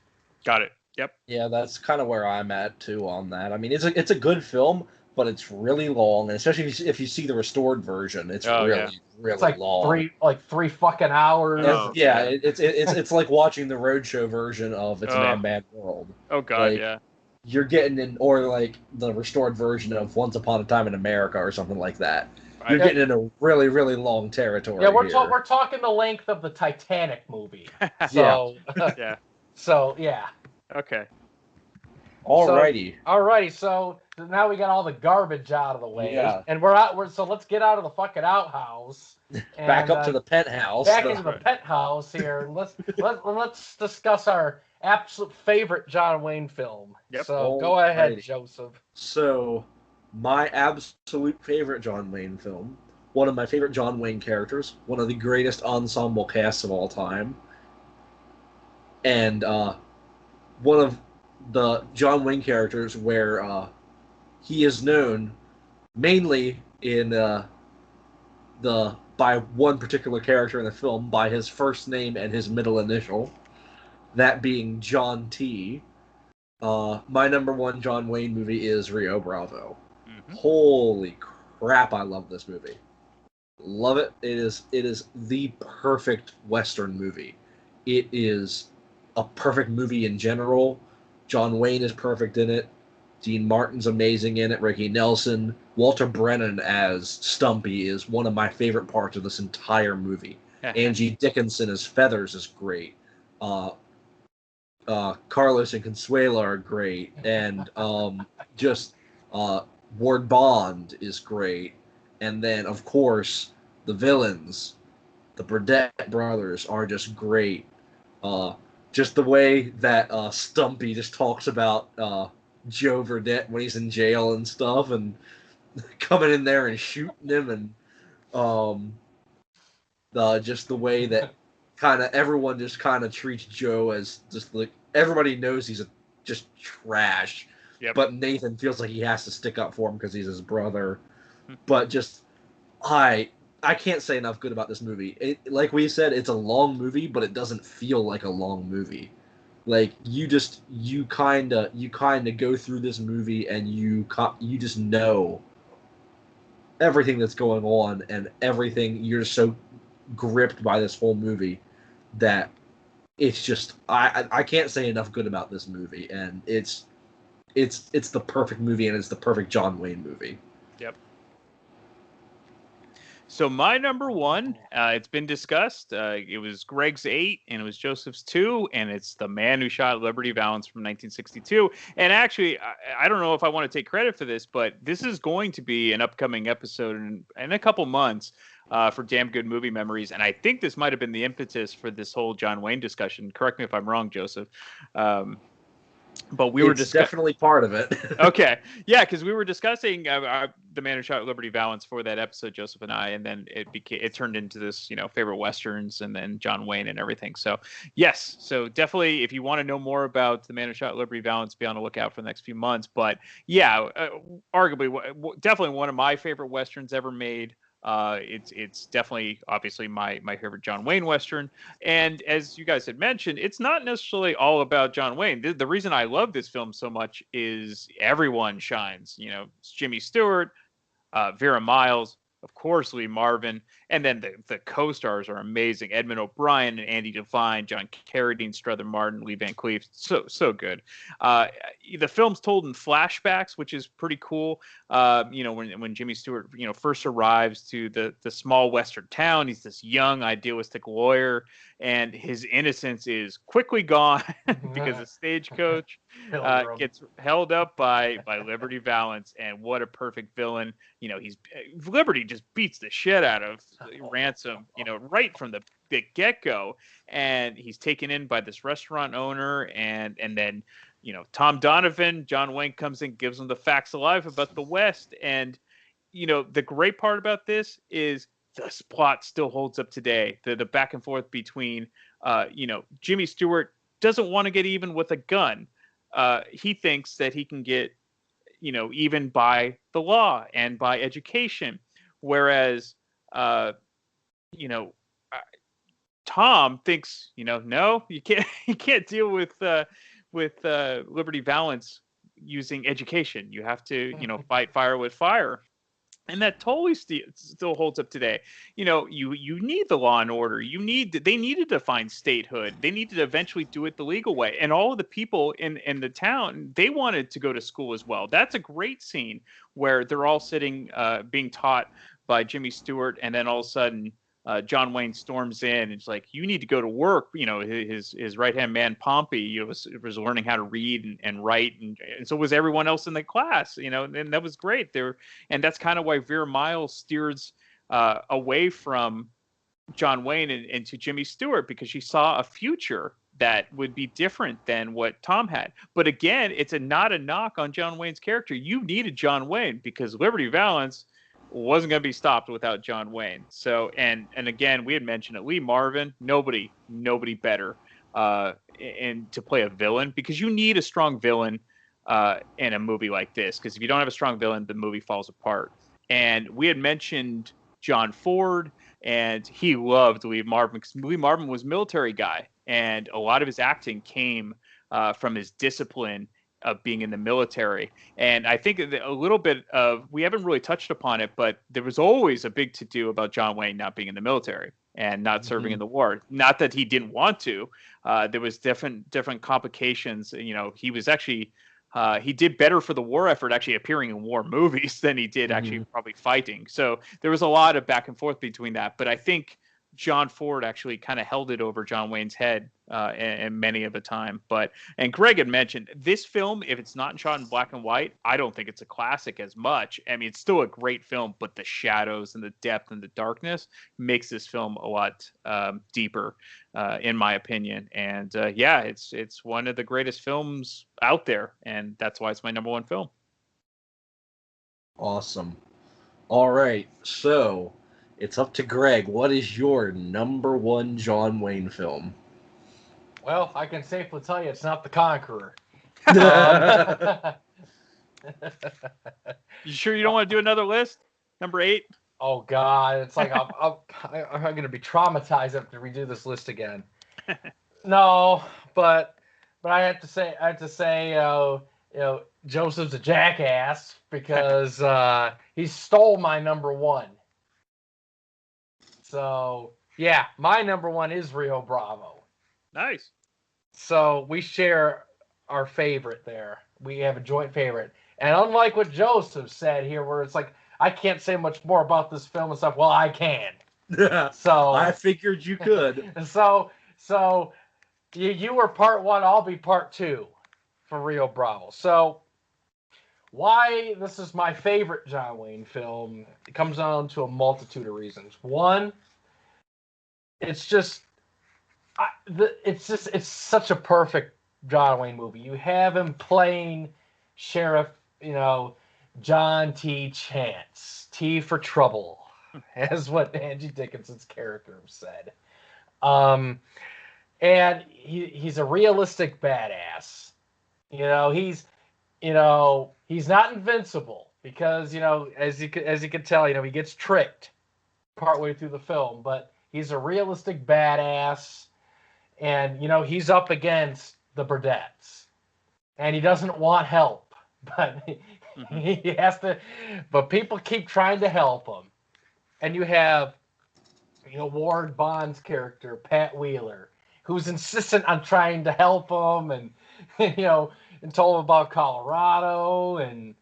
Got it. Yep. Yeah, that's kind of where I'm at too on that. I mean, it's a good film, but it's really long, and especially if you see the restored version, it's really it's long. Three fucking hours. It's like watching the Roadshow version of It's a Man Bad World. Oh God, You're getting in, or the restored version of Once Upon a Time in America or something like that. You're getting in a really, really long territory. Yeah, we're talking the length of the Titanic movie. So yeah. Okay. Alrighty. So now we got all the garbage out of the way. Yeah. And so let's get out of the fucking outhouse. And, back up to the penthouse. Back into the penthouse here. And let's discuss our absolute favorite John Wayne film. Yep. So go ahead, Joseph. So, my absolute favorite John Wayne film, one of my favorite John Wayne characters, one of the greatest ensemble casts of all time, and one of the John Wayne characters where he is known mainly in by one particular character in the film by his first name and his middle initial, that being John T. My number one John Wayne movie is Rio Bravo. Holy crap, I love this movie. Love it. It is the perfect Western movie. It is a perfect movie in general. John Wayne is perfect in it. Dean Martin's amazing in it. Ricky Nelson. Walter Brennan as Stumpy is one of my favorite parts of this entire movie. Angie Dickinson as Feathers is great. Carlos and Consuela are great. And Ward Bond is great. And then, of course, the villains, the Burdett brothers, are just great. Just the way that Stumpy just talks about Joe Burdett when he's in jail and stuff, and coming in there and shooting him, and just the way that everyone just treats Joe as just everybody knows he's just trash. Yep. But Nathan feels like he has to stick up for him because he's his brother. But just, I can't say enough good about this movie. Like we said, it's a long movie, but it doesn't feel like a long movie. You kind of go through this movie and you just know everything that's going on and everything. You're just so gripped by this whole movie that it's just, I can't say enough good about this movie, and it's the perfect movie, and it's the perfect John Wayne movie. Yep. So my number one, it's been discussed. It was Greg's 8, and it was Joseph's 2, and it's The Man Who Shot Liberty Valance from 1962. And actually, I don't know if I want to take credit for this, but this is going to be an upcoming episode in a couple months for Damn Good Movie Memories. And I think this might have been the impetus for this whole John Wayne discussion. Correct me if I'm wrong, Joseph. But we were definitely part of it. Okay. Yeah, because we were discussing The Man Who Shot Liberty Valance for that episode, Joseph and I, and then it turned into this, favorite Westerns, and then John Wayne and everything. So, yes. So definitely, if you want to know more about The Man Who Shot Liberty Valance, be on the lookout for the next few months. But yeah, arguably, definitely one of my favorite Westerns ever made. It's definitely, obviously, my favorite John Wayne Western. And as you guys had mentioned, it's not necessarily all about John Wayne. The reason I love this film so much is everyone shines. It's Jimmy Stewart, Vera Miles, of course, Lee Marvin, and then the co-stars are amazing. Edmund O'Brien and Andy Devine, John Carradine, Strother Martin, Lee Van Cleef, so good. The film's told in flashbacks, which is pretty cool. When Jimmy Stewart, first arrives to the small western town, he's this young, idealistic lawyer, and his innocence is quickly gone because the stagecoach gets held up by Liberty Valance, and what a perfect villain. Liberty just beats the shit out of Ransom, right from the get-go, and he's taken in by this restaurant owner, and then Tom Donovan, John Wayne comes in, gives him the facts of life about the West, and the great part about this is the plot still holds up today. The back and forth between Jimmy Stewart doesn't want to get even with a gun. He thinks that he can get even by the law and by education, whereas Tom thinks no, you can't deal with Liberty Valance using education. You have to fight fire with fire. And that totally still holds up today. You need the law and order. They needed to find statehood. They needed to eventually do it the legal way. And all of the people in the town, they wanted to go to school as well. That's a great scene where they're all sitting, being taught by Jimmy Stewart, and then all of a sudden, John Wayne storms in and it's like, you need to go to work. His right-hand man, Pompey, was learning how to read and write. And so was everyone else in the class, and that was great there. And that's kind of why Vera Miles steers away from John Wayne and to Jimmy Stewart, because she saw a future that would be different than what Tom had. But again, it's not a knock on John Wayne's character. You needed John Wayne because Liberty Valance wasn't going to be stopped without John Wayne. So, and again, we had mentioned it, Lee Marvin, nobody better and to play a villain, because you need a strong villain in a movie like this, because if you don't have a strong villain, the movie falls apart. And we had mentioned John Ford, and he loved Lee Marvin because Lee Marvin was a military guy, and a lot of his acting came from his discipline of being in the military. And I think a little bit of, we haven't really touched upon it, but there was always a big to-do about John Wayne not being in the military and not serving in the war. Not that he didn't want to. There was different complications. He was actually, he did better for the war effort actually appearing in war movies than he did actually probably fighting. So there was a lot of back and forth between that. But I think John Ford actually kind of held it over John Wayne's head and many of the time. And Greg had mentioned this film, if it's not shot in black and white, I don't think it's a classic as much. I mean, it's still a great film, but the shadows and the depth and the darkness makes this film a lot deeper, in my opinion. And it's one of the greatest films out there, and that's why it's my number one film. Awesome. All right, so it's up to Greg. What is your number one John Wayne film? Well, I can safely tell you it's not The Conqueror. You sure you don't want to do another list? Number 8? Oh, God. It's like I'm going to be traumatized after we do this list again. No, but I have to say, Joseph's a jackass because he stole my number one. So, yeah, my number one is Rio Bravo. Nice. So we share our favorite there. We have a joint favorite. And unlike what Joseph said here, where it's like, I can't say much more about this film and stuff. Well, I can. So I figured you could. So you were part one, I'll be part two for Rio Bravo. So why this is my favorite John Wayne film, it comes down to a multitude of reasons. One, it's such a perfect John Wayne movie. You have him playing Sheriff, John T. Chance, T for trouble, as what Angie Dickinson's character said. And he's a realistic badass. He's not invincible because, as you can tell, he gets tricked partway through the film, but he's a realistic badass. And, he's up against the Burdettes. And he doesn't want help. But he has to. But people keep trying to help him. and you have, Ward Bond's character, Pat Wheeler, who's insistent on trying to help him, and and told him about Colorado, and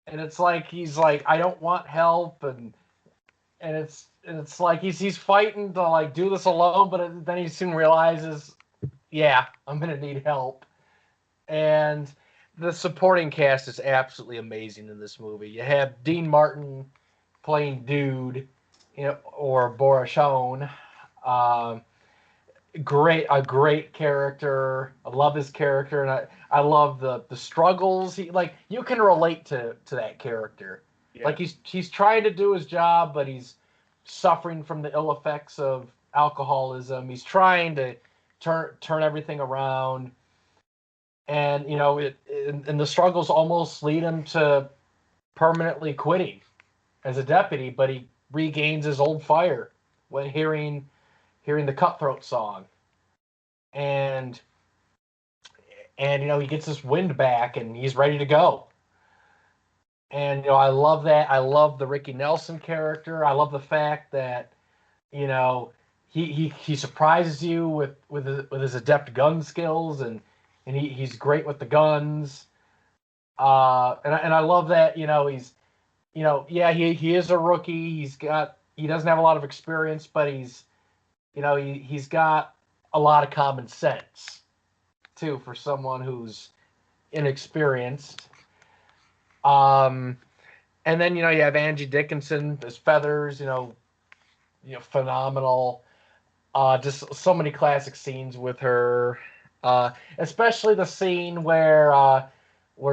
it's like he's like, I don't want help, and it's like he's fighting to like do this alone, but then he soon realizes, yeah, I'm gonna need help. And the supporting cast is absolutely amazing in this movie. You have Dean Martin playing Dude, or Borachon. A great character. I love his character, and I love the struggles. You can relate to that character. Yeah. Like he's trying to do his job, but he's suffering from the ill effects of alcoholism. He's trying to turn everything around, and and the struggles almost lead him to permanently quitting as a deputy, but he regains his old fire when hearing the Cutthroat song, and he gets his wind back and he's ready to go. And I love that. I love the Ricky Nelson character. I love the fact that he surprises you with his adept gun skills, and he's great with the guns. And I love that he's he is a rookie. He doesn't have a lot of experience, but he's got a lot of common sense too for someone who's inexperienced. And then you have Angie Dickinson as Feathers, phenomenal. Just so many classic scenes with her, especially the scene where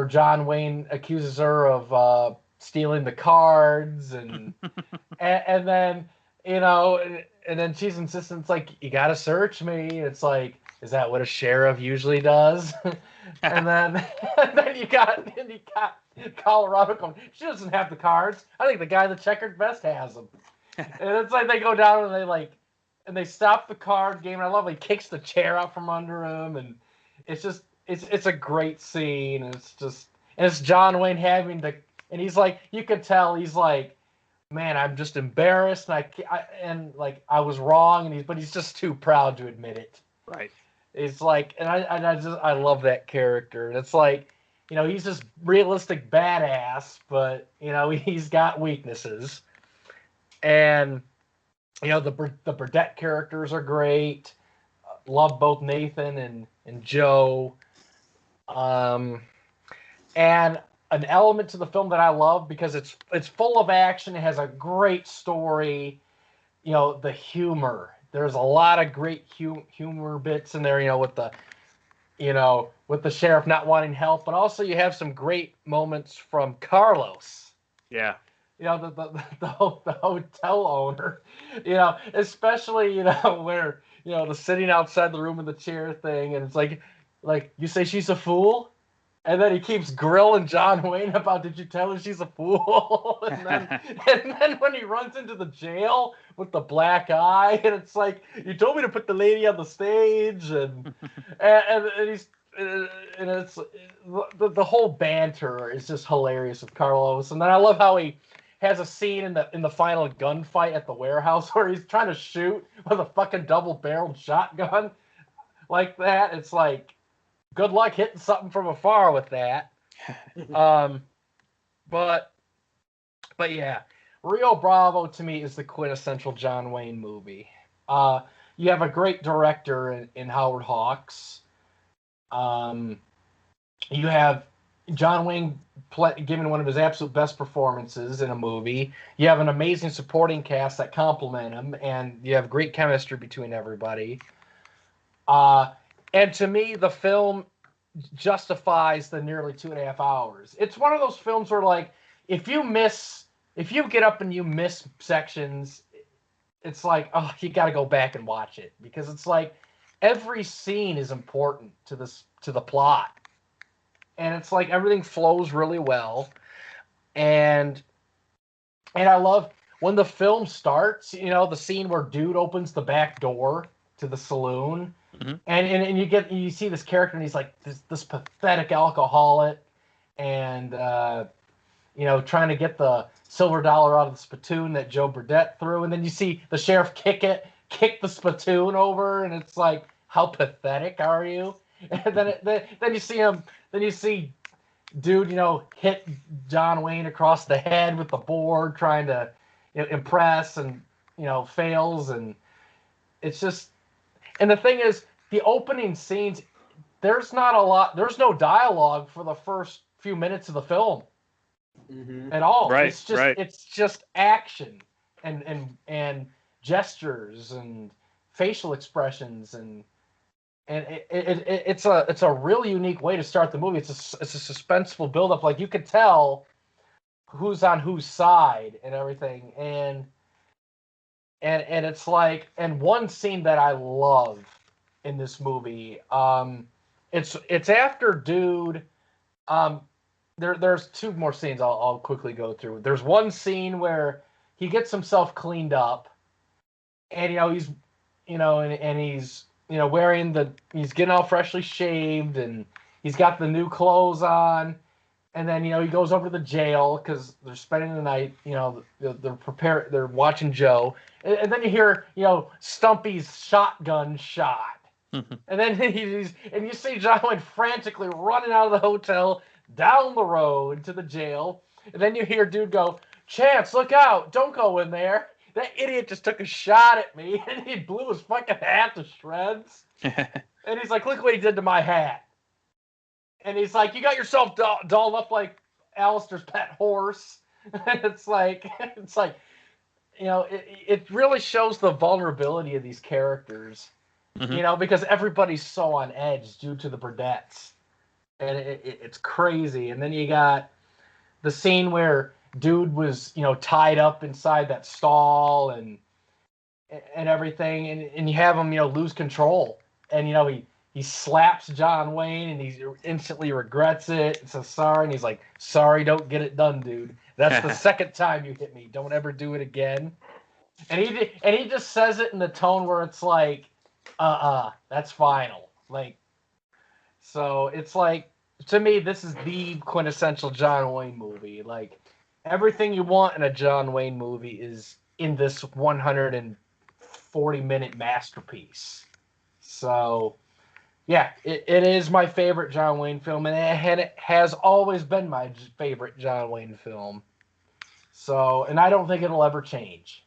John Wayne accuses her of stealing the cards, and and then and then she's insistent. It's like, you gotta search me. It's like, is that what a sheriff usually does? and then you got Colorado going, she doesn't have the cards. I think the guy in the checkered vest has them. And it's like they go down and they stop the card game. And I love he kicks the chair out from under him, and it's just it's a great scene. And it's John Wayne having to, and he's like, you can tell he's like, man, I'm just embarrassed, and I was wrong, but he's just too proud to admit it. Right. It's like, and I love that character. And it's like, he's this realistic badass, but he's got weaknesses. And the Burdett characters are great. Love both Nathan and Joe. And an element to the film that I love, because it's full of action. It has a great story. The humor. There's a lot of great humor bits in there. With the sheriff not wanting help, but also you have some great moments from Carlos. Yeah. The hotel owner. Especially where the sitting outside the room in the chair thing, and it's like you say she's a fool. And then he keeps grilling John Wayne about, did you tell her she's a fool? and then when he runs into the jail with the black eye, and it's like, you told me to put the lady on the stage, and it's the whole banter is just hilarious with Carlos. And then I love how he has a scene in the final gunfight at the warehouse where he's trying to shoot with a fucking double-barreled shotgun like that. It's like, good luck hitting something from afar with that. But yeah, Rio Bravo to me is the quintessential John Wayne movie. You have a great director in Howard Hawks. You have John Wayne giving one of his absolute best performances in a movie. You have an amazing supporting cast that complement him, and you have great chemistry between everybody. And to me, the film justifies the nearly 2.5 hours. It's one of those films where, if you get up and you miss sections, it's like, oh, you got to go back and watch it, because it's like every scene is important to the plot, and it's like everything flows really well. And I love when the film starts. The scene where Dude opens the back door to the saloon. Mm-hmm. And you see this character, and he's like this pathetic alcoholic, and trying to get the silver dollar out of the spittoon that Joe Burdett threw, and then you see the sheriff kick the spittoon over, and it's like, how pathetic are you? And then you see him, dude, hit John Wayne across the head with the board, trying to impress, and fails, and it's just. And the thing is, the opening scenes, there's no dialogue for the first few minutes of the film at all. Right, it's just action and gestures and facial expressions, and it's a really unique way to start the movie. It's a suspenseful buildup. Like, you could tell who's on whose side and everything, and it's like, and one scene that I love in this movie, it's after dude, there's two more scenes I'll quickly go through. There's one scene where he gets himself cleaned up, and he's wearing he's getting all freshly shaved, and he's got the new clothes on. And then, he goes over to the jail because they're spending the night, they're watching Joe. And then you hear, Stumpy's shotgun shot. And then you see John Wayne frantically running out of the hotel, down the road to the jail. And then you hear dude go, "Chance, look out, don't go in there. That idiot just took a shot at me," and he blew his fucking hat to shreds. And he's like, "Look what he did to my hat." And he's like, "You got yourself dolled up like Alistair's pet horse." And it's like, it really shows the vulnerability of these characters, because everybody's so on edge due to the Burdettes. And it's crazy. And then you got the scene where dude was, tied up inside that stall and everything. And you have him, lose control. And, he slaps John Wayne, and he instantly regrets it and says sorry. And he's like, "Sorry, don't get it done, dude. That's the second time you hit me. Don't ever do it again." And he just says it in the tone where it's like, that's final. Like, so it's like, to me, this is the quintessential John Wayne movie. Like, everything you want in a John Wayne movie is in this 140-minute masterpiece. So, yeah, it is my favorite John Wayne film, and it has always been my favorite John Wayne film. So, and I don't think it'll ever change.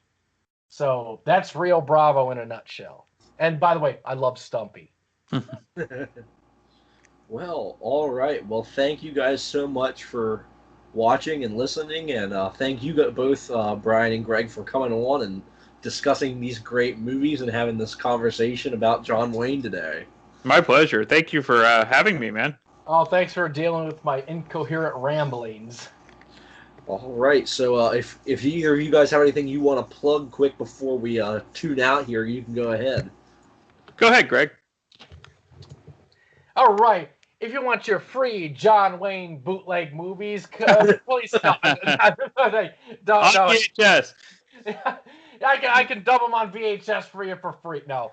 So that's Rio Bravo in a nutshell. And by the way, I love Stumpy. Well, all right. Well, thank you guys so much for watching and listening, and thank you both, Brian and Greg, for coming on and discussing these great movies and having this conversation about John Wayne today. My pleasure. Thank you for having me, man. Oh, thanks for dealing with my incoherent ramblings. All right. So if either of you guys have anything you want to plug quick before we tune out here, you can go ahead. Go ahead, Greg. All right. If you want your free John Wayne bootleg movies, please stop. No. VHS. I can dub them on VHS for you for free. No.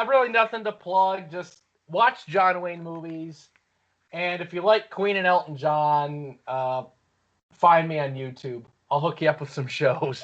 Really nothing to plug. Just watch John Wayne movies. And if you like Queen and Elton John, find me on YouTube. I'll hook you up with some shows.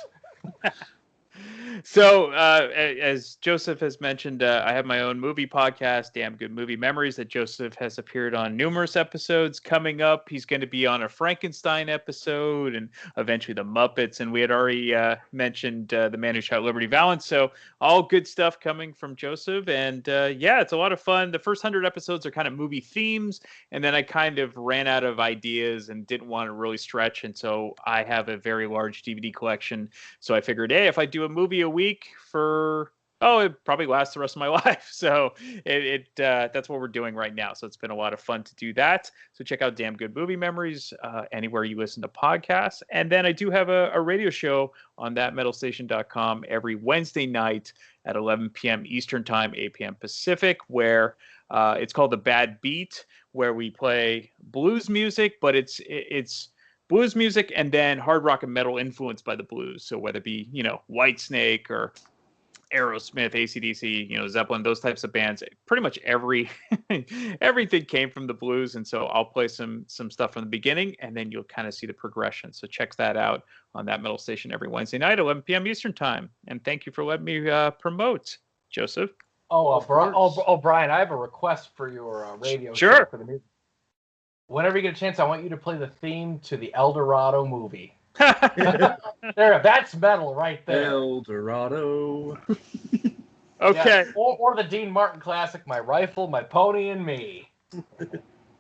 So, as Joseph has mentioned, I have my own movie podcast, Damn Good Movie Memories, that Joseph has appeared on numerous episodes. Coming up, he's going to be on a Frankenstein episode and eventually the Muppets. And we had already mentioned The Man Who Shot Liberty Valance. So all good stuff coming from Joseph. And yeah, it's a lot of fun. The first 100 episodes are kind of movie themes. And then I kind of ran out of ideas and didn't want to really stretch. And so I have a very large DVD collection. So I figured, hey, if I do a movie a week for it probably lasts the rest of my life. So that's what we're doing right now. So it's been a lot of fun to do that. So check out Damn Good Movie Memories anywhere you listen to podcasts. And then I do have a radio show on thatmetalstation.com every Wednesday night at 11 p.m. Eastern Time, 8 p.m. Pacific, where it's called The Bad Beat, where we play blues music, but it's blues music and then hard rock and metal influenced by the blues. So whether it be, Whitesnake or Aerosmith, AC/DC, Zeppelin, those types of bands. Pretty much everything came from the blues, and so I'll play some stuff from the beginning, and then you'll kind of see the progression. So check that out on That Metal Station every Wednesday night, 11 p.m. Eastern Time. And thank you for letting me promote, Joseph. Brian, I have a request for your radio show for the music. Whenever you get a chance, I want you to play the theme to the El Dorado movie. There, that's metal right there. El Dorado. Okay. Yeah, or the Dean Martin classic, My Rifle, My Pony, and Me.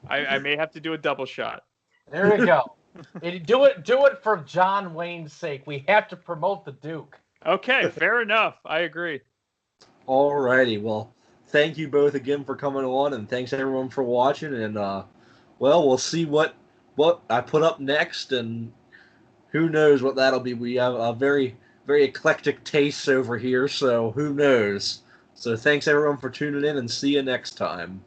I may have to do a double shot. There we go. Do it for John Wayne's sake. We have to promote the Duke. Okay, fair enough. I agree. Alrighty, well, thank you both again for coming on, and thanks everyone for watching. And we'll see what I put up next, and who knows what that'll be. We have a very, very eclectic taste over here, so who knows. So thanks everyone for tuning in, and see you next time.